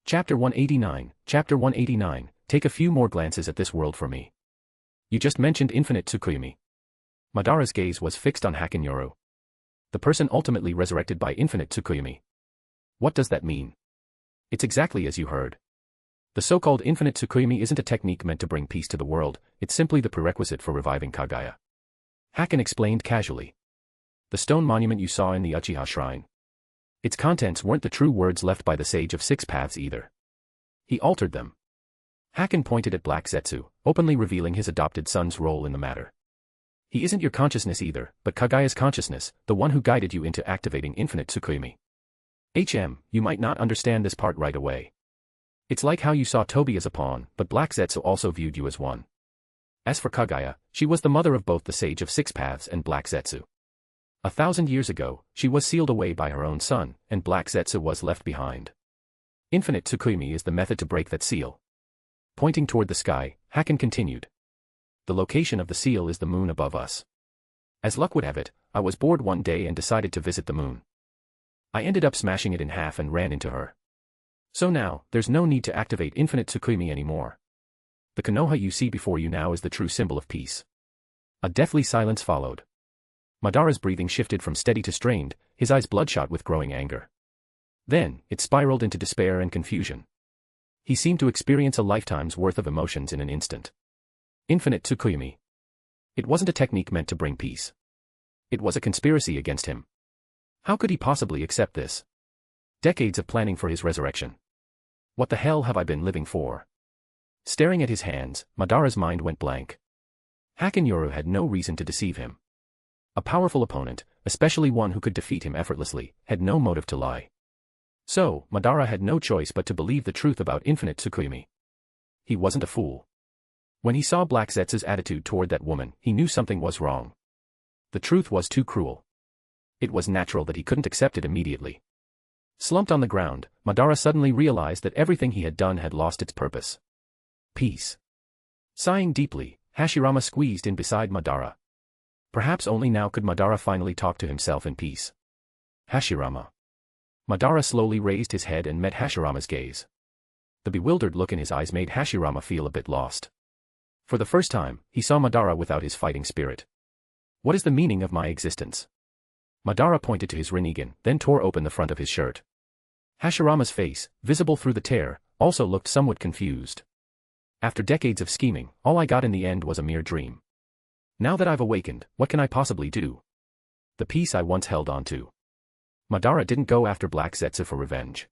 Chapter 189, Chapter 189, take a few more glances at this world for me. You just mentioned infinite Tsukuyomi. Madara's gaze was fixed on Hakenoru. The person ultimately resurrected by infinite Tsukuyomi. What does that mean? It's exactly as you heard. The so-called infinite Tsukuyomi isn't a technique meant to bring peace to the world, it's simply the prerequisite for reviving Kaguya. Haken explained casually. The stone monument you saw in the Uchiha shrine. Its contents weren't the true words left by the Sage of Six Paths either. He altered them. Haken pointed at Black Zetsu, openly revealing his adopted son's role in the matter. He isn't your consciousness either, but Kaguya's consciousness, the one who guided you into activating infinite Tsukuyomi. You might not understand this part right away. It's like how you saw Tobi as a pawn, but Black Zetsu also viewed you as one. As for Kaguya, she was the mother of both the Sage of Six Paths and Black Zetsu. 1,000 years ago, she was sealed away by her own son, and Black Zetsu was left behind. Infinite Tsukuyomi is the method to break that seal. Pointing toward the sky, Haken continued. The location of the seal is the moon above us. As luck would have it, I was bored one day and decided to visit the moon. I ended up smashing it in half and ran into her. So now, there's no need to activate Infinite Tsukuyomi anymore. The Konoha you see before you now is the true symbol of peace. A deathly silence followed. Madara's breathing shifted from steady to strained, his eyes bloodshot with growing anger. Then, it spiraled into despair and confusion. He seemed to experience a lifetime's worth of emotions in an instant. Infinite Tsukuyomi. It wasn't a technique meant to bring peace. It was a conspiracy against him. How could he possibly accept this? Decades of planning for his resurrection. What the hell have I been living for? Staring at his hands, Madara's mind went blank. Hakenoru had no reason to deceive him. A powerful opponent, especially one who could defeat him effortlessly, had no motive to lie. So, Madara had no choice but to believe the truth about Infinite Tsukuyomi. He wasn't a fool. When he saw Black Zetsu's attitude toward that woman, he knew something was wrong. The truth was too cruel. It was natural that he couldn't accept it immediately. Slumped on the ground, Madara suddenly realized that everything he had done had lost its purpose. Peace. Sighing deeply, Hashirama squeezed in beside Madara. Perhaps only now could Madara finally talk to himself in peace. Hashirama. Madara slowly raised his head and met Hashirama's gaze. The bewildered look in his eyes made Hashirama feel a bit lost. For the first time, he saw Madara without his fighting spirit. What is the meaning of my existence? Madara pointed to his Rinnegan, then tore open the front of his shirt. Hashirama's face, visible through the tear, also looked somewhat confused. After decades of scheming, all I got in the end was a mere dream. Now that I've awakened, what can I possibly do? The peace I once held on to. Madara didn't go after Black Zetsu for revenge.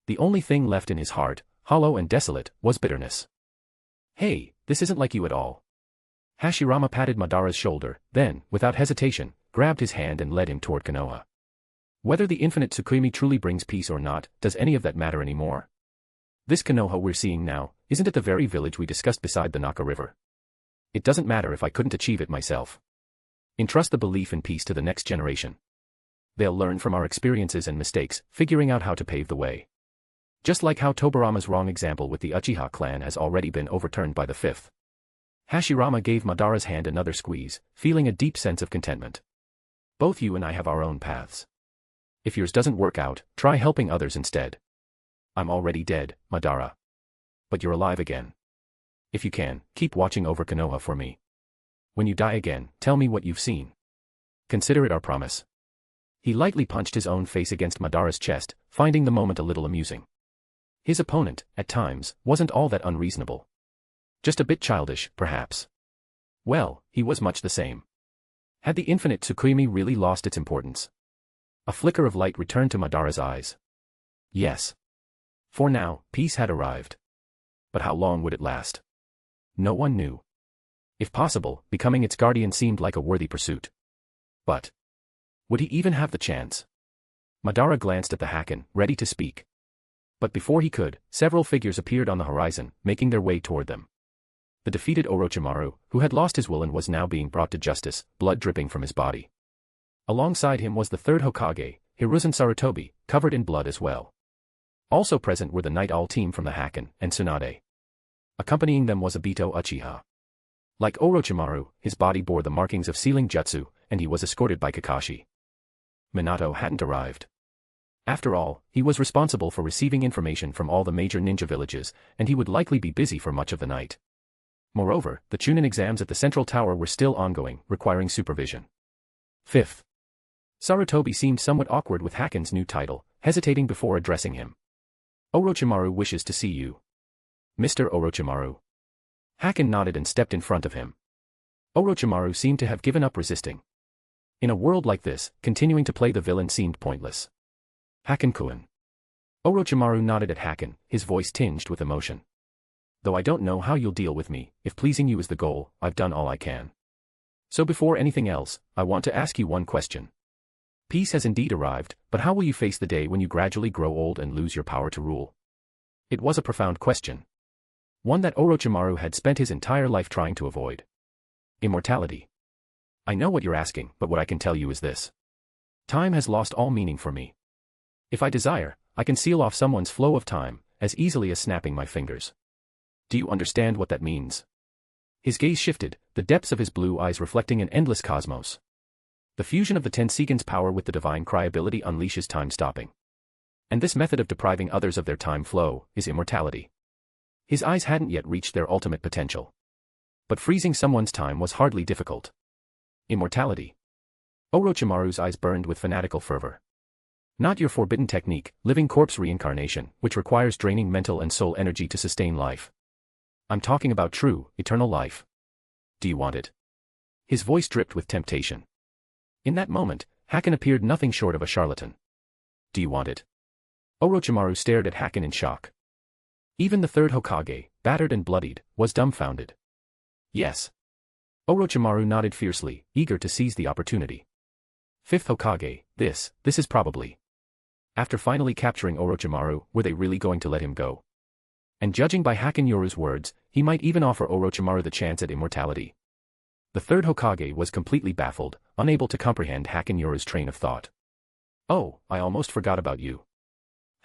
The only thing left in his heart, hollow and desolate, was bitterness. Hey, this isn't like you at all. Hashirama patted Madara's shoulder, then, without hesitation, grabbed his hand and led him toward Konoha. Whether the Infinite Tsukuyomi truly brings peace or not, does any of that matter anymore? This Konoha we're seeing now, isn't it the very village we discussed beside the Naka River? It doesn't matter if I couldn't achieve it myself. Entrust the belief in peace to the next generation. They'll learn from our experiences and mistakes, figuring out how to pave the way. Just like how Tobirama's wrong example with the Uchiha clan has already been overturned by the fifth. Hashirama gave Madara's hand another squeeze, feeling a deep sense of contentment. Both you and I have our own paths. If yours doesn't work out, try helping others instead. I'm already dead, Madara. But you're alive again. If you can, keep watching over Konoha for me. When you die again, tell me what you've seen. Consider it our promise. He lightly punched his own face against Madara's chest, finding the moment a little amusing. His opponent, at times, wasn't all that unreasonable. Just a bit childish, perhaps. Well, he was much the same. Had the Infinite Tsukuyomi really lost its importance? A flicker of light returned to Madara's eyes. Yes. For now, peace had arrived. But how long would it last? No one knew. If possible, becoming its guardian seemed like a worthy pursuit. But would he even have the chance? Madara glanced at the Haken, ready to speak. But before he could, several figures appeared on the horizon, making their way toward them. The defeated Orochimaru, who had lost his will and was now being brought to justice, blood dripping from his body. Alongside him was the third Hokage, Hiruzen Sarutobi, covered in blood as well. Also present were the Night Owl team from the Haken and Tsunade. Accompanying them was Obito Uchiha. Like Orochimaru, his body bore the markings of sealing jutsu, and he was escorted by Kakashi. Minato hadn't arrived. After all, he was responsible for receiving information from all the major ninja villages, and he would likely be busy for much of the night. Moreover, the Chunin exams at the Central Tower were still ongoing, requiring supervision. Fifth. Sarutobi seemed somewhat awkward with Haken's new title, hesitating before addressing him. Orochimaru wishes to see you. Mr. Orochimaru. Haken nodded and stepped in front of him. Orochimaru seemed to have given up resisting. In a world like this, continuing to play the villain seemed pointless. Haken-kun. Orochimaru nodded at Haken, his voice tinged with emotion. Though I don't know how you'll deal with me, if pleasing you is the goal, I've done all I can. So before anything else, I want to ask you one question. Peace has indeed arrived, but how will you face the day when you gradually grow old and lose your power to rule? It was a profound question. One that Orochimaru had spent his entire life trying to avoid. Immortality. I know what you're asking, but what I can tell you is this. Time has lost all meaning for me. If I desire, I can seal off someone's flow of time, as easily as snapping my fingers. Do you understand what that means? His gaze shifted, the depths of his blue eyes reflecting an endless cosmos. The fusion of the Tenseigans' power with the divine cry ability unleashes time stopping. And this method of depriving others of their time flow is immortality. His eyes hadn't yet reached their ultimate potential. But freezing someone's time was hardly difficult. Immortality. Orochimaru's eyes burned with fanatical fervor. Not your forbidden technique, living corpse reincarnation, which requires draining mental and soul energy to sustain life. I'm talking about true, eternal life. Do you want it? His voice dripped with temptation. In that moment, Haken appeared nothing short of a charlatan. Do you want it? Orochimaru stared at Haken in shock. Even the third Hokage, battered and bloodied, was dumbfounded. Yes. Orochimaru nodded fiercely, eager to seize the opportunity. Fifth Hokage, this is probably. After finally capturing Orochimaru, were they really going to let him go? And judging by Hakenyoru's words, he might even offer Orochimaru the chance at immortality. The third Hokage was completely baffled, unable to comprehend Hakenyoru's train of thought. Oh, I almost forgot about you.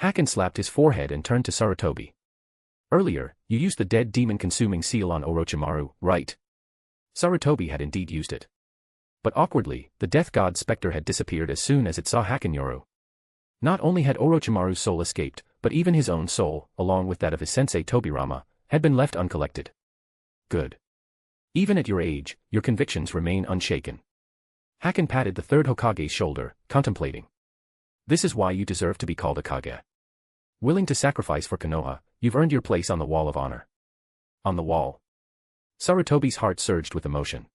Haken slapped his forehead and turned to Sarutobi. Earlier, you used the dead demon-consuming seal on Orochimaru, right? Sarutobi had indeed used it. But awkwardly, the death god's specter had disappeared as soon as it saw Hakenyoru. Not only had Orochimaru's soul escaped, but even his own soul, along with that of his sensei Tobirama, had been left uncollected. Good. Even at your age, your convictions remain unshaken. Haken patted the third Hokage's shoulder, contemplating. This is why you deserve to be called a Kage. Willing to sacrifice for Konoha, you've earned your place on the wall of honor. On the wall. Sarutobi's heart surged with emotion.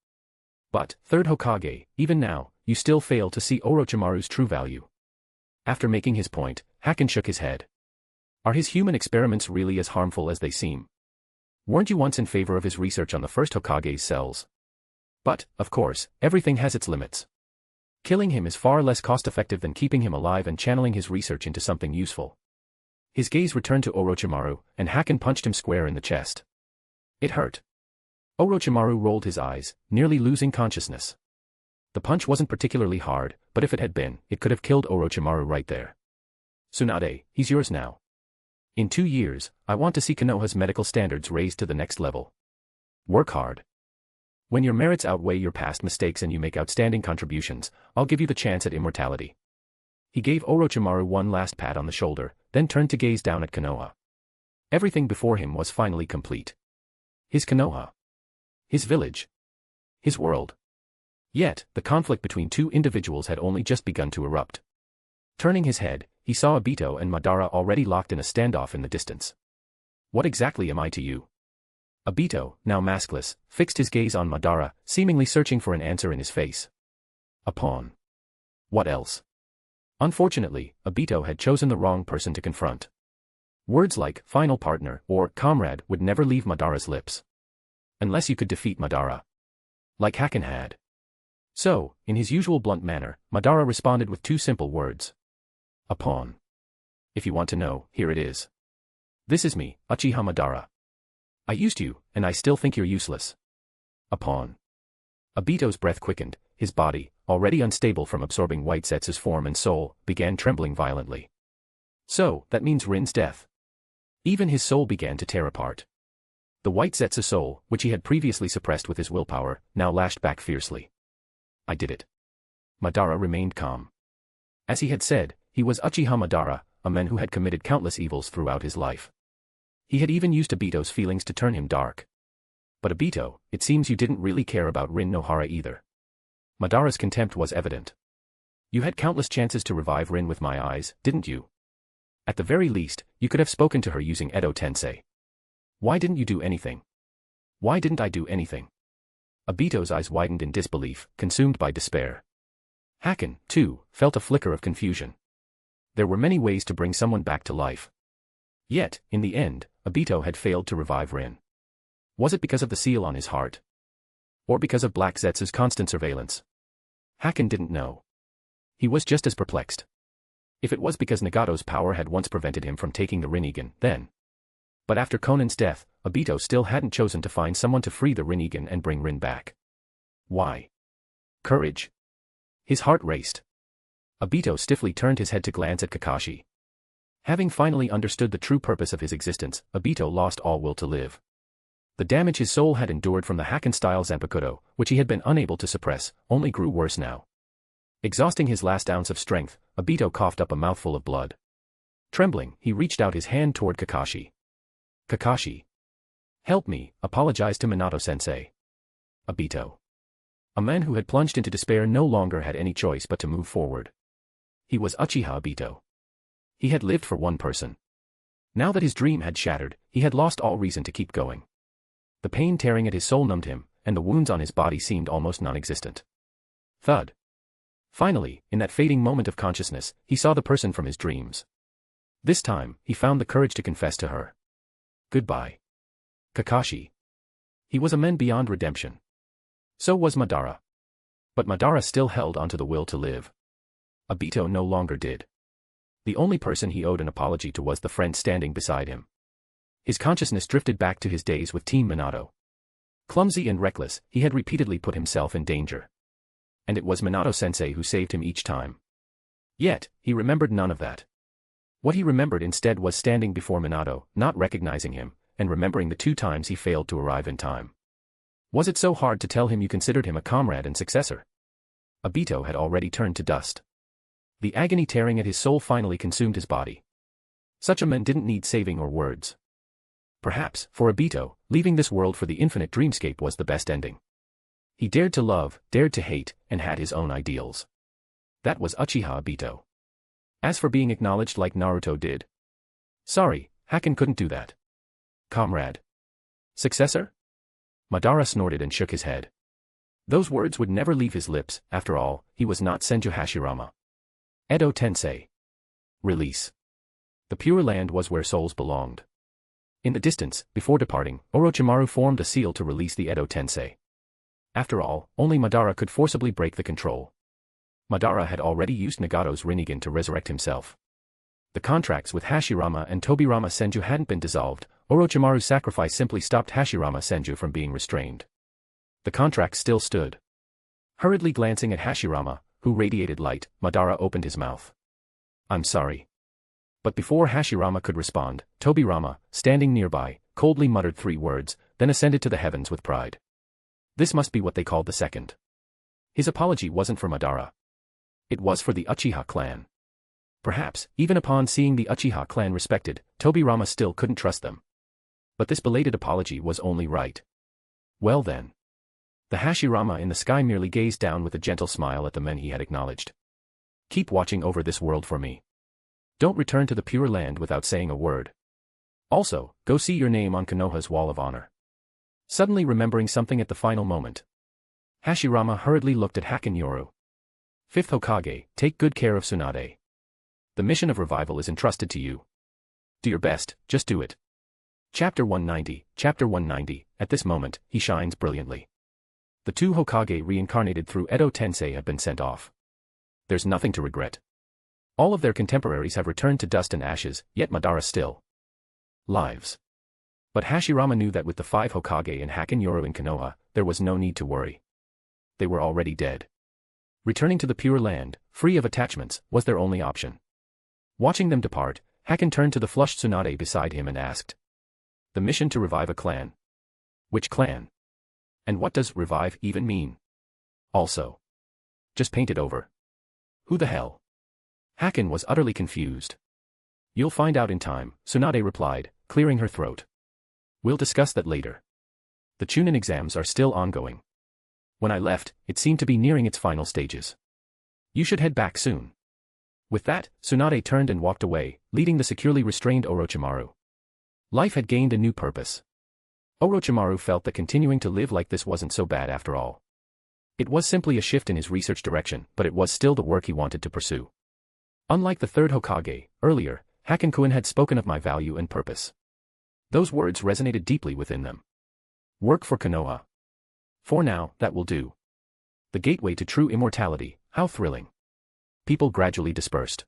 But, third Hokage, even now, you still fail to see Orochimaru's true value. After making his point, Haken shook his head. Are his human experiments really as harmful as they seem? Weren't you once in favor of his research on the first Hokage's cells? But, of course, everything has its limits. Killing him is far less cost-effective than keeping him alive and channeling his research into something useful. His gaze returned to Orochimaru, and Haken punched him square in the chest. It hurt. Orochimaru rolled his eyes, nearly losing consciousness. The punch wasn't particularly hard, but if it had been, it could have killed Orochimaru right there. Tsunade, he's yours now. In 2 years, I want to see Konoha's medical standards raised to the next level. Work hard. When your merits outweigh your past mistakes and you make outstanding contributions, I'll give you the chance at immortality. He gave Orochimaru one last pat on the shoulder, then turned to gaze down at Konoha. Everything before him was finally complete. His Konoha. His village. His world. Yet, the conflict between two individuals had only just begun to erupt. Turning his head, he saw Aito and Madara already locked in a standoff in the distance. What exactly am I to you? Aito, now maskless, fixed his gaze on Madara, seemingly searching for an answer in his face. A pawn. What else? Unfortunately, Aito had chosen the wrong person to confront. Words like final partner or comrade would never leave Madara's lips. Unless you could defeat Madara. Like Haken had. So, in his usual blunt manner, Madara responded with 2 simple words. A pawn. If you want to know, here it is. This is me, Uchiha Madara. I used you, and I still think you're useless. A pawn. Aito's breath quickened, his body, already unstable from absorbing White Zetsu's form and soul, began trembling violently. So, that means Rin's death. Even his soul began to tear apart. The White Zetsu soul, which he had previously suppressed with his willpower, now lashed back fiercely. I did it. Madara remained calm. As he had said, he was Uchiha Madara, a man who had committed countless evils throughout his life. He had even used Aito's feelings to turn him dark. But Aito, it seems you didn't really care about Rin Nohara either. Madara's contempt was evident. You had countless chances to revive Rin with my eyes, didn't you? At the very least, you could have spoken to her using Edotensei. Why didn't you do anything? Why didn't I do anything? Aito's eyes widened in disbelief, consumed by despair. Haken, too, felt a flicker of confusion. There were many ways to bring someone back to life. Yet, in the end, Aito had failed to revive Rin. Was it because of the seal on his heart? Or because of Black Zetsu's constant surveillance? Haken didn't know. He was just as perplexed. If it was because Nagato's power had once prevented him from taking the Rinnegan, then. But after Konan's death, Obito still hadn't chosen to find someone to free the Rinnegan and bring Rin back. Why? Courage. His heart raced. Obito stiffly turned his head to glance at Kakashi. Having finally understood the true purpose of his existence, Obito lost all will to live. The damage his soul had endured from the Hakken-style Zanpakuto, which he had been unable to suppress, only grew worse now. Exhausting his last ounce of strength, Obito coughed up a mouthful of blood. Trembling, he reached out his hand toward Kakashi. Kakashi. Help me, apologize to Minato-sensei. Obito. A man who had plunged into despair no longer had any choice but to move forward. He was Uchiha Obito. He had lived for one person. Now that his dream had shattered, he had lost all reason to keep going. The pain tearing at his soul numbed him, and the wounds on his body seemed almost non-existent. Thud. Finally, in that fading moment of consciousness, he saw the person from his dreams. This time, he found the courage to confess to her. Goodbye. Kakashi. He was a man beyond redemption. So was Madara. But Madara still held onto the will to live. Obito no longer did. The only person he owed an apology to was the friend standing beside him. His consciousness drifted back to his days with Team Minato. Clumsy and reckless, he had repeatedly put himself in danger. And it was Minato-sensei who saved him each time. Yet, he remembered none of that. What he remembered instead was standing before Minato, not recognizing him, and remembering the 2 times he failed to arrive in time. Was it so hard to tell him you considered him a comrade and successor? Obito had already turned to dust. The agony tearing at his soul finally consumed his body. Such a man didn't need saving or words. Perhaps, for Obito, leaving this world for the infinite dreamscape was the best ending. He dared to love, dared to hate, and had his own ideals. That was Uchiha Obito. As for being acknowledged like Naruto did. Sorry, Hakken couldn't do that. Comrade. Successor? Madara snorted and shook his head. Those words would never leave his lips, after all, he was not Senju Hashirama. Edotensei. Release. The Pure Land was where souls belonged. In the distance, before departing, Orochimaru formed a seal to release the Edotensei. After all, only Madara could forcibly break the control. Madara had already used Nagato's Rinnegan to resurrect himself. The contracts with Hashirama and Tobirama Senju hadn't been dissolved. Orochimaru's sacrifice simply stopped Hashirama Senju from being restrained. The contract still stood. Hurriedly glancing at Hashirama, who radiated light, Madara opened his mouth. I'm sorry. But before Hashirama could respond, Tobirama, standing nearby, coldly muttered 3 words, then ascended to the heavens with pride. This must be what they called the second. His apology wasn't for Madara. It was for the Uchiha clan. Perhaps, even upon seeing the Uchiha clan respected, Tobirama still couldn't trust them. But this belated apology was only right. Well then. The Hashirama in the sky merely gazed down with a gentle smile at the men he had acknowledged. Keep watching over this world for me. Don't return to the Pure Land without saying a word. Also, go see your name on Konoha's Wall of Honor. Suddenly remembering something at the final moment, Hashirama hurriedly looked at Hakenoru. 5th Hokage, take good care of Tsunade. The mission of revival is entrusted to you. Do your best, just do it. Chapter 190, at this moment, he shines brilliantly. The 2 Hokage reincarnated through Edotensei have been sent off. There's nothing to regret. All of their contemporaries have returned to dust and ashes, yet Madara still lives. But Hashirama knew that with the 5 Hokage and Hakenoru in Konoha, there was no need to worry. They were already dead. Returning to the Pure Land, free of attachments, was their only option. Watching them depart, Hakken turned to the flushed Tsunade beside him and asked. The mission to revive a clan. Which clan? And what does revive even mean? Also. Just paint it over. Who the hell? Hakken was utterly confused. You'll find out in time, Tsunade replied, clearing her throat. We'll discuss that later. The Chunin exams are still ongoing. When I left, it seemed to be nearing its final stages. You should head back soon. With that, Tsunade turned and walked away, leading the securely restrained Orochimaru. Life had gained a new purpose. Orochimaru felt that continuing to live like this wasn't so bad after all. It was simply a shift in his research direction, but it was still the work he wanted to pursue. Unlike the 3rd Hokage, earlier, Hakken-kun had spoken of my value and purpose. Those words resonated deeply within them. Work for Konoha. For now, that will do. The gateway to true immortality, how thrilling. People gradually dispersed.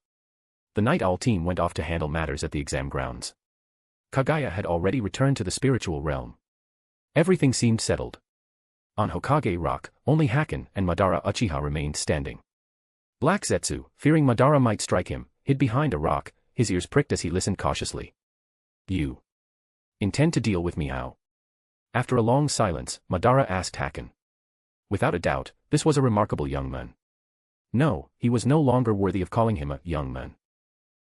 The night all team went off to handle matters at the exam grounds. Kaguya had already returned to the spiritual realm. Everything seemed settled. On Hokage Rock, only Haken and Madara Uchiha remained standing. Black Zetsu, fearing Madara might strike him, hid behind a rock, his ears pricked as he listened cautiously. You intend to deal with me how? After a long silence, Madara asked Haken. Without a doubt, this was a remarkable young man. No, he was no longer worthy of calling him a young man.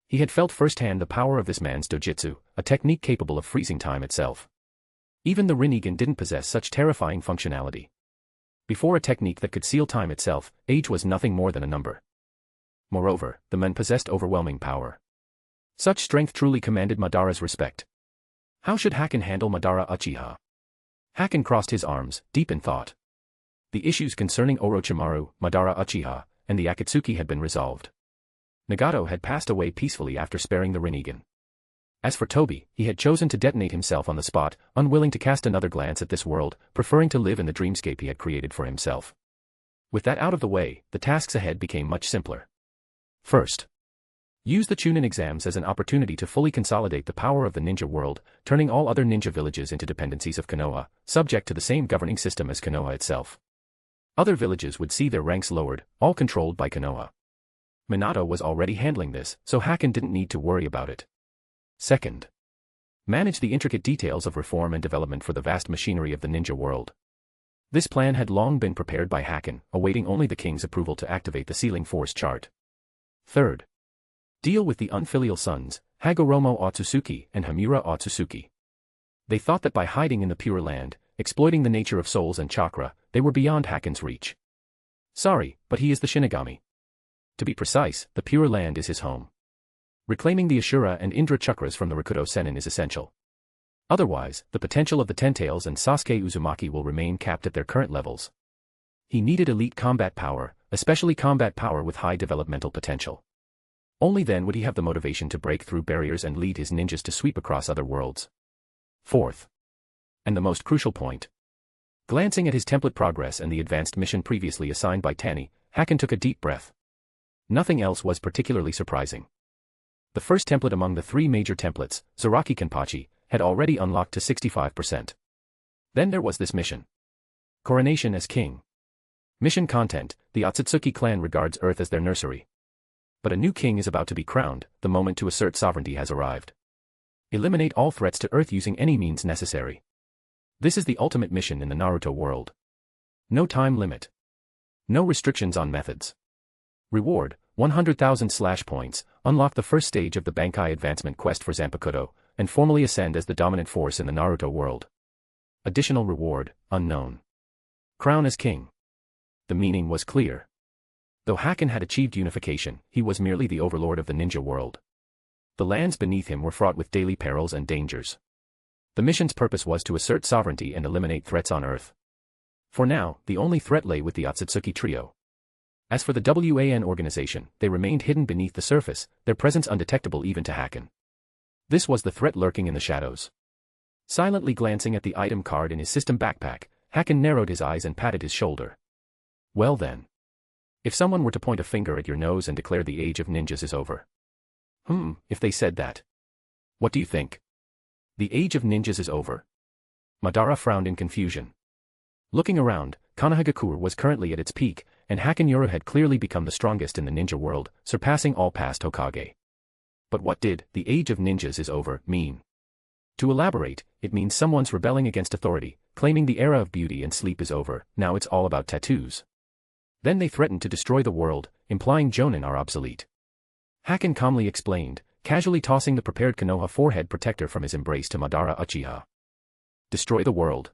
He had felt firsthand the power of this man's dojutsu, a technique capable of freezing time itself. Even the Rinnegan didn't possess such terrifying functionality. Before a technique that could seal time itself, age was nothing more than a number. Moreover, the man possessed overwhelming power. Such strength truly commanded Madara's respect. How should Haken handle Madara Uchiha? Haken crossed his arms, deep in thought. The issues concerning Orochimaru, Madara Uchiha, and the Akatsuki had been resolved. Nagato had passed away peacefully after sparing the Rinnegan. As for Tobi, he had chosen to detonate himself on the spot, unwilling to cast another glance at this world, preferring to live in the dreamscape he had created for himself. With that out of the way, the tasks ahead became much simpler. First, use the Chunin exams as an opportunity to fully consolidate the power of the ninja world, turning all other ninja villages into dependencies of Konoha, subject to the same governing system as Konoha itself. Other villages would see their ranks lowered, all controlled by Konoha. Minato was already handling this, so Haken didn't need to worry about it. Second, manage the intricate details of reform and development for the vast machinery of the ninja world. This plan had long been prepared by Haken, awaiting only the king's approval to activate the sealing force chart. Third, deal with the unfilial sons, Hagoromo Ōtsutsuki and Himura Ōtsutsuki. They thought that by hiding in the Pure Land, exploiting the nature of souls and chakra, they were beyond Haken's reach. Sorry, but he is the Shinigami. To be precise, the Pure Land is his home. Reclaiming the Ashura and Indra chakras from the Rakuto Sennin is essential. Otherwise, the potential of the Ten-Tails and Sasuke Uzumaki will remain capped at their current levels. He needed elite combat power, especially combat power with high developmental potential. Only then would he have the motivation to break through barriers and lead his ninjas to sweep across other worlds. Fourth, and the most crucial point. Glancing at his template progress and the advanced mission previously assigned by Tani, Haken took a deep breath. Nothing else was particularly surprising. The first template among the three major templates, Zaraki Kenpachi, had already unlocked to 65%. Then there was this mission. Coronation as king. Mission content: the Ōtsutsuki clan regards Earth as their nursery. But a new king is about to be crowned, the moment to assert sovereignty has arrived. Eliminate all threats to Earth using any means necessary. This is the ultimate mission in the Naruto world. No time limit. No restrictions on methods. Reward: 100,000 points, unlock the first stage of the Bankai advancement quest for Zanpakuto, and formally ascend as the dominant force in the Naruto world. Additional reward: unknown. Crown as king. The meaning was clear. Though Haken had achieved unification, he was merely the overlord of the ninja world. The lands beneath him were fraught with daily perils and dangers. The mission's purpose was to assert sovereignty and eliminate threats on Earth. For now, the only threat lay with the Ōtsutsuki trio. As for the WAN organization, they remained hidden beneath the surface, their presence undetectable even to Haken. This was the threat lurking in the shadows. Silently glancing at the item card in his system backpack, Haken narrowed his eyes and patted his shoulder. Well then. If someone were to point a finger at your nose and declare the age of ninjas is over. If they said that. What do you think? The age of ninjas is over? Madara frowned in confusion. Looking around, Konohagakure was currently at its peak, and Hakenoru had clearly become the strongest in the ninja world, surpassing all past Hokage. But what did "the age of ninjas is over" mean? To elaborate, it means someone's rebelling against authority, claiming the era of beauty and sleep is over, now it's all about tattoos. Then they threatened to destroy the world, implying Jonin are obsolete. Haken calmly explained, casually tossing the prepared Konoha forehead protector from his embrace to Madara Uchiha. Destroy the world.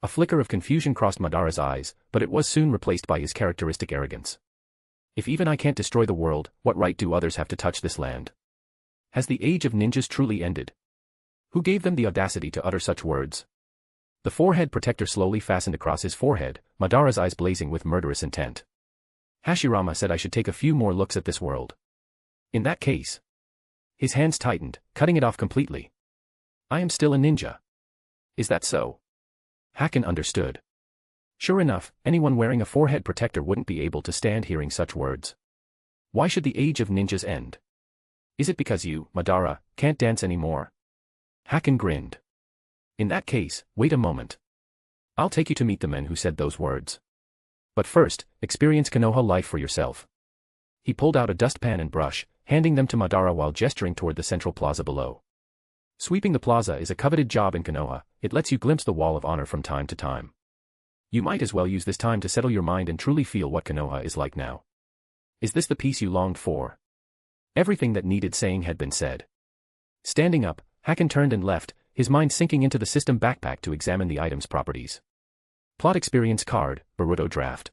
A flicker of confusion crossed Madara's eyes, but it was soon replaced by his characteristic arrogance. If even I can't destroy the world, what right do others have to touch this land? Has the age of ninjas truly ended? Who gave them the audacity to utter such words? The forehead protector slowly fastened across his forehead, Madara's eyes blazing with murderous intent. Hashirama said I should take a few more looks at this world. In that case. His hands tightened, cutting it off completely. I am still a ninja. Is that so? Haken understood. Sure enough, anyone wearing a forehead protector wouldn't be able to stand hearing such words. Why should the age of ninjas end? Is it because you, Madara, can't dance anymore? Haken grinned. In that case, wait a moment. I'll take you to meet the men who said those words. But first, experience Konoha life for yourself. He pulled out a dustpan and brush, handing them to Madara while gesturing toward the central plaza below. Sweeping the plaza is a coveted job in Konoha. It lets you glimpse the wall of honor from time to time. You might as well use this time to settle your mind and truly feel what Konoha is like now. Is this the peace you longed for? Everything that needed saying had been said. Standing up, Haken turned and left, his mind sinking into the system backpack to examine the item's properties. Plot Experience Card, Boruto Draft.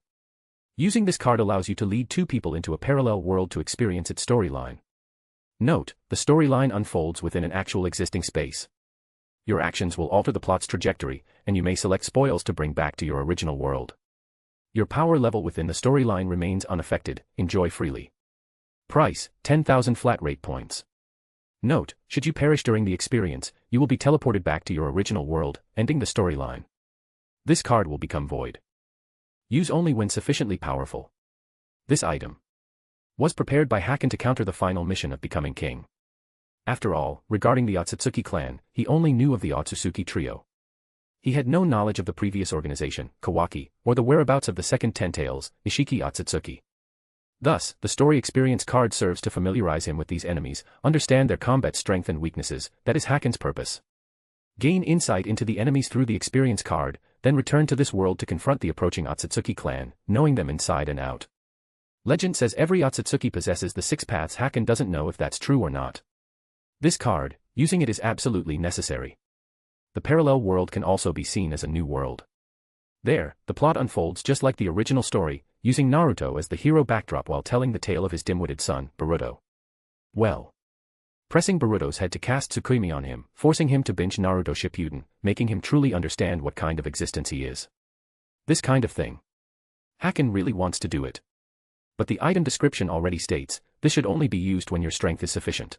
Using this card allows you to lead two people into a parallel world to experience its storyline. Note, the storyline unfolds within an actual existing space. Your actions will alter the plot's trajectory, and you may select spoils to bring back to your original world. Your power level within the storyline remains unaffected. Enjoy freely. Price, 10,000 flat rate points. Note, should you perish during the experience, you will be teleported back to your original world, ending the storyline. This card will become void. Use only when sufficiently powerful. This item was prepared by Haken to counter the final mission of becoming king. After all, regarding the Ōtsutsuki clan, he only knew of the Ōtsutsuki trio. He had no knowledge of the previous organization, Kawaki, or the whereabouts of the second Ten Tails, Ishiki Ōtsutsuki. Thus, the story experience card serves to familiarize him with these enemies, understand their combat strength and weaknesses. That is Haken's purpose. Gain insight into the enemies through the experience card, then return to this world to confront the approaching Ōtsutsuki clan, knowing them inside and out. Legend says every Ōtsutsuki possesses the 6 paths. Haken doesn't know if that's true or not. This card, using it is absolutely necessary. The parallel world can also be seen as a new world. There, the plot unfolds just like the original story, using Naruto as the hero backdrop while telling the tale of his dim-witted son, Boruto. Well. Pressing Boruto's head to cast Tsukuyomi on him, forcing him to binge Naruto Shippuden, making him truly understand what kind of existence he is. This kind of thing. Haken really wants to do it. But the item description already states, this should only be used when your strength is sufficient.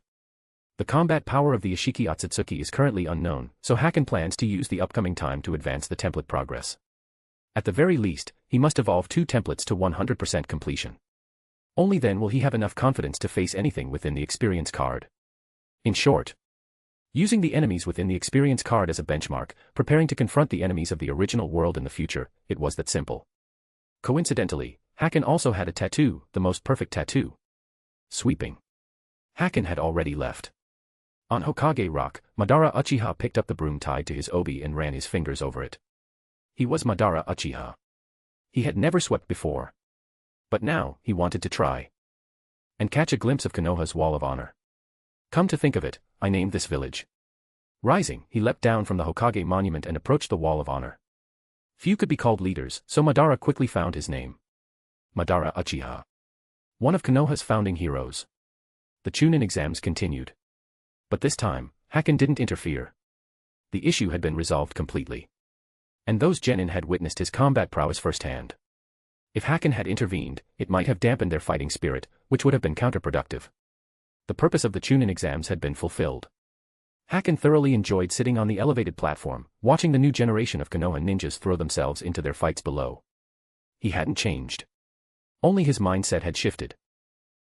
The combat power of the Ishiki Ōtsutsuki is currently unknown, so Haken plans to use the upcoming time to advance the template progress. At the very least, he must evolve 2 templates to 100% completion. Only then will he have enough confidence to face anything within the experience card. In short, using the enemies within the experience card as a benchmark, preparing to confront the enemies of the original world in the future, it was that simple. Coincidentally, Haken also had a tattoo, the most perfect tattoo. Sweeping. Haken had already left. On Hokage Rock, Madara Uchiha picked up the broom tied to his obi and ran his fingers over it. He was Madara Uchiha. He had never swept before. But now, he wanted to try. And catch a glimpse of Konoha's wall of honor. Come to think of it, I named this village. Rising, he leapt down from the Hokage monument and approached the wall of honor. Few could be called leaders, so Madara quickly found his name. Madara Uchiha. One of Konoha's founding heroes. The Chunin exams continued. But this time, Haken didn't interfere. The issue had been resolved completely. And those genin had witnessed his combat prowess firsthand. If Haken had intervened, it might have dampened their fighting spirit, which would have been counterproductive. The purpose of the Chunin exams had been fulfilled. Haken thoroughly enjoyed sitting on the elevated platform, watching the new generation of Konoha ninjas throw themselves into their fights below. He hadn't changed. Only his mindset had shifted.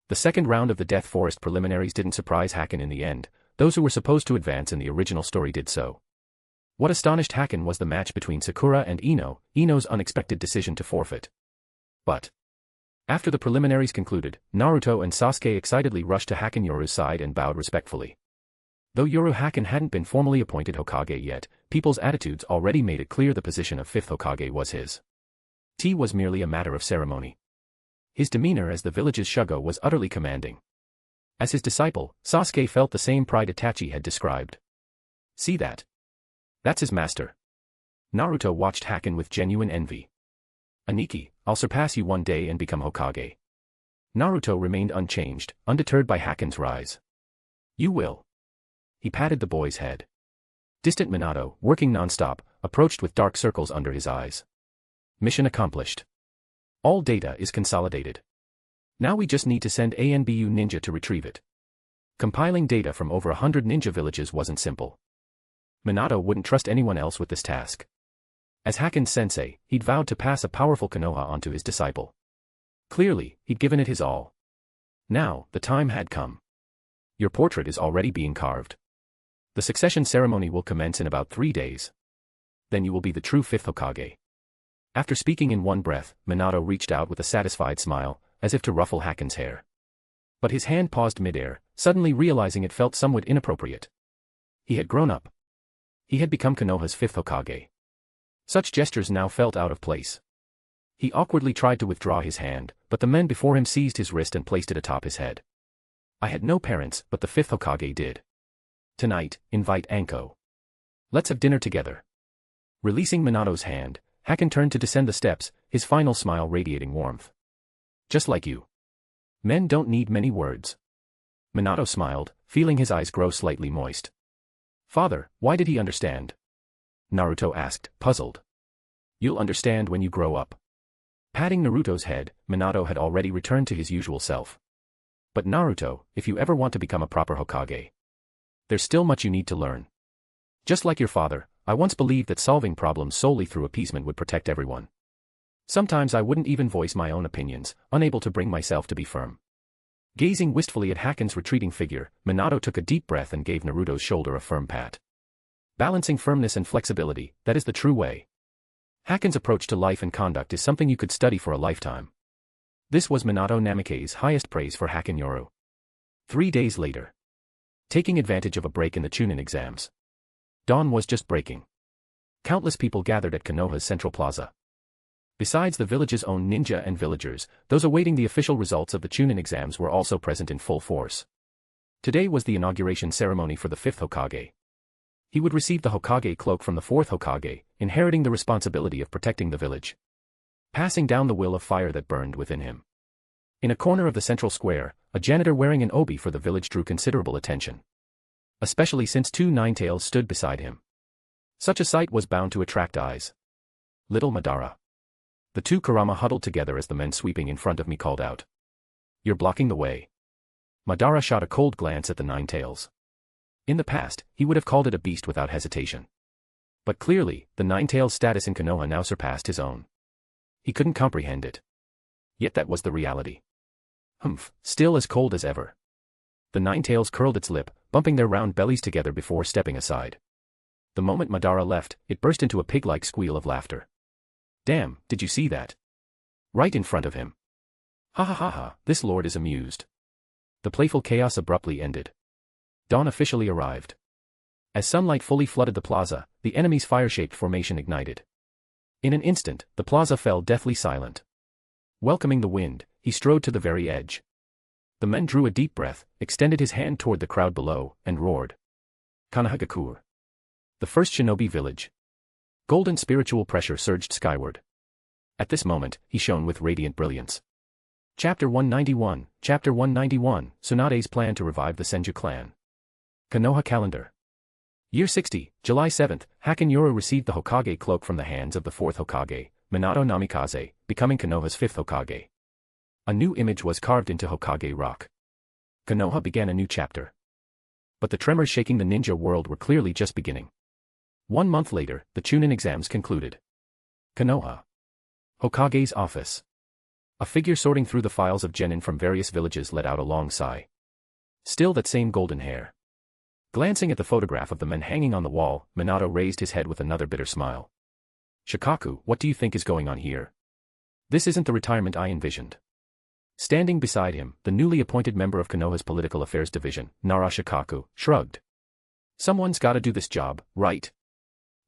The second round of the Death Forest preliminaries didn't surprise Haken in the end. Those who were supposed to advance in the original story did so. What astonished Haken was the match between Sakura and Ino's unexpected decision to forfeit. But after the preliminaries concluded, Naruto and Sasuke excitedly rushed to Hakenoru's side and bowed respectfully. Though Yoru Haken hadn't been formally appointed Hokage yet, people's attitudes already made it clear the position of 5th Hokage was his. Tea was merely a matter of ceremony. His demeanor as the village's Shugo was utterly commanding. As his disciple, Sasuke felt the same pride Itachi had described. See that? That's his master. Naruto watched Haken with genuine envy. Aniki, I'll surpass you one day and become Hokage. Naruto remained unchanged, undeterred by Haken's rise. You will. He patted the boy's head. Distant Minato, working non-stop, approached with dark circles under his eyes. Mission accomplished. All data is consolidated. Now we just need to send ANBU Ninja to retrieve it. Compiling data from over 100 ninja villages wasn't simple. Minato wouldn't trust anyone else with this task. As Haken's sensei, he'd vowed to pass a powerful Konoha onto his disciple. Clearly, he'd given it his all. Now, the time had come. Your portrait is already being carved. The succession ceremony will commence in about 3 days. Then you will be the true 5th Hokage. After speaking in one breath, Minato reached out with a satisfied smile, as if to ruffle Haken's hair. But his hand paused midair, suddenly realizing it felt somewhat inappropriate. He had grown up. He had become Konoha's 5th Hokage. Such gestures now felt out of place. He awkwardly tried to withdraw his hand, but the men before him seized his wrist and placed it atop his head. I had no parents, but the 5th Hokage did. Tonight, invite Anko. Let's have dinner together. Releasing Minato's hand, Haken turned to descend the steps, his final smile radiating warmth. Just like you. Men don't need many words. Minato smiled, feeling his eyes grow slightly moist. Father, why did he understand? Naruto asked, puzzled. You'll understand when you grow up. Patting Naruto's head, Minato had already returned to his usual self. But Naruto, if you ever want to become a proper Hokage, there's still much you need to learn. Just like your father, I once believed that solving problems solely through appeasement would protect everyone. Sometimes I wouldn't even voice my own opinions, unable to bring myself to be firm. Gazing wistfully at Haken's retreating figure, Minato took a deep breath and gave Naruto's shoulder a firm pat. Balancing firmness and flexibility, that is the true way. Haken's approach to life and conduct is something you could study for a lifetime. This was Minato Namikaze's highest praise for Hakenoru. 3 days later. Taking advantage of a break in the Chunin exams. Dawn was just breaking. Countless people gathered at Konoha's central plaza. Besides the village's own ninja and villagers, those awaiting the official results of the Chunin exams were also present in full force. Today was the inauguration ceremony for the 5th Hokage. He would receive the Hokage cloak from the 4th Hokage, inheriting the responsibility of protecting the village. Passing down the will of fire that burned within him. In a corner of the central square, a janitor wearing an obi for the village drew considerable attention. Especially since 2 Ninetales stood beside him. Such a sight was bound to attract eyes. Little Madara. The 2 Kurama huddled together as the men sweeping in front of me called out. You're blocking the way. Madara shot a cold glance at the Ninetales. In the past, he would have called it a beast without hesitation. But clearly, the Ninetales' status in Konoha now surpassed his own. He couldn't comprehend it. Yet that was the reality. Humph, still as cold as ever. The Ninetales curled its lip, bumping their round bellies together before stepping aside. The moment Madara left, it burst into a pig-like squeal of laughter. Damn, did you see that? Right in front of him. Ha ha ha ha, this lord is amused. The playful chaos abruptly ended. Dawn officially arrived. As sunlight fully flooded the plaza, the enemy's fire-shaped formation ignited. In an instant, the plaza fell deathly silent. Welcoming the wind, he strode to the very edge. The men drew a deep breath, extended his hand toward the crowd below, and roared. Konohagakure. The first shinobi village. Golden spiritual pressure surged skyward. At this moment, he shone with radiant brilliance. Chapter 191, Chapter 191, Tsunade's plan to revive the Senju clan. Konoha calendar. Year 60, July 7th, Hakenoru received the Hokage cloak from the hands of the 4th Hokage, Minato Namikaze, becoming Konoha's 5th Hokage. A new image was carved into Hokage rock. Konoha began a new chapter. But the tremors shaking the ninja world were clearly just beginning. 1 month later, the Chunin exams concluded. Konoha. Hokage's office. A figure sorting through the files of genin from various villages let out a long sigh. Still that same golden hair. Glancing at the photograph of the men hanging on the wall, Minato raised his head with another bitter smile. Shikaku, what do you think is going on here? This isn't the retirement I envisioned. Standing beside him, the newly appointed member of Konoha's Political Affairs Division, Nara Shikaku, shrugged. Someone's gotta do this job, right?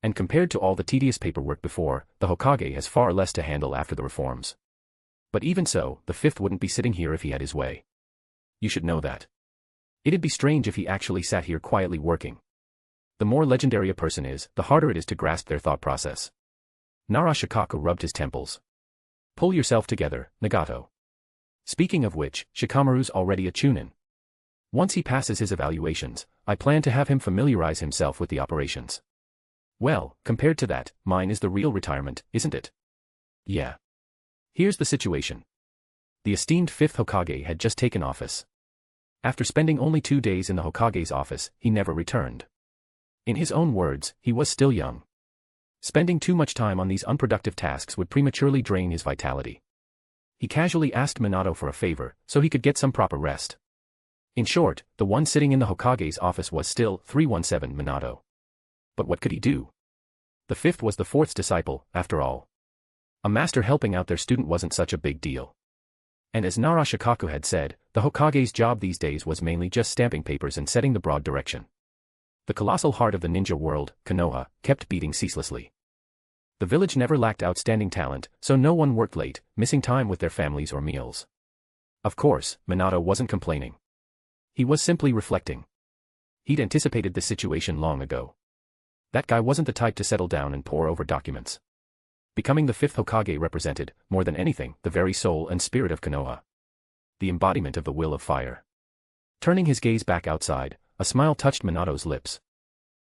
And compared to all the tedious paperwork before, the Hokage has far less to handle after the reforms. But even so, the 5th wouldn't be sitting here if he had his way. You should know that. It'd be strange if he actually sat here quietly working. The more legendary a person is, the harder it is to grasp their thought process. Nara Shikaku rubbed his temples. Pull yourself together, Nagato. Speaking of which, Shikamaru's already a Chunin. Once he passes his evaluations, I plan to have him familiarize himself with the operations. Well, compared to that, mine is the real retirement, isn't it? Yeah. Here's the situation. The esteemed 5th Hokage had just taken office. After spending only 2 days in the Hokage's office, he never returned. In his own words, he was still young. Spending too much time on these unproductive tasks would prematurely drain his vitality. He casually asked Minato for a favor, so he could get some proper rest. In short, the one sitting in the Hokage's office was still 317 Minato. But what could he do? The fifth was the fourth's disciple, after all. A master helping out their student wasn't such a big deal. And as Nara Shikaku had said, the Hokage's job these days was mainly just stamping papers and setting the broad direction. The colossal heart of the ninja world, Konoha, kept beating ceaselessly. The village never lacked outstanding talent, so no one worked late, missing time with their families or meals. Of course, Minato wasn't complaining. He was simply reflecting. He'd anticipated this situation long ago. That guy wasn't the type to settle down and pore over documents. Becoming the fifth Hokage represented, more than anything, the very soul and spirit of Konoha. The embodiment of the will of fire. Turning his gaze back outside, a smile touched Minato's lips.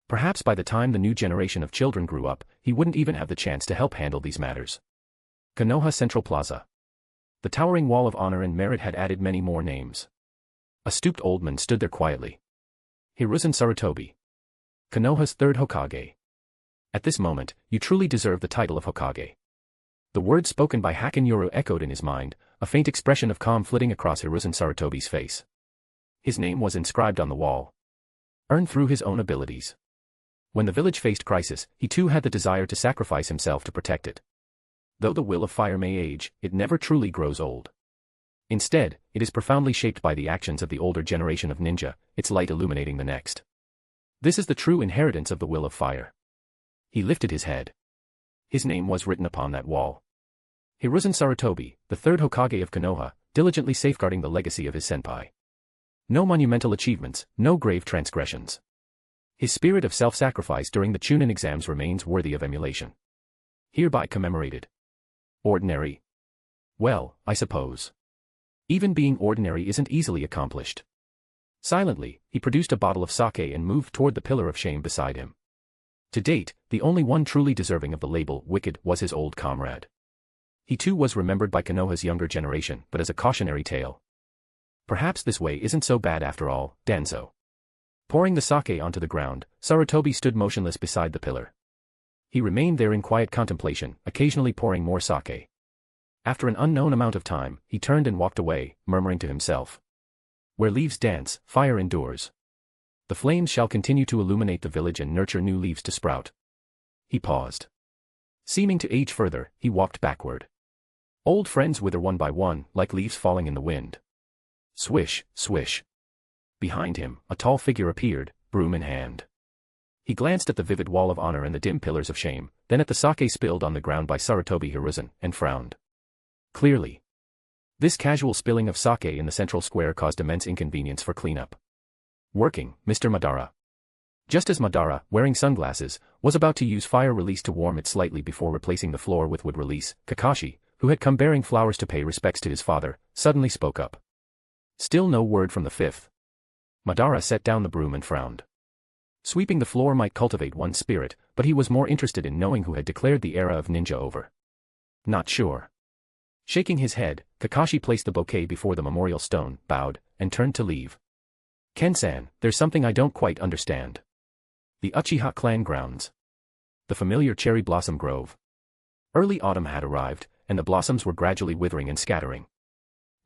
Perhaps by the time the new generation of children grew up, he wouldn't even have the chance to help handle these matters. Konoha Central Plaza. The towering wall of honor and merit had added many more names. A stooped old man stood there quietly. Hiruzen Sarutobi. Konoha's third Hokage. At this moment, you truly deserve the title of Hokage. The words spoken by Hakenoru echoed in his mind, a faint expression of calm flitting across Hiruzen Sarutobi's face. His name was inscribed on the wall. Earned through his own abilities. When the village faced crisis, he too had the desire to sacrifice himself to protect it. Though the will of fire may age, it never truly grows old. Instead, it is profoundly shaped by the actions of the older generation of ninja, its light illuminating the next. This is the true inheritance of the will of fire. He lifted his head. His name was written upon that wall. Hiruzen Sarutobi, the third Hokage of Konoha, diligently safeguarding the legacy of his senpai. No monumental achievements, no grave transgressions. His spirit of self-sacrifice during the Chunin exams remains worthy of emulation. Hereby commemorated. Ordinary? Well, I suppose. Even being ordinary isn't easily accomplished. Silently, he produced a bottle of sake and moved toward the pillar of shame beside him. To date, the only one truly deserving of the label wicked was his old comrade. He too was remembered by Konoha's younger generation, but as a cautionary tale. Perhaps this way isn't so bad after all, Danzo. Pouring the sake onto the ground, Sarutobi stood motionless beside the pillar. He remained there in quiet contemplation, occasionally pouring more sake. After an unknown amount of time, he turned and walked away, murmuring to himself. Where leaves dance, fire endures. The flames shall continue to illuminate the village and nurture new leaves to sprout. He paused. Seeming to age further, he walked backward. Old friends wither one by one, like leaves falling in the wind. Swish, swish. Behind him, a tall figure appeared, broom in hand. He glanced at the vivid wall of honor and the dim pillars of shame, then at the sake spilled on the ground by Sarutobi Hiruzen, and frowned. Clearly. This casual spilling of sake in the central square caused immense inconvenience for cleanup. Working, Mr. Madara. Just as Madara, wearing sunglasses, was about to use fire release to warm it slightly before replacing the floor with wood release, Kakashi, who had come bearing flowers to pay respects to his father, suddenly spoke up. Still no word from the fifth. Madara set down the broom and frowned. Sweeping the floor might cultivate one's spirit, but he was more interested in knowing who had declared the era of ninja over. Not sure. Shaking his head, Kakashi placed the bouquet before the memorial stone, bowed, and turned to leave. Ken-san, there's something I don't quite understand. The Uchiha clan grounds. The familiar cherry blossom grove. Early autumn had arrived, and the blossoms were gradually withering and scattering.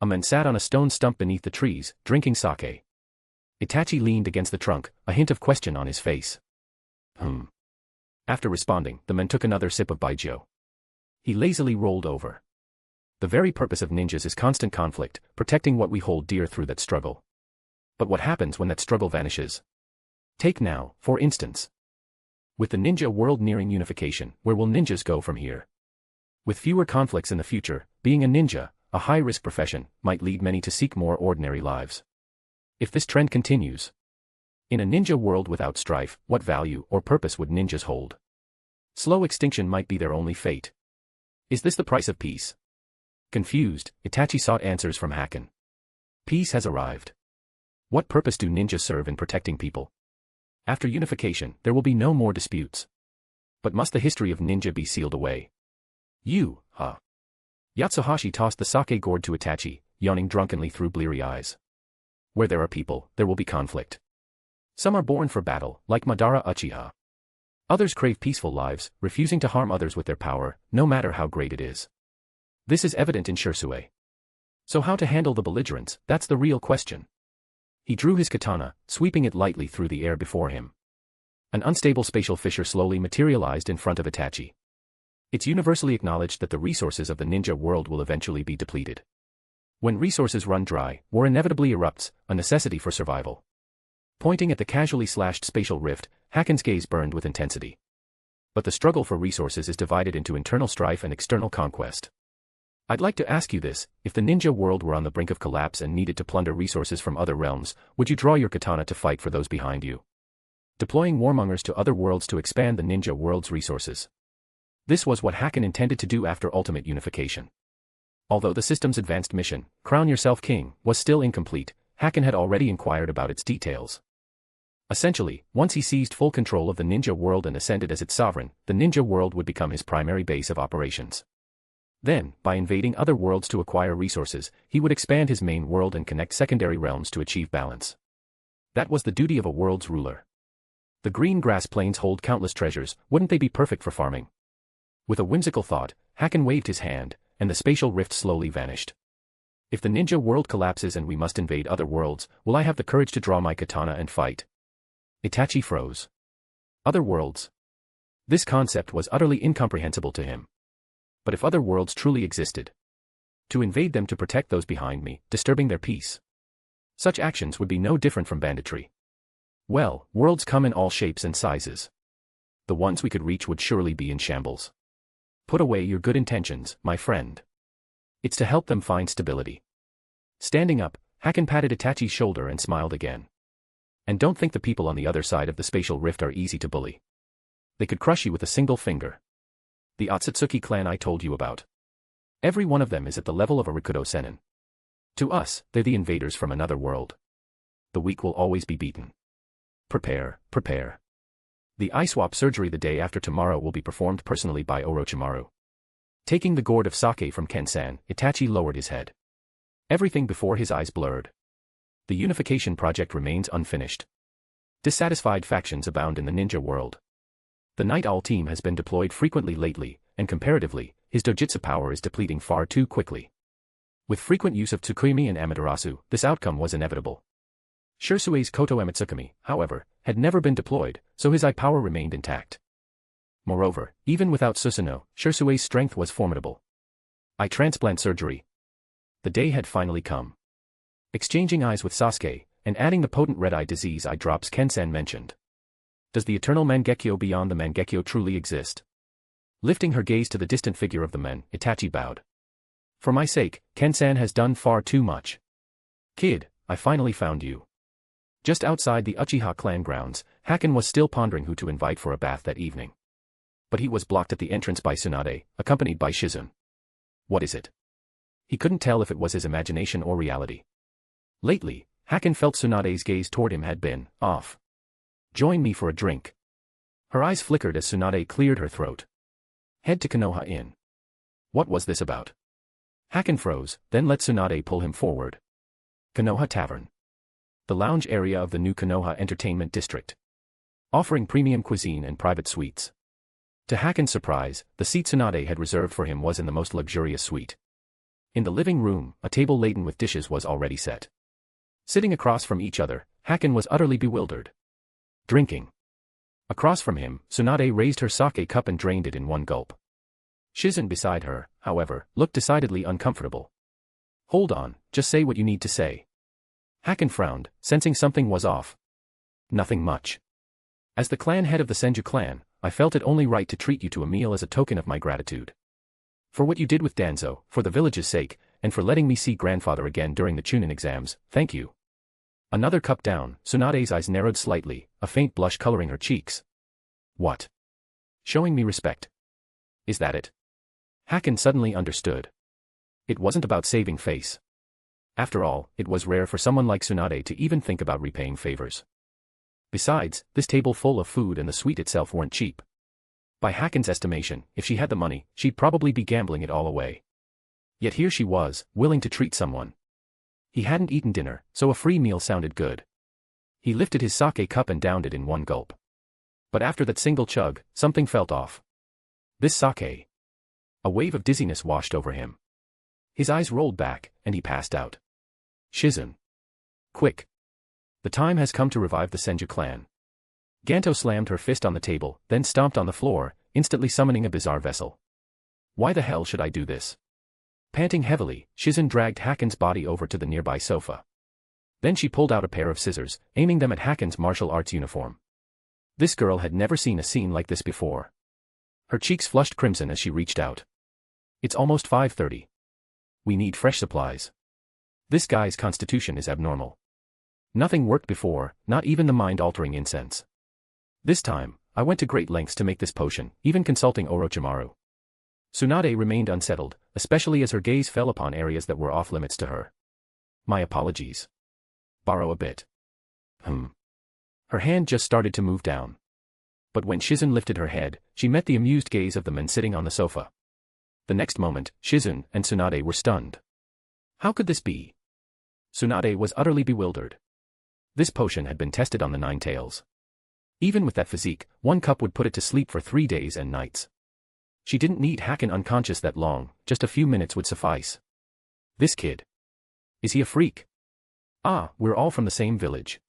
A man sat on a stone stump beneath the trees, drinking sake. Itachi leaned against the trunk, a hint of question on his face. After responding, the man took another sip of baijiu. He lazily rolled over. The very purpose of ninjas is constant conflict, protecting what we hold dear through that struggle. But what happens when that struggle vanishes? Take now, for instance. With the ninja world nearing unification, where will ninjas go from here? With fewer conflicts in the future, being a ninja, a high-risk profession, might lead many to seek more ordinary lives. If this trend continues, in a ninja world without strife, what value or purpose would ninjas hold? Slow extinction might be their only fate. Is this the price of peace? Confused, Itachi sought answers from Haken. Peace has arrived. What purpose do ninjas serve in protecting people? After unification, there will be no more disputes. But must the history of ninja be sealed away? Yatsuhashi tossed the sake gourd to Itachi, yawning drunkenly through bleary eyes. Where there are people, there will be conflict. Some are born for battle, like Madara Uchiha. Others crave peaceful lives, refusing to harm others with their power, no matter how great it is. This is evident in Shursue. So how to handle the belligerents, that's the real question. He drew his katana, sweeping it lightly through the air before him. An unstable spatial fissure slowly materialized in front of Itachi. It's universally acknowledged that the resources of the ninja world will eventually be depleted. When resources run dry, war inevitably erupts, a necessity for survival. Pointing at the casually slashed spatial rift, Haken's gaze burned with intensity. But the struggle for resources is divided into internal strife and external conquest. I'd like to ask you this, if the ninja world were on the brink of collapse and needed to plunder resources from other realms, would you draw your katana to fight for those behind you? Deploying warmongers to other worlds to expand the ninja world's resources. This was what Haken intended to do after ultimate unification. Although the system's advanced mission, Crown Yourself King, was still incomplete, Haken had already inquired about its details. Essentially, once he seized full control of the ninja world and ascended as its sovereign, the ninja world would become his primary base of operations. Then, by invading other worlds to acquire resources, he would expand his main world and connect secondary realms to achieve balance. That was the duty of a world's ruler. The green grass plains hold countless treasures, wouldn't they be perfect for farming? With a whimsical thought, Haken waved his hand, and the spatial rift slowly vanished. If the ninja world collapses and we must invade other worlds, will I have the courage to draw my katana and fight? Itachi froze. Other worlds? This concept was utterly incomprehensible to him. But if other worlds truly existed, to invade them to protect those behind me, disturbing their peace, such actions would be no different from banditry. Well, worlds come in all shapes and sizes. The ones we could reach would surely be in shambles. Put away your good intentions, my friend. It's to help them find stability. Standing up, Haken patted Itachi's shoulder and smiled again. And don't think the people on the other side of the spatial rift are easy to bully. They could crush you with a single finger. The Ōtsutsuki clan I told you about. Every one of them is at the level of a Rikudo Sennin. To us, they're the invaders from another world. The weak will always be beaten. Prepare, prepare. The eye swap surgery the day after tomorrow will be performed personally by Orochimaru. Taking the gourd of sake from Ken-san, Itachi lowered his head. Everything before his eyes blurred. The unification project remains unfinished. Dissatisfied factions abound in the ninja world. The Night Owl team has been deployed frequently lately, and comparatively, his dojutsu power is depleting far too quickly. With frequent use of Tsukuyomi and Amaterasu, this outcome was inevitable. Shirsui's Koto Ematsukami, however, had never been deployed, so his eye power remained intact. Moreover, even without Susanoo, Shirsui's strength was formidable. Eye transplant surgery. The day had finally come. Exchanging eyes with Sasuke, and adding the potent red-eye disease eye drops Ken-san mentioned. Does the eternal Mangekyo beyond the Mangekyo truly exist? Lifting her gaze to the distant figure of the men, Itachi bowed. For my sake, Ken-san has done far too much. Kid, I finally found you. Just outside the Uchiha clan grounds, Haken was still pondering who to invite for a bath that evening. But he was blocked at the entrance by Tsunade, accompanied by Shizune. What is it? He couldn't tell if it was his imagination or reality. Lately, Haken felt Tsunade's gaze toward him had been off. Join me for a drink. Her eyes flickered as Tsunade cleared her throat. Head to Konoha Inn. What was this about? Haken froze, then let Tsunade pull him forward. Konoha Tavern. The lounge area of the new Konoha Entertainment District. Offering premium cuisine and private suites. To Haken's surprise, the seat Tsunade had reserved for him was in the most luxurious suite. In the living room, a table laden with dishes was already set. Sitting across from each other, Haken was utterly bewildered. Drinking. Across from him, Tsunade raised her sake cup and drained it in one gulp. Shizune beside her, however, looked decidedly uncomfortable. Hold on, just say what you need to say. Haken frowned, sensing something was off. Nothing much. As the clan head of the Senju clan, I felt it only right to treat you to a meal as a token of my gratitude. For what you did with Danzo, for the village's sake, and for letting me see grandfather again during the Chunin exams, thank you. Another cup down, Tsunade's eyes narrowed slightly, a faint blush coloring her cheeks. What? Showing me respect. Is that it? Haken suddenly understood. It wasn't about saving face. After all, it was rare for someone like Tsunade to even think about repaying favors. Besides, this table full of food and the suite itself weren't cheap. By Haken's estimation, if she had the money, she'd probably be gambling it all away. Yet here she was, willing to treat someone. He hadn't eaten dinner, so a free meal sounded good. He lifted his sake cup and downed it in one gulp. But after that single chug, something felt off. This sake. A wave of dizziness washed over him. His eyes rolled back, and he passed out. Shizun. Quick. The time has come to revive the Senju clan. Ganto slammed her fist on the table, then stomped on the floor, instantly summoning a bizarre vessel. Why the hell should I do this? Panting heavily, Shizun dragged Haken's body over to the nearby sofa. Then she pulled out a pair of scissors, aiming them at Haken's martial arts uniform. This girl had never seen a scene like this before. Her cheeks flushed crimson as she reached out. It's almost 5:30. We need fresh supplies. This guy's constitution is abnormal. Nothing worked before, not even the mind-altering incense. This time, I went to great lengths to make this potion, even consulting Orochimaru. Tsunade remained unsettled, especially as her gaze fell upon areas that were off-limits to her. My apologies. Borrow a bit. Her hand just started to move down. But when Shizun lifted her head, she met the amused gaze of the men sitting on the sofa. The next moment, Shizun and Tsunade were stunned. How could this be? Tsunade was utterly bewildered. This potion had been tested on the Nine Tails. Even with that physique, 1 cup would put it to sleep for 3 days and nights. She didn't need Haken unconscious that long, just a few minutes would suffice. This kid. Is he a freak? Ah, we're all from the same village.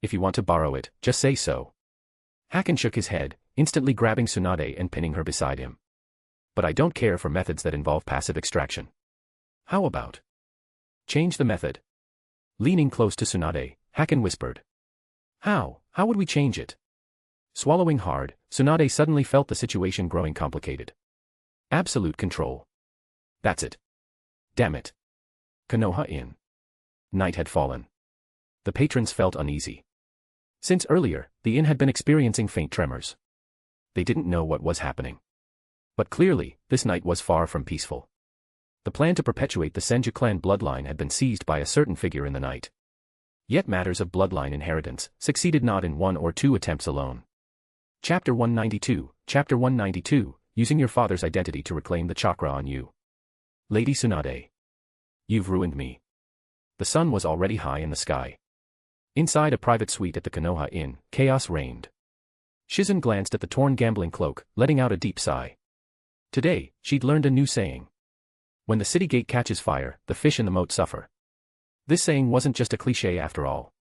If you want to borrow it, just say so. Haken shook his head, instantly grabbing Tsunade and pinning her beside him. But I don't care for methods that involve passive extraction. How about? Change the method. Leaning close to Tsunade, Haken whispered. How would we change it? Swallowing hard, Tsunade suddenly felt the situation growing complicated. Absolute control. That's it. Damn it. Konoha Inn. Night had fallen. The patrons felt uneasy. Since earlier, the inn had been experiencing faint tremors. They didn't know what was happening. But clearly, this night was far from peaceful. The plan to perpetuate the Senju clan bloodline had been seized by a certain figure in the night. Yet matters of bloodline inheritance succeeded not in 1 or 2 attempts alone. Chapter 192, Chapter 192, Using Your Father's Identity to Reclaim the Chakra on You. Lady Tsunade. You've ruined me. The sun was already high in the sky. Inside a private suite at the Konoha Inn, chaos reigned. Shizun glanced at the torn gambling cloak, letting out a deep sigh. Today, she'd learned a new saying. When the city gate catches fire, the fish in the moat suffer. This saying wasn't just a cliché after all.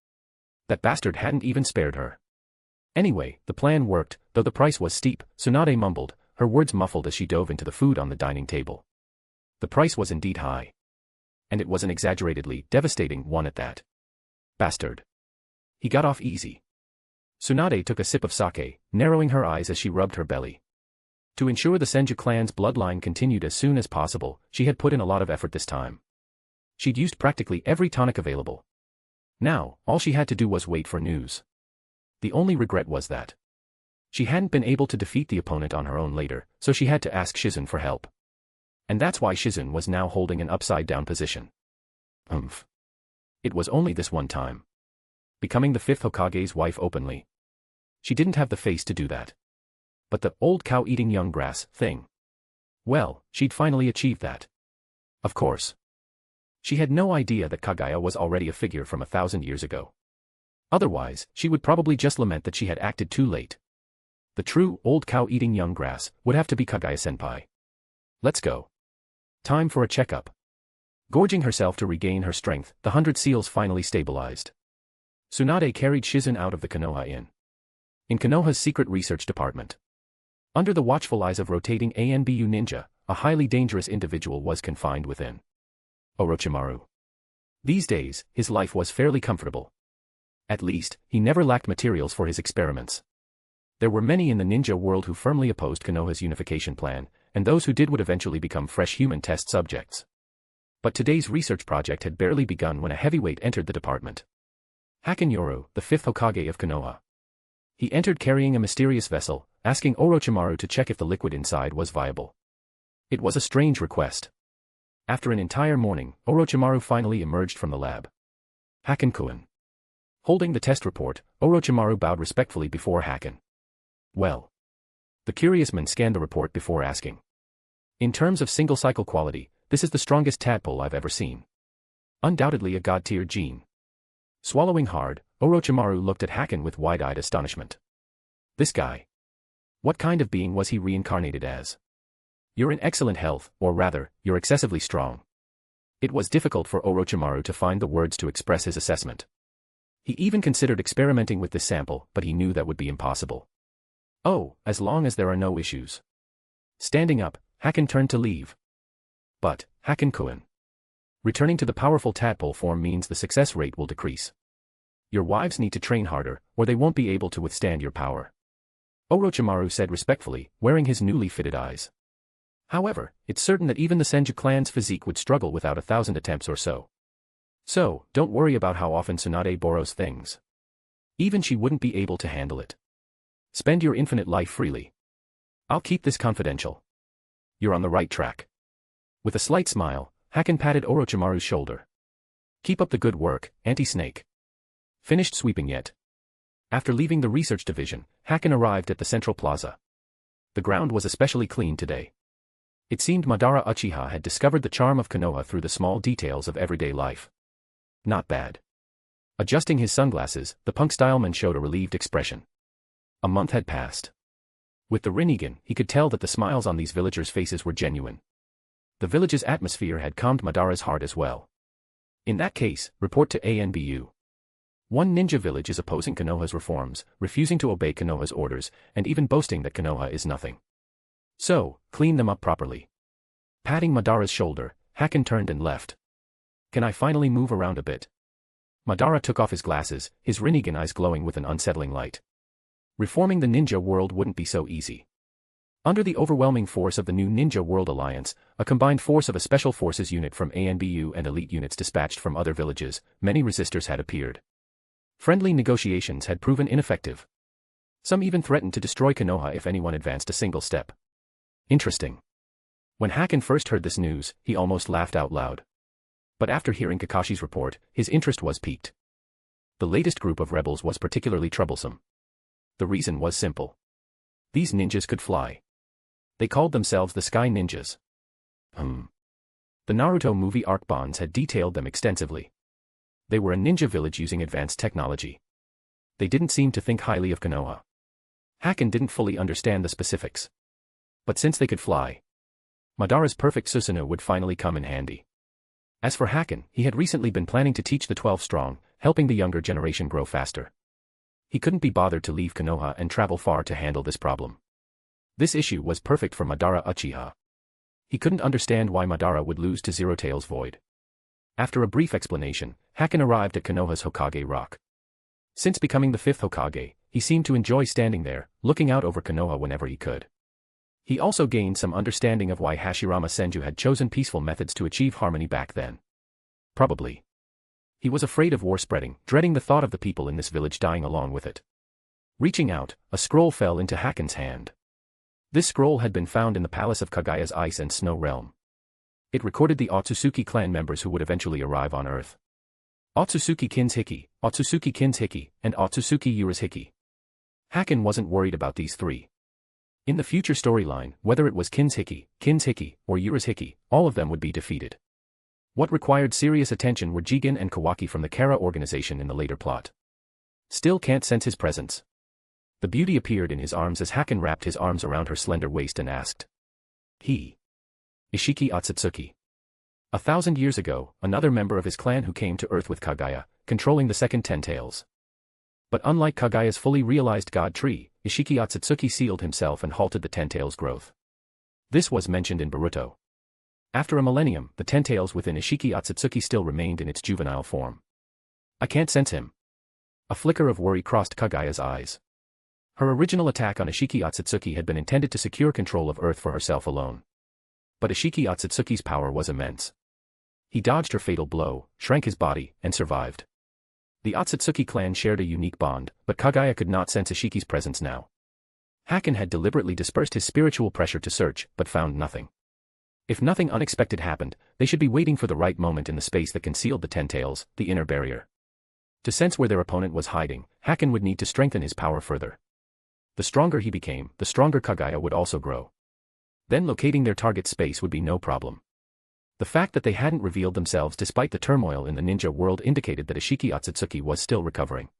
That bastard hadn't even spared her. Anyway, the plan worked, though the price was steep, Tsunade mumbled, her words muffled as she dove into the food on the dining table. The price was indeed high. And it was an exaggeratedly devastating one at that. Bastard. He got off easy. Tsunade took a sip of sake, narrowing her eyes as she rubbed her belly. To ensure the Senju clan's bloodline continued as soon as possible, she had put in a lot of effort this time. She'd used practically every tonic available. Now, all she had to do was wait for news. The only regret was that she hadn't been able to defeat the opponent on her own later, so she had to ask Shizun for help. And that's why Shizun was now holding an upside-down position. It was only this one time. Becoming the 5th Hokage's wife openly. She didn't have the face to do that. But the old cow-eating young grass thing. Well, she'd finally achieved that. Of course. She had no idea that Kaguya was already a figure from 1,000 years ago. Otherwise, she would probably just lament that she had acted too late. The true old cow-eating young grass would have to be Kaguya-senpai. Let's go. Time for a checkup. Gorging herself to regain her strength, the 100 seals finally stabilized. Tsunade carried Shizun out of the Konoha Inn. In Konoha's secret research department. Under the watchful eyes of rotating ANBU ninja, a highly dangerous individual was confined within. Orochimaru. These days, his life was fairly comfortable. At least, he never lacked materials for his experiments. There were many in the ninja world who firmly opposed Konoha's unification plan, and those who did would eventually become fresh human test subjects. But today's research project had barely begun when a heavyweight entered the department. Hakenoru, the 5th Hokage of Konoha. He entered carrying a mysterious vessel, asking Orochimaru to check if the liquid inside was viable. It was a strange request. After an entire morning, Orochimaru finally emerged from the lab. Haken-kun. Holding the test report, Orochimaru bowed respectfully before Haken. Well. The curious man scanned the report before asking. In terms of single-cycle quality, this is the strongest tadpole I've ever seen. Undoubtedly a god-tier gene. Swallowing hard, Orochimaru looked at Haken with wide-eyed astonishment. This guy. What kind of being was he reincarnated as? You're in excellent health, or rather, you're excessively strong. It was difficult for Orochimaru to find the words to express his assessment. He even considered experimenting with this sample, but he knew that would be impossible. Oh, as long as there are no issues. Standing up, Haken turned to leave. But, Haken-kun. Returning to the powerful tadpole form means the success rate will decrease. Your wives need to train harder, or they won't be able to withstand your power. Orochimaru said respectfully, wearing his newly fitted eyes. However, it's certain that even the Senju clan's physique would struggle without 1,000 attempts or so. So, don't worry about how often Tsunade borrows things. Even she wouldn't be able to handle it. Spend your infinite life freely. I'll keep this confidential. You're on the right track. With a slight smile, Haken patted Orochimaru's shoulder. Keep up the good work, Anti-Snake. Finished sweeping yet? After leaving the research division, Haken arrived at the central plaza. The ground was especially clean today. It seemed Madara Uchiha had discovered the charm of Konoha through the small details of everyday life. Not bad. Adjusting his sunglasses, the punk styleman showed a relieved expression. A month had passed. With the Rinnegan, he could tell that the smiles on these villagers' faces were genuine. The village's atmosphere had calmed Madara's heart as well. In that case, report to ANBU. One ninja village is opposing Konoha's reforms, refusing to obey Konoha's orders, and even boasting that Konoha is nothing. So, clean them up properly. Patting Madara's shoulder, Haken turned and left. Can I finally move around a bit? Madara took off his glasses, his Rinnegan eyes glowing with an unsettling light. Reforming the ninja world wouldn't be so easy. Under the overwhelming force of the new Ninja World Alliance, a combined force of a special forces unit from ANBU and elite units dispatched from other villages, many resistors had appeared. Friendly negotiations had proven ineffective. Some even threatened to destroy Konoha if anyone advanced a single step. Interesting. When Haken first heard this news, he almost laughed out loud. But after hearing Kakashi's report, his interest was piqued. The latest group of rebels was particularly troublesome. The reason was simple. These ninjas could fly. They called themselves the Sky Ninjas. The Naruto movie arc bonds had detailed them extensively. They were a ninja village using advanced technology. They didn't seem to think highly of Konoha. Haken didn't fully understand the specifics. But since they could fly, Madara's Perfect Susanoo would finally come in handy. As for Haken, he had recently been planning to teach the 12 strong, helping the younger generation grow faster. He couldn't be bothered to leave Konoha and travel far to handle this problem. This issue was perfect for Madara Uchiha. He couldn't understand why Madara would lose to Zero Tails Void. After a brief explanation, Haken arrived at Konoha's Hokage Rock. Since becoming the 5th Hokage, he seemed to enjoy standing there, looking out over Konoha whenever he could. He also gained some understanding of why Hashirama Senju had chosen peaceful methods to achieve harmony back then. Probably. He was afraid of war spreading, dreading the thought of the people in this village dying along with it. Reaching out, a scroll fell into Haken's hand. This scroll had been found in the palace of Kaguya's Ice and Snow Realm. It recorded the Ōtsutsuki clan members who would eventually arrive on Earth. Ōtsutsuki Kins Hiki, Ōtsutsuki Kins Hiki, and Ōtsutsuki Yuras Hiki. Haken wasn't worried about these three. In the future storyline, whether it was Kins Hiki, or Yuras Hiki, all of them would be defeated. What required serious attention were Jigen and Kawaki from the Kara organization in the later plot. Still can't sense his presence. The beauty appeared in his arms as Haken wrapped his arms around her slender waist and asked. Ishiki Ōtsutsuki. 1,000 years ago, another member of his clan who came to Earth with Kaguya, controlling the second Ten Tails. But unlike Kaguya's fully realized god tree, Ishiki Ōtsutsuki sealed himself and halted the Ten Tails' growth. This was mentioned in Boruto. After a millennium, the Ten Tails within Ishiki Ōtsutsuki still remained in its juvenile form. I can't sense him. A flicker of worry crossed Kaguya's eyes. Her original attack on Ishiki Ōtsutsuki had been intended to secure control of Earth for herself alone. But Ishiki Ōtsutsuki's power was immense. He dodged her fatal blow, shrank his body, and survived. The Ōtsutsuki clan shared a unique bond, but Kaguya could not sense Ishiki's presence now. Haken had deliberately dispersed his spiritual pressure to search, but found nothing. If nothing unexpected happened, they should be waiting for the right moment in the space that concealed the Ten Tails, the inner barrier. To sense where their opponent was hiding, Haken would need to strengthen his power further. The stronger he became, the stronger Kaguya would also grow. Then locating their target space would be no problem. The fact that they hadn't revealed themselves despite the turmoil in the ninja world indicated that Ishiki Ōtsutsuki was still recovering.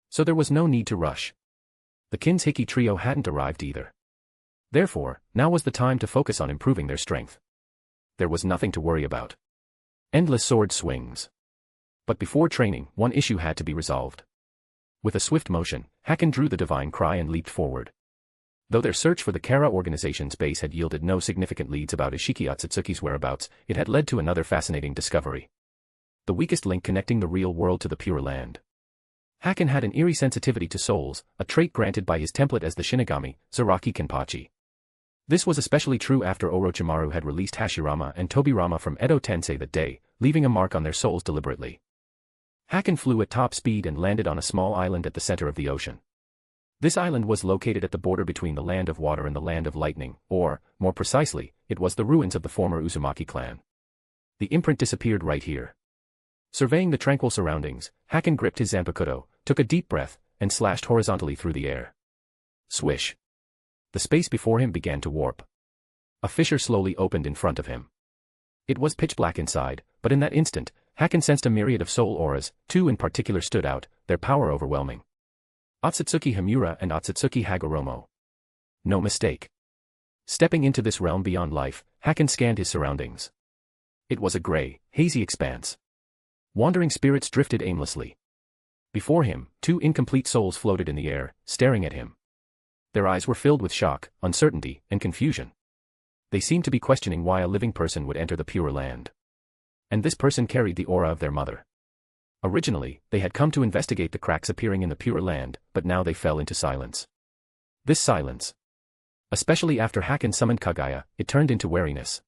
So there was no need to rush. The Kins Hiki trio hadn't arrived either. Therefore, now was the time to focus on improving their strength. There was nothing to worry about. Endless sword swings. But before training, one issue had to be resolved. With a swift motion, Haken drew the divine cry and leaped forward. Though their search for the Kara organization's base had yielded no significant leads about Ishiki Otsutsuki's whereabouts, it had led to another fascinating discovery. The weakest link connecting the real world to the Pure Land. Haken had an eerie sensitivity to souls, a trait granted by his template as the Shinigami, Zaraki Kenpachi. This was especially true after Orochimaru had released Hashirama and Tobirama from Edotensei that day, leaving a mark on their souls deliberately. Haken flew at top speed and landed on a small island at the center of the ocean. This island was located at the border between the Land of Water and the Land of Lightning, or, more precisely, it was the ruins of the former Uzumaki clan. The imprint disappeared right here. Surveying the tranquil surroundings, Haken gripped his Zanpakuto, took a deep breath, and slashed horizontally through the air. Swish. The space before him began to warp. A fissure slowly opened in front of him. It was pitch black inside, but in that instant, Haken sensed a myriad of soul auras. Two in particular stood out, their power overwhelming. Otsutsuki Himura and Otsutsuki Hagoromo. No mistake. Stepping into this realm beyond life, Haken scanned his surroundings. It was a gray, hazy expanse. Wandering spirits drifted aimlessly. Before him, two incomplete souls floated in the air, staring at him. Their eyes were filled with shock, uncertainty, and confusion. They seemed to be questioning why a living person would enter the Pure Land. And this person carried the aura of their mother. Originally, they had come to investigate the cracks appearing in the Pure Land, but now they fell into silence. This silence. Especially after Haken summoned Kaguya, it turned into wariness.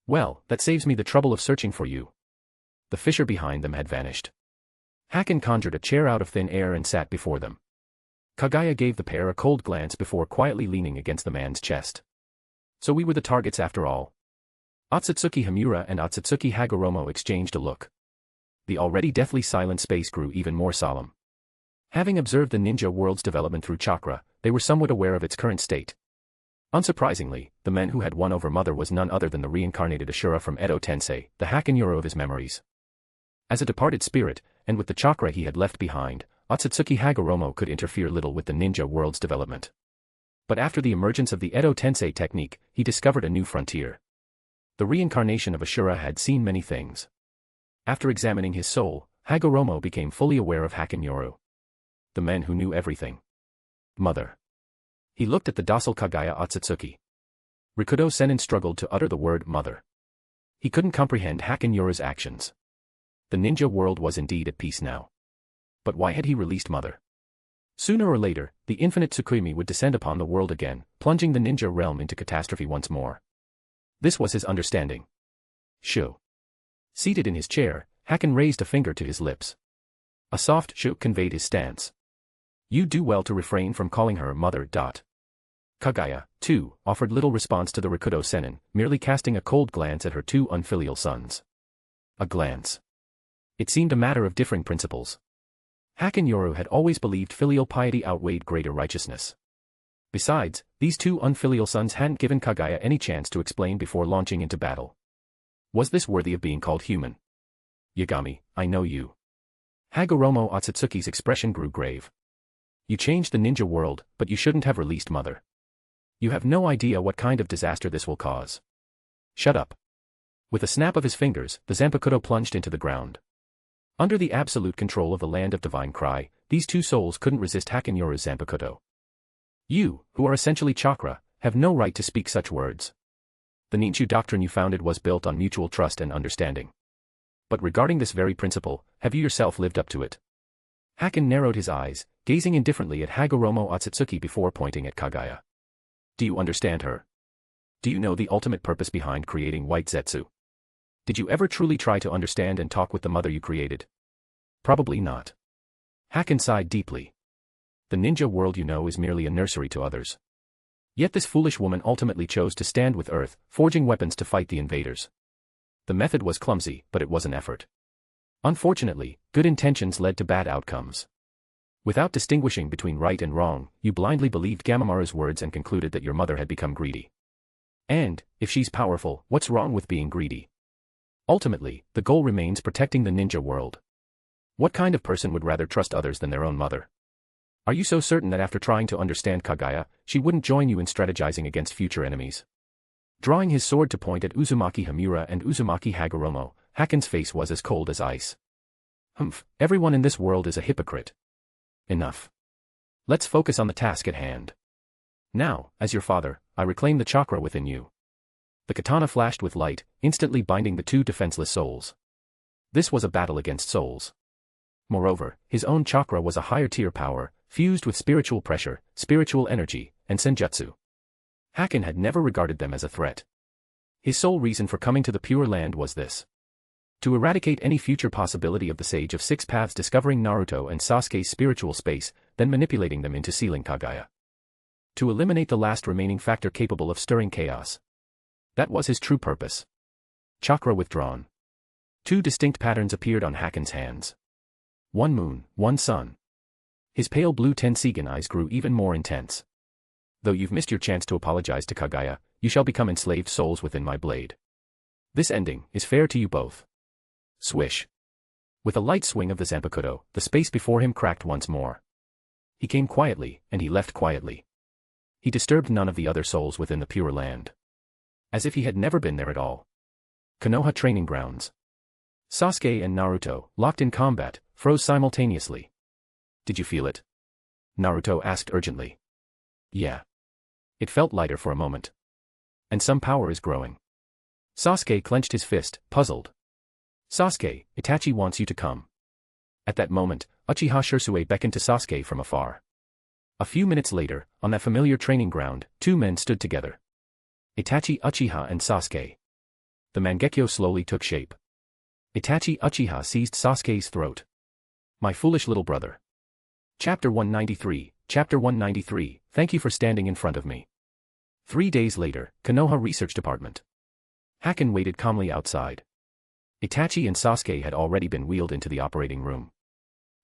Well, that saves me the trouble of searching for you. The fissure behind them had vanished. Haken conjured a chair out of thin air and sat before them. Kaguya gave the pair a cold glance before quietly leaning against the man's chest. So we were the targets after all. Otsutsuki Himura and Otsutsuki Hagoromo exchanged a look. The already deathly silent space grew even more solemn. Having observed the ninja world's development through chakra, they were somewhat aware of its current state. Unsurprisingly, the man who had won over Mother was none other than the reincarnated Ashura from Edotensei, the Hakenoru of his memories. As a departed spirit, and with the chakra he had left behind, Otsutsuki Hagoromo could interfere little with the ninja world's development. But after the emergence of the Edotensei technique, he discovered a new frontier. The reincarnation of Ashura had seen many things. After examining his soul, Hagoromo became fully aware of Hakenoru. The man who knew everything. Mother. He looked at the docile Kaguya Otsutsuki. Rikudo Sennin struggled to utter the word mother. He couldn't comprehend Hakenoru's actions. The ninja world was indeed at peace now. But why had he released Mother? Sooner or later, the infinite Tsukuyomi would descend upon the world again, plunging the ninja realm into catastrophe once more. This was his understanding. Shoo. Seated in his chair, Haken raised a finger to his lips. A soft shoo conveyed his stance. You do well to refrain from calling her mother. Kaguya, too, offered little response to the Rikudo Sennin, merely casting a cold glance at her two unfilial sons. A glance. It seemed a matter of differing principles. Hakenoru had always believed filial piety outweighed greater righteousness. Besides, these two unfilial sons hadn't given Kaguya any chance to explain before launching into battle. Was this worthy of being called human? Yagami, I know you. Hagoromo Otsutsuki's expression grew grave. You changed the ninja world, but you shouldn't have released Mother. You have no idea what kind of disaster this will cause. Shut up. With a snap of his fingers, the Zanpakuto plunged into the ground. Under the absolute control of the Land of Divine Cry, these two souls couldn't resist Hakenoru's Zanpakuto. You, who are essentially chakra, have no right to speak such words. The ninja doctrine you founded was built on mutual trust and understanding. But regarding this very principle, have you yourself lived up to it? Haken narrowed his eyes, gazing indifferently at Hagoromo Otsutsuki before pointing at Kaguya. Do you understand her? Do you know the ultimate purpose behind creating White Zetsu? Did you ever truly try to understand and talk with the mother you created? Probably not. Haken sighed deeply. The ninja world you know is merely a nursery to others. Yet this foolish woman ultimately chose to stand with Earth, forging weapons to fight the invaders. The method was clumsy, but it was an effort. Unfortunately, good intentions led to bad outcomes. Without distinguishing between right and wrong, you blindly believed Gamamaru's words and concluded that your mother had become greedy. And, if she's powerful, what's wrong with being greedy? Ultimately, the goal remains protecting the ninja world. What kind of person would rather trust others than their own mother? Are you so certain that after trying to understand Kaguya, she wouldn't join you in strategizing against future enemies? Drawing his sword to point at Uzumaki Himura and Uzumaki Hagoromo, Haken's face was as cold as ice. Humph, everyone in this world is a hypocrite. Enough. Let's focus on the task at hand. Now, as your father, I reclaim the chakra within you. The katana flashed with light, instantly binding the two defenseless souls. This was a battle against souls. Moreover, his own chakra was a higher-tier power, fused with spiritual pressure, spiritual energy, and senjutsu. Haken had never regarded them as a threat. His sole reason for coming to the Pure Land was this: to eradicate any future possibility of the Sage of Six Paths discovering Naruto and Sasuke's spiritual space, then manipulating them into sealing Kaguya. To eliminate the last remaining factor capable of stirring chaos. That was his true purpose. Chakra withdrawn. Two distinct patterns appeared on Haken's hands. One moon, one sun. His pale blue Tensigen eyes grew even more intense. Though you've missed your chance to apologize to Kaguya, you shall become enslaved souls within my blade. This ending is fair to you both. Swish. With a light swing of the Zanpakuto, the space before him cracked once more. He came quietly, and he left quietly. He disturbed none of the other souls within the Pure Land. As if he had never been there at all. Konoha Training Grounds. Sasuke and Naruto, locked in combat, froze simultaneously. Did you feel it? Naruto asked urgently. Yeah. It felt lighter for a moment. And some power is growing. Sasuke clenched his fist, puzzled. Sasuke, Itachi wants you to come. At that moment, Uchiha Shursue beckoned to Sasuke from afar. A few minutes later, on that familiar training ground, two men stood together. Itachi Uchiha and Sasuke. The Mangekyo slowly took shape. Itachi Uchiha seized Sasuke's throat. My foolish little brother. Chapter 193, Chapter 193, thank you for standing in front of me. 3 days later, Konoha Research Department. Haken waited calmly outside. Itachi and Sasuke had already been wheeled into the operating room.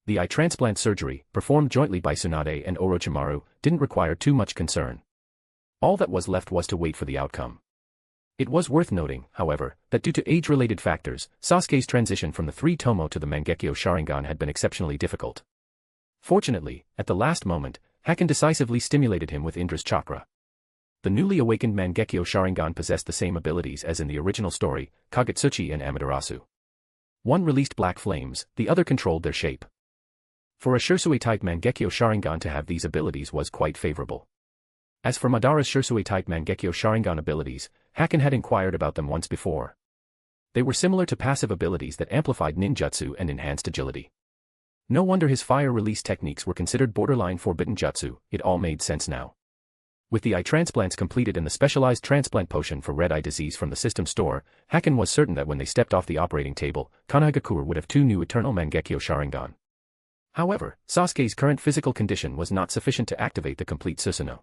The eye transplant surgery, performed jointly by Tsunade and Orochimaru, didn't require too much concern. All that was left was to wait for the outcome. It was worth noting, however, that due to age-related factors, Sasuke's transition from the 3-tomo to the Mangekyo Sharingan had been exceptionally difficult. Fortunately, at the last moment, Haken decisively stimulated him with Indra's chakra. The newly awakened Mangekyo Sharingan possessed the same abilities as in the original story, Kagutsuchi and Amaterasu. One released black flames, the other controlled their shape. For a Shursui-type Mangekyo Sharingan to have these abilities was quite favorable. As for Madara's Shursui-type Mangekyo Sharingan abilities, Haken had inquired about them once before. They were similar to passive abilities that amplified ninjutsu and enhanced agility. No wonder his fire release techniques were considered borderline forbidden jutsu, it all made sense now. With the eye transplants completed and the specialized transplant potion for red eye disease from the system store, Haken was certain that when they stepped off the operating table, Konohagakure would have 2 new eternal Mangekyo Sharingan. However, Sasuke's current physical condition was not sufficient to activate the complete Susanoo.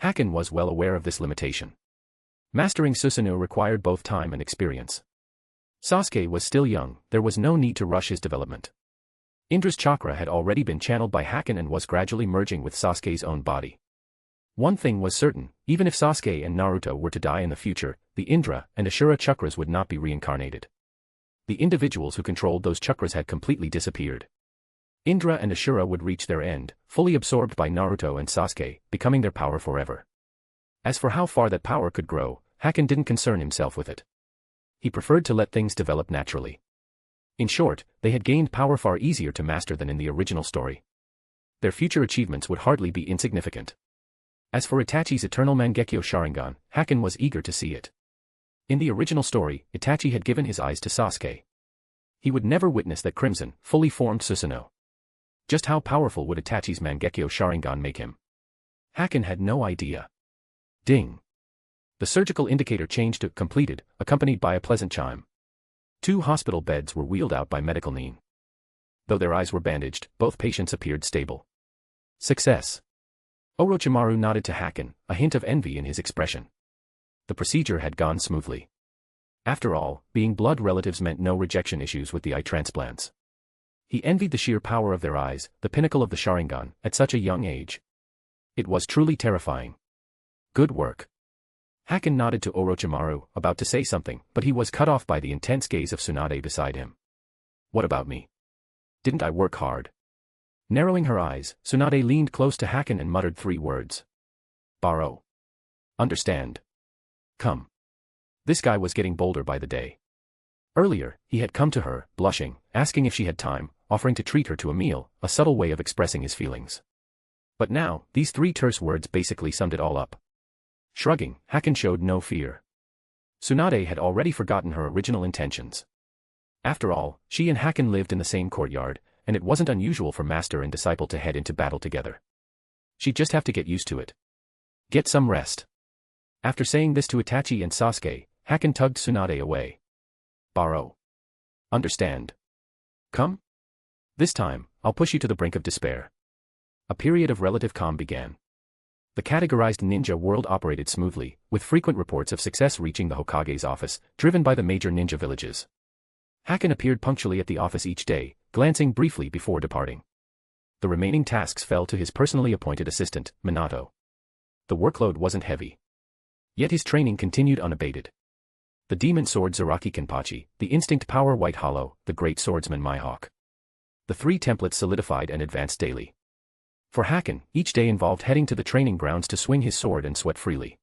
Haken was well aware of this limitation. Mastering Susanoo required both time and experience. Sasuke was still young, there was no need to rush his development. Indra's chakra had already been channeled by Haken and was gradually merging with Sasuke's own body. One thing was certain, even if Sasuke and Naruto were to die in the future, the Indra and Ashura chakras would not be reincarnated. The individuals who controlled those chakras had completely disappeared. Indra and Ashura would reach their end, fully absorbed by Naruto and Sasuke, becoming their power forever. As for how far that power could grow, Haken didn't concern himself with it. He preferred to let things develop naturally. In short, they had gained power far easier to master than in the original story. Their future achievements would hardly be insignificant. As for Itachi's eternal Mangekyo Sharingan, Haken was eager to see it. In the original story, Itachi had given his eyes to Sasuke. He would never witness that crimson, fully formed Susanoo. Just how powerful would Itachi's Mangekyo Sharingan make him? Haken had no idea. Ding. The surgical indicator changed to completed, accompanied by a pleasant chime. 2 hospital beds were wheeled out by medical Nin. Though their eyes were bandaged, both patients appeared stable. Success. Orochimaru nodded to Haken, a hint of envy in his expression. The procedure had gone smoothly. After all, being blood relatives meant no rejection issues with the eye transplants. He envied the sheer power of their eyes, the pinnacle of the Sharingan, at such a young age. It was truly terrifying. Good work. Haken nodded to Orochimaru, about to say something, but he was cut off by the intense gaze of Tsunade beside him. What about me? Didn't I work hard? Narrowing her eyes, Tsunade leaned close to Haken and muttered 3 words. Borrow. Understand. Come. This guy was getting bolder by the day. Earlier, he had come to her, blushing, asking if she had time, offering to treat her to a meal, a subtle way of expressing his feelings. But now, these three terse words basically summed it all up. Shrugging, Haken showed no fear. Tsunade had already forgotten her original intentions. After all, she and Haken lived in the same courtyard, and it wasn't unusual for master and disciple to head into battle together. She'd just have to get used to it. Get some rest. After saying this to Itachi and Sasuke, Haken tugged Tsunade away. Borrow. Understand. Come? This time, I'll push you to the brink of despair. A period of relative calm began. The categorized ninja world operated smoothly, with frequent reports of success reaching the Hokage's office, driven by the major ninja villages. Haken appeared punctually at the office each day, glancing briefly before departing. The remaining tasks fell to his personally appointed assistant, Minato. The workload wasn't heavy. Yet his training continued unabated. The demon sword Zaraki Kenpachi, the instinct power White Hollow, the great swordsman Mihawk. The three templates solidified and advanced daily. For Haken, each day involved heading to the training grounds to swing his sword and sweat freely.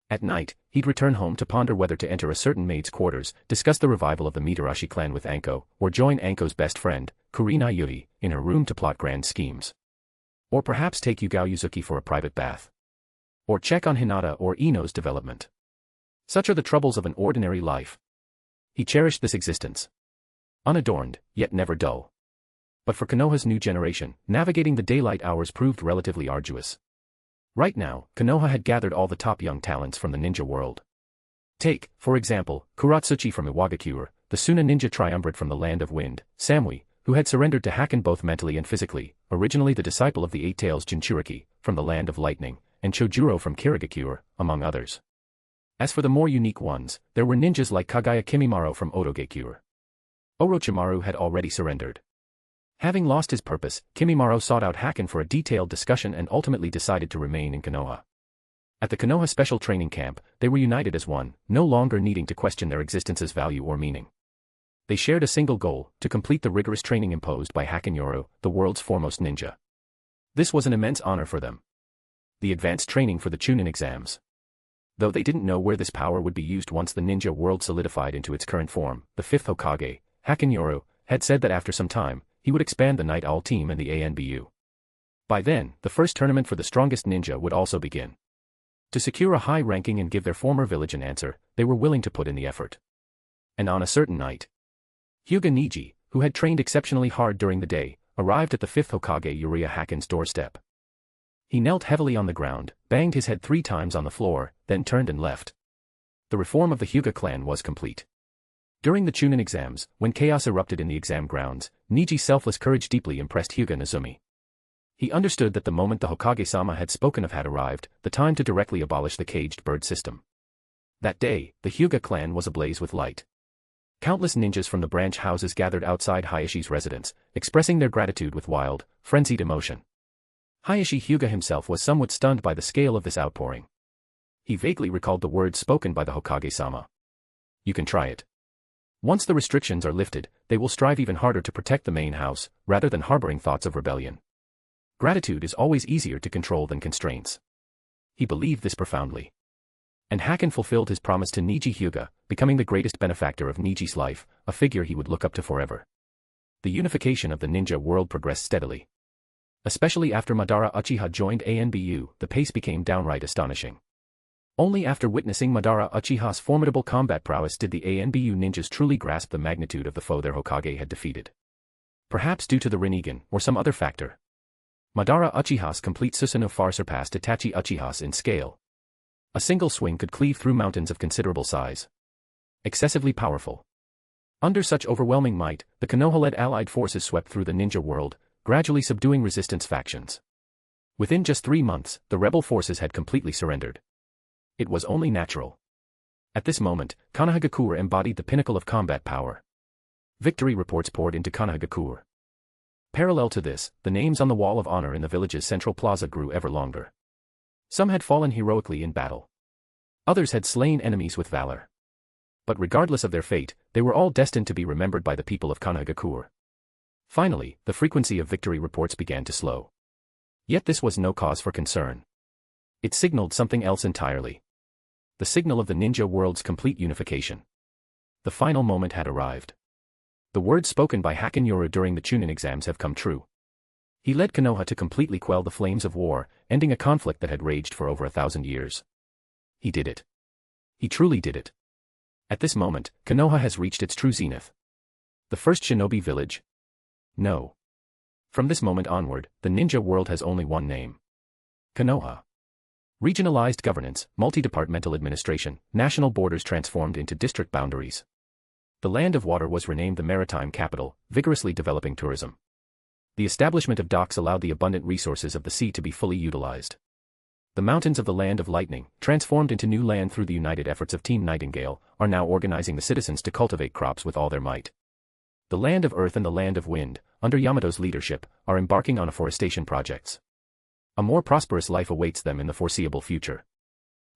At night, he'd return home to ponder whether to enter a certain maid's quarters, discuss the revival of the Mitarashi clan with Anko, or join Anko's best friend, Kurina Yui, in her room to plot grand schemes. Or perhaps take Yugao Yuzuki for a private bath. Or check on Hinata or Ino's development. Such are the troubles of an ordinary life. He cherished this existence. Unadorned, yet never dull. But for Konoha's new generation, navigating the daylight hours proved relatively arduous. Right now, Konoha had gathered all the top young talents from the ninja world. Take, for example, Kuratsuchi from Iwagakure, the Suna ninja triumvirate from the Land of Wind, Samui, who had surrendered to Haken both mentally and physically, originally the disciple of the Eight Tails Jinchuriki, from the Land of Lightning, and Chojuro from Kirigakure, among others. As for the more unique ones, there were ninjas like Kaguya Kimimaro from Otogakure. Orochimaru had already surrendered. Having lost his purpose, Kimimaro sought out Haken for a detailed discussion and ultimately decided to remain in Konoha. At the Konoha Special Training Camp, they were united as one, no longer needing to question their existence's value or meaning. They shared a single goal, to complete the rigorous training imposed by Hakenoru, the world's foremost ninja. This was an immense honor for them. The advanced training for the Chunin exams. Though they didn't know where this power would be used once the ninja world solidified into its current form, the fifth Hokage, Hakenoru, had said that after some time, he would expand the Night Owl team and the ANBU. By then, the first tournament for the strongest ninja would also begin. To secure a high ranking and give their former village an answer, they were willing to put in the effort. And on a certain night, Hyuga Niji, who had trained exceptionally hard during the day, arrived at the fifth Hokage Uriah Haken's doorstep. He knelt heavily on the ground, banged his head 3 times on the floor, then turned and left. The reform of the Hyuga clan was complete. During the Chunin exams, when chaos erupted in the exam grounds, Niji's selfless courage deeply impressed Hyuga Nezumi. He understood that the moment the Hokage-sama had spoken of had arrived, the time to directly abolish the caged bird system. That day, the Hyuga clan was ablaze with light. Countless ninjas from the branch houses gathered outside Hayashi's residence, expressing their gratitude with wild, frenzied emotion. Hayashi Hyuga himself was somewhat stunned by the scale of this outpouring. He vaguely recalled the words spoken by the Hokage-sama. You can try it. Once the restrictions are lifted, they will strive even harder to protect the main house, rather than harboring thoughts of rebellion. Gratitude is always easier to control than constraints. He believed this profoundly. And Haken fulfilled his promise to Niji Hyuga, becoming the greatest benefactor of Niji's life, a figure he would look up to forever. The unification of the ninja world progressed steadily. Especially after Madara Uchiha joined ANBU, the pace became downright astonishing. Only after witnessing Madara Uchiha's formidable combat prowess did the ANBU ninjas truly grasp the magnitude of the foe their Hokage had defeated. Perhaps due to the Rinnegan, or some other factor. Madara Uchiha's complete Susanoo far surpassed Itachi Uchiha's in scale. A single swing could cleave through mountains of considerable size. Excessively powerful. Under such overwhelming might, the Konoha-led allied forces swept through the ninja world, gradually subduing resistance factions. Within just 3 months, the rebel forces had completely surrendered. It was only natural. At this moment, Konohagakure embodied the pinnacle of combat power. Victory reports poured into Konohagakure. Parallel to this, the names on the wall of honor in the village's central plaza grew ever longer. Some had fallen heroically in battle. Others had slain enemies with valor. But regardless of their fate, they were all destined to be remembered by the people of Konohagakure. Finally, the frequency of victory reports began to slow. Yet this was no cause for concern. It signaled something else entirely. The signal of the ninja world's complete unification. the final moment had arrived. The words spoken by Hakenoru during the Chunin exams have come true. He led Konoha to completely quell the flames of war, ending a conflict that had raged for over 1,000 years. He did it. He truly did it. At this moment, Konoha has reached its true zenith. The first shinobi village? No. From this moment onward, the ninja world has only one name. Konoha. Regionalized governance, multi-departmental administration, national borders transformed into district boundaries. The land of water was renamed the maritime capital, vigorously developing tourism. The establishment of docks allowed the abundant resources of the sea to be fully utilized. The mountains of the land of lightning, transformed into new land through the united efforts of Team Nightingale, are now organizing the citizens to cultivate crops with all their might. The land of earth and the land of wind, under Yamato's leadership, are embarking on afforestation projects. A more prosperous life awaits them in the foreseeable future.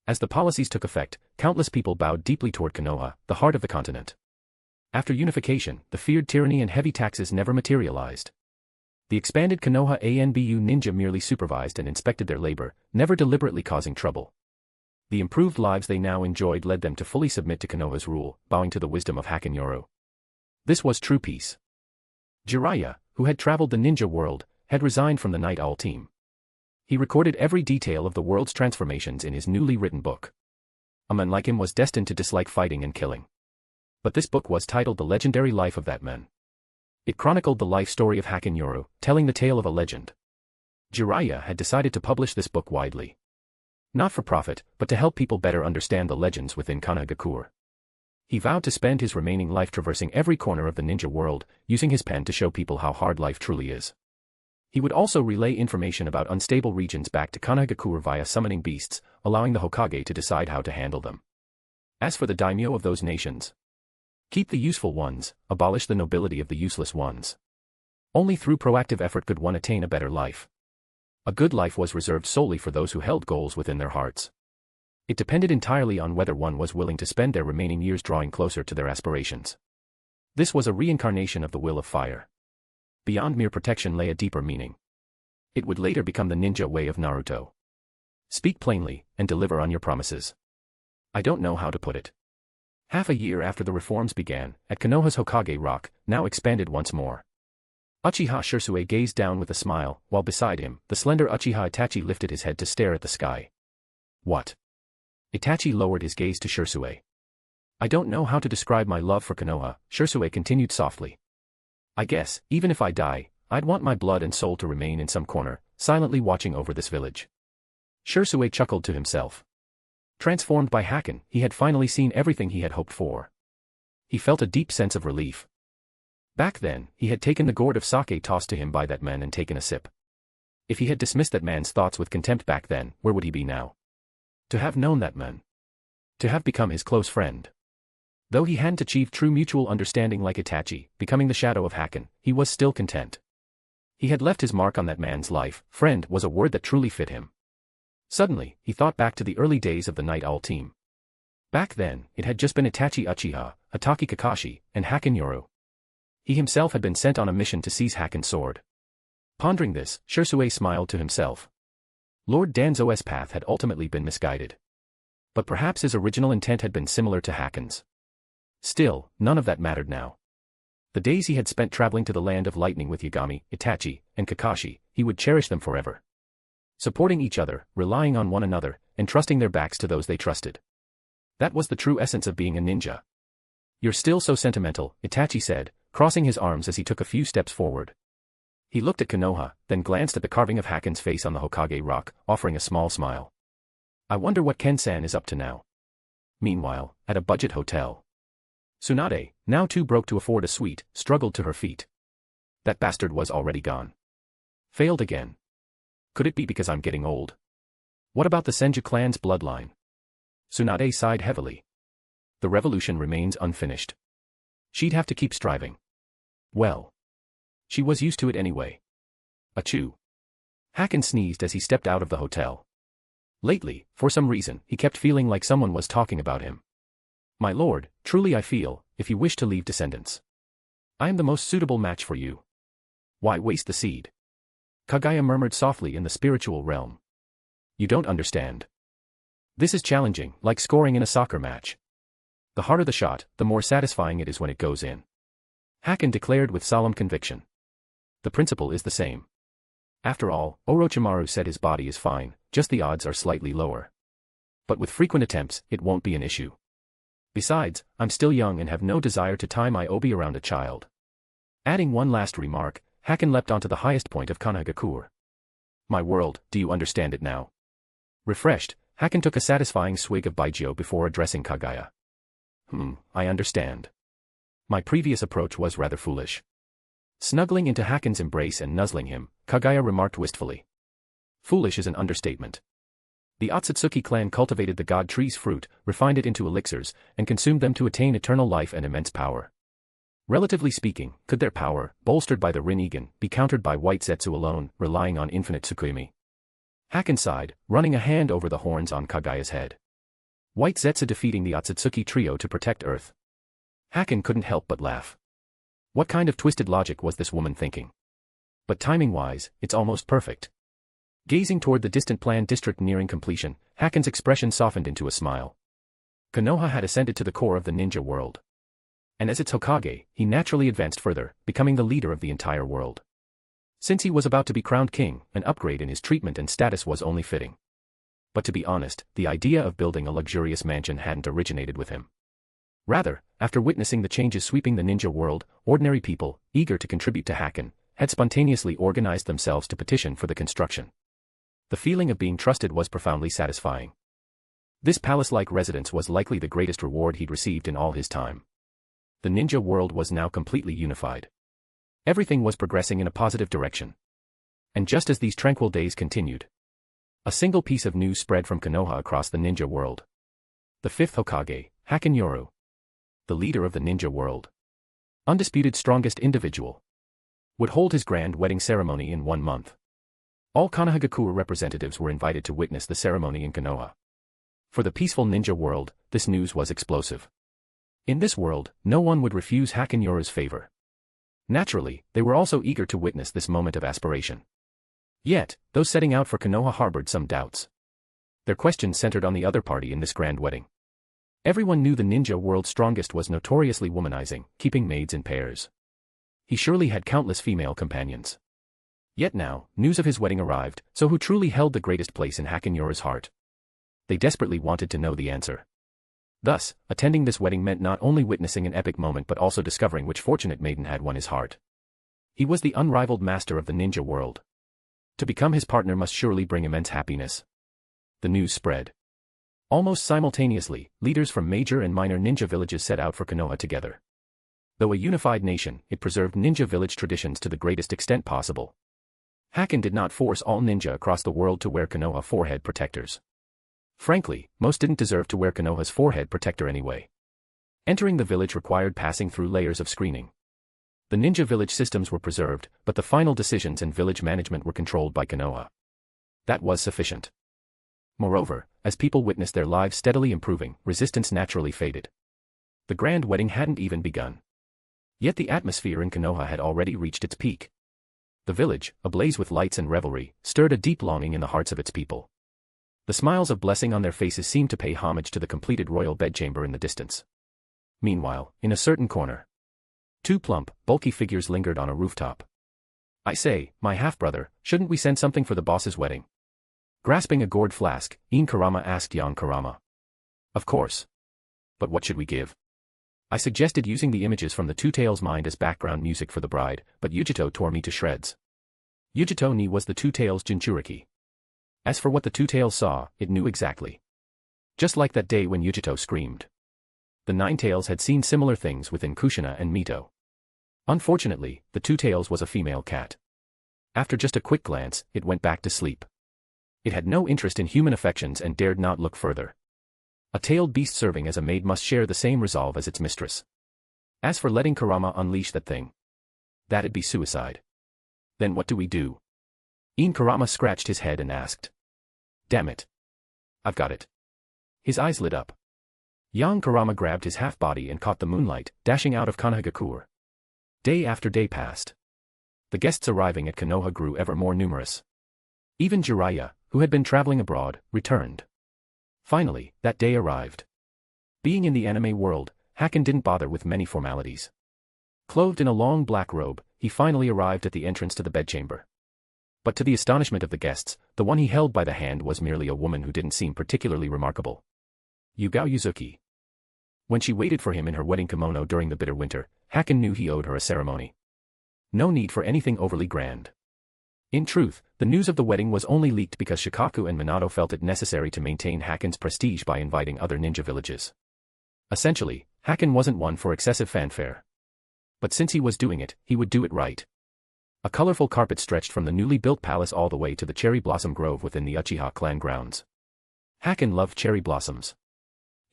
As the policies took effect, countless people bowed deeply toward Konoha, the heart of the continent. After unification, the feared tyranny and heavy taxes never materialized. The expanded Konoha Anbu ninja merely supervised and inspected their labor, never deliberately causing trouble. The improved lives they now enjoyed led them to fully submit to Konoha's rule, bowing to the wisdom of Hakenoru. This was true peace. Jiraiya, who had traveled the ninja world, had resigned from the Night Owl team. He recorded every detail of the world's transformations in his newly written book. A man like him was destined to dislike fighting and killing. But this book was titled The Legendary Life of That Man. It chronicled the life story of Hakenoru, telling the tale of a legend. Jiraiya had decided to publish this book widely. Not for profit, but to help people better understand the legends within Konoha. He vowed to spend his remaining life traversing every corner of the ninja world, using his pen to show people how hard life truly is. He would also relay information about unstable regions back to Konoha via summoning beasts, allowing the Hokage to decide how to handle them. As for the daimyo of those nations, keep the useful ones, abolish the nobility of the useless ones. Only through proactive effort could one attain a better life. A good life was reserved solely for those who held goals within their hearts. It depended entirely on whether one was willing to spend their remaining years drawing closer to their aspirations. This was a reincarnation of the will of fire. Beyond mere protection lay a deeper meaning. It would later become the ninja way of Naruto. Speak plainly, and deliver on your promises. I don't know how to put it. Half a year after the reforms began, at Konoha's Hokage Rock, now expanded once more. Uchiha Shisui gazed down with a smile, while beside him, the slender Uchiha Itachi lifted his head to stare at the sky. What? Itachi lowered his gaze to Shisui. I don't know how to describe my love for Konoha, Shisui continued softly. I guess, even if I die, I'd want my blood and soul to remain in some corner, silently watching over this village. Shisui chuckled to himself. Transformed by Haken, he had finally seen everything he had hoped for. He felt a deep sense of relief. Back then, he had taken the gourd of sake tossed to him by that man and taken a sip. If he had dismissed that man's thoughts with contempt back then, where would he be now? To have known that man. To have become his close friend. Though he hadn't achieved true mutual understanding like Itachi, becoming the shadow of Haken, he was still content. He had left his mark on that man's life. Friend was a word that truly fit him. Suddenly, he thought back to the early days of the Night Owl team. Back then, it had just been Itachi Uchiha, Hatake Kakashi, and Hakenoru. He himself had been sent on a mission to seize Haken's sword. Pondering this, Shisui smiled to himself. Lord Danzo's path had ultimately been misguided. But perhaps his original intent had been similar to Haken's. Still, none of that mattered now. The days he had spent traveling to the land of lightning with Yagami, Itachi, and Kakashi, he would cherish them forever. Supporting each other, relying on one another, and trusting their backs to those they trusted. That was the true essence of being a ninja. You're still so sentimental, Itachi said, crossing his arms as he took a few steps forward. He looked at Konoha, then glanced at the carving of Haken's face on the Hokage rock, offering a small smile. I wonder what Ken-san is up to now. Meanwhile, at a budget hotel. Tsunade, now too broke to afford a suite, struggled to her feet. That bastard was already gone. Failed again. Could it be because I'm getting old? What about the Senju clan's bloodline? Tsunade sighed heavily. The revolution remains unfinished. She'd have to keep striving. Well. She was used to it anyway. Achoo. Haken sneezed as he stepped out of the hotel. Lately, for some reason, he kept feeling like someone was talking about him. My lord, truly I feel, if you wish to leave descendants, I am the most suitable match for you. Why waste the seed? Kaguya murmured softly in the spiritual realm. You don't understand. This is challenging, like scoring in a soccer match. The harder the shot, the more satisfying it is when it goes in. Haken declared with solemn conviction. The principle is the same. After all, Orochimaru said his body is fine, just the odds are slightly lower. But with frequent attempts, it won't be an issue. Besides, I'm still young and have no desire to tie my obi around a child. Adding one last remark, Haken leapt onto the highest point of Konoha. My world, do you understand it now? Refreshed, Haken took a satisfying swig of baijiu before addressing Kaguya. I understand. My previous approach was rather foolish. Snuggling into Haken's embrace and nuzzling him, Kaguya remarked wistfully. Foolish is an understatement. The Ōtsutsuki clan cultivated the god tree's fruit, refined it into elixirs, and consumed them to attain eternal life and immense power. Relatively speaking, could their power, bolstered by the Rinnegan, be countered by white Zetsu alone, relying on infinite Tsukuyomi? Haken sighed, running a hand over the horns on Kaguya's head. White Zetsu defeating the Ōtsutsuki trio to protect Earth. Haken couldn't help but laugh. What kind of twisted logic was this woman thinking? But timing-wise, it's almost perfect. Gazing toward the distant planned district nearing completion, Haken's expression softened into a smile. Konoha had ascended to the core of the ninja world. And as its Hokage, he naturally advanced further, becoming the leader of the entire world. Since he was about to be crowned king, an upgrade in his treatment and status was only fitting. But to be honest, the idea of building a luxurious mansion hadn't originated with him. Rather, after witnessing the changes sweeping the ninja world, ordinary people, eager to contribute to Haken, had spontaneously organized themselves to petition for the construction. The feeling of being trusted was profoundly satisfying. This palace-like residence was likely the greatest reward he'd received in all his time. The ninja world was now completely unified. Everything was progressing in a positive direction. And just as these tranquil days continued, a single piece of news spread from Konoha across the ninja world. The fifth Hokage, Hakenoru, the leader of the ninja world, undisputed strongest individual, would hold his grand wedding ceremony in 1 month. All Konohagakure representatives were invited to witness the ceremony in Konoha. For the peaceful ninja world, this news was explosive. In this world, no one would refuse Hakenoru's favor. Naturally, they were also eager to witness this moment of aspiration. Yet, those setting out for Konoha harbored some doubts. Their questions centered on the other party in this grand wedding. Everyone knew the ninja world's strongest was notoriously womanizing, keeping maids in pairs. He surely had countless female companions. Yet now, news of his wedding arrived, so who truly held the greatest place in Hakenoru's heart? They desperately wanted to know the answer. Thus, attending this wedding meant not only witnessing an epic moment but also discovering which fortunate maiden had won his heart. He was the unrivaled master of the ninja world. To become his partner must surely bring immense happiness. The news spread. Almost simultaneously, leaders from major and minor ninja villages set out for Konoha together. Though a unified nation, it preserved ninja village traditions to the greatest extent possible. Haken did not force all ninja across the world to wear Konoha forehead protectors. Frankly, most didn't deserve to wear Konoha's forehead protector anyway. Entering the village required passing through layers of screening. The ninja village systems were preserved, but the final decisions and village management were controlled by Konoha. That was sufficient. Moreover, as people witnessed their lives steadily improving, resistance naturally faded. The grand wedding hadn't even begun. Yet the atmosphere in Konoha had already reached its peak. The village, ablaze with lights and revelry, stirred a deep longing in the hearts of its people. The smiles of blessing on their faces seemed to pay homage to the completed royal bedchamber in the distance. Meanwhile, in a certain corner, 2 plump, bulky figures lingered on a rooftop. I say, my half-brother, shouldn't we send something for the boss's wedding? Grasping a gourd flask, Iin Kurama asked young Kurama. Of course. But what should we give? I suggested using the images from the Two Tails mind as background music for the bride, but Yujito tore me to shreds. Yujito ni was the Two Tails Jinchuriki. As for what the Two Tails saw, it knew exactly. Just like that day when Yujito screamed. The Nine Tails had seen similar things within Kushina and Mito. Unfortunately, the Two Tails was a female cat. After just a quick glance, it went back to sleep. It had no interest in human affections and dared not look further. A tailed beast serving as a maid must share the same resolve as its mistress. As for letting Kurama unleash that thing, that'd be suicide. Then what do we do? Iin Kurama scratched his head and asked. Damn it. I've got it. His eyes lit up. Young Kurama grabbed his half-body and caught the moonlight, dashing out of Konohagakure. Day after day passed. The guests arriving at Konoha grew ever more numerous. Even Jiraiya, who had been traveling abroad, returned. Finally, that day arrived. Being in the anime world, Haken didn't bother with many formalities. Clothed in a long black robe, he finally arrived at the entrance to the bedchamber. But to the astonishment of the guests, the one he held by the hand was merely a woman who didn't seem particularly remarkable. Yugao Yuzuki. When she waited for him in her wedding kimono during the bitter winter, Haken knew he owed her a ceremony. No need for anything overly grand. In truth, the news of the wedding was only leaked because Shikaku and Minato felt it necessary to maintain Haken's prestige by inviting other ninja villages. Essentially, Haken wasn't one for excessive fanfare. But since he was doing it, he would do it right. A colorful carpet stretched from the newly built palace all the way to the cherry blossom grove within the Uchiha clan grounds. Haken loved cherry blossoms.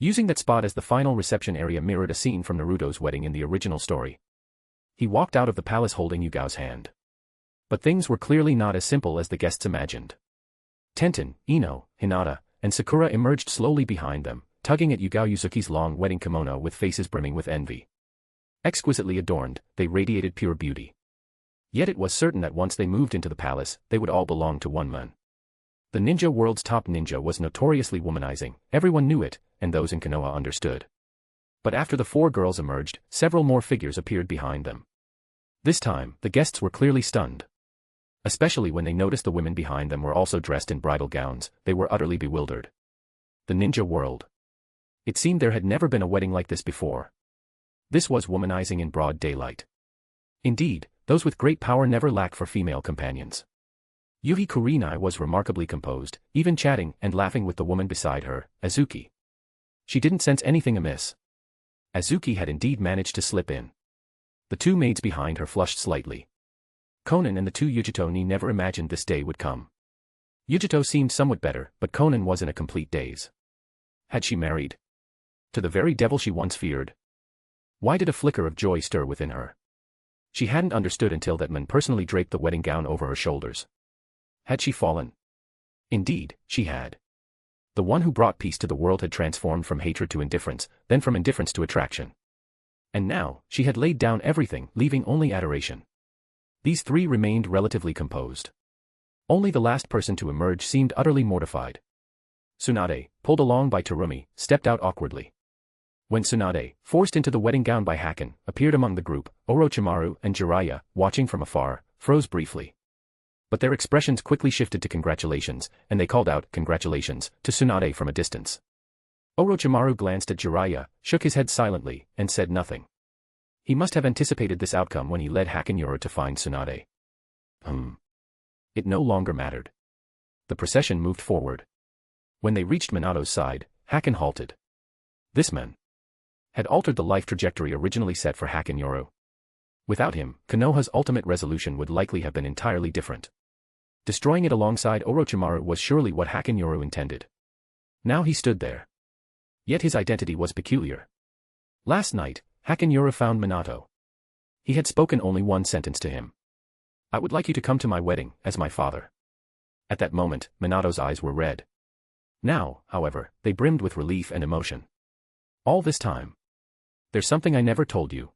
Using that spot as the final reception area mirrored a scene from Naruto's wedding in the original story. He walked out of the palace holding Yugao's hand. But things were clearly not as simple as the guests imagined. Tenten, Ino, Hinata, and Sakura emerged slowly behind them, tugging at Yugao Yuzuki's long wedding kimono with faces brimming with envy. Exquisitely adorned, they radiated pure beauty. Yet it was certain that once they moved into the palace, they would all belong to one man. The ninja world's top ninja was notoriously womanizing, everyone knew it, and those in Konoha understood. But after the four girls emerged, several more figures appeared behind them. This time, the guests were clearly stunned. Especially when they noticed the women behind them were also dressed in bridal gowns, they were utterly bewildered. The ninja world. It seemed there had never been a wedding like this before. This was womanizing in broad daylight. Indeed, those with great power never lacked for female companions. Yuhi Kurenai was remarkably composed, even chatting and laughing with the woman beside her, Azuki. She didn't sense anything amiss. Azuki had indeed managed to slip in. The two maids behind her flushed slightly. Konan and the two Yujito never imagined this day would come. Yujito seemed somewhat better, but Konan was in a complete daze. Had she married? To the very devil she once feared. Why did a flicker of joy stir within her? She hadn't understood until that man personally draped the wedding gown over her shoulders. Had she fallen? Indeed, she had. The one who brought peace to the world had transformed from hatred to indifference, then from indifference to attraction. And now, she had laid down everything, leaving only adoration. These three remained relatively composed. Only the last person to emerge seemed utterly mortified. Tsunade, pulled along by Terumi, stepped out awkwardly. When Tsunade, forced into the wedding gown by Haken, appeared among the group, Orochimaru and Jiraiya, watching from afar, froze briefly. But their expressions quickly shifted to congratulations, and they called out congratulations to Tsunade from a distance. Orochimaru glanced at Jiraiya, shook his head silently, and said nothing. He must have anticipated this outcome when he led Hakenoru to find Tsunade. It no longer mattered. The procession moved forward. When they reached Minato's side, Haken halted. This man had altered the life trajectory originally set for Hakenoru. Without him, Konoha's ultimate resolution would likely have been entirely different. Destroying it alongside Orochimaru was surely what Hakenoru intended. Now he stood there. Yet his identity was peculiar. Last night, Hakenoru found Minato. He had spoken only one sentence to him. I would like you to come to my wedding, as my father. At that moment, Minato's eyes were red. Now, however, they brimmed with relief and emotion. All this time. There's something I never told you.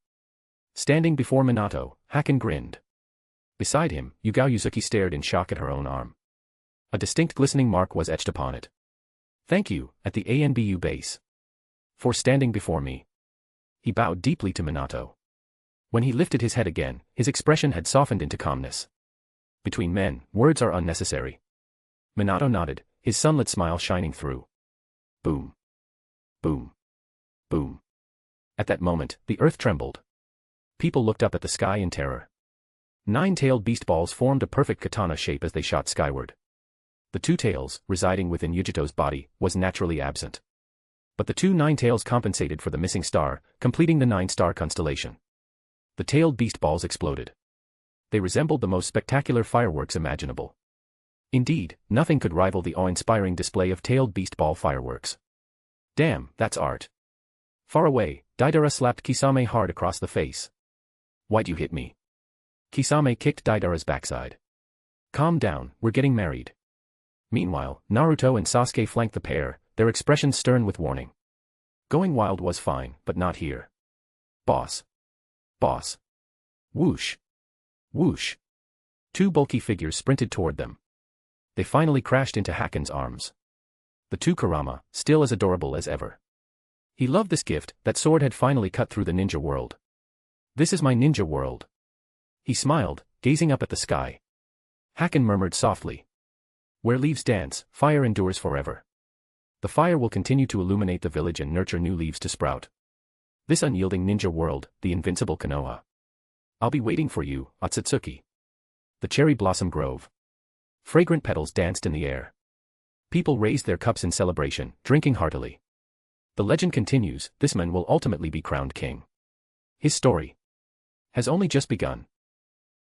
Standing before Minato, Haken grinned. Beside him, Yugao Yuzuki stared in shock at her own arm. A distinct glistening mark was etched upon it. Thank you, at the ANBU base. For standing before me. He bowed deeply to Minato. When he lifted his head again, his expression had softened into calmness. Between men, words are unnecessary. Minato nodded, his sunlit smile shining through. Boom. Boom. Boom. At that moment, the earth trembled. People looked up at the sky in terror. 9-tailed beast balls formed a perfect katana shape as they shot skyward. The two tails, residing within Yujito's body, was naturally absent. But the two 9 tails compensated for the missing star, completing the 9-star constellation. The tailed beast balls exploded. They resembled the most spectacular fireworks imaginable. Indeed, nothing could rival the awe-inspiring display of tailed beast ball fireworks. Damn, that's art. Far away, Deidara slapped Kisame hard across the face. Why'd you hit me? Kisame kicked Deidara's backside. Calm down, we're getting married. Meanwhile, Naruto and Sasuke flanked the pair, their expressions stern with warning. Going wild was fine, but not here. Boss. Boss. Whoosh. Whoosh. Two bulky figures sprinted toward them. They finally crashed into Haken's arms. The two Kurama, still as adorable as ever. He loved this gift, that sword had finally cut through the ninja world. This is my ninja world. He smiled, gazing up at the sky. Haken murmured softly. Where leaves dance, fire endures forever. The fire will continue to illuminate the village and nurture new leaves to sprout. This unyielding ninja world, the invincible Konoha. I'll be waiting for you, Ōtsutsuki. The cherry blossom grove. Fragrant petals danced in the air. People raised their cups in celebration, drinking heartily. The legend continues, this man will ultimately be crowned king. His story has only just begun.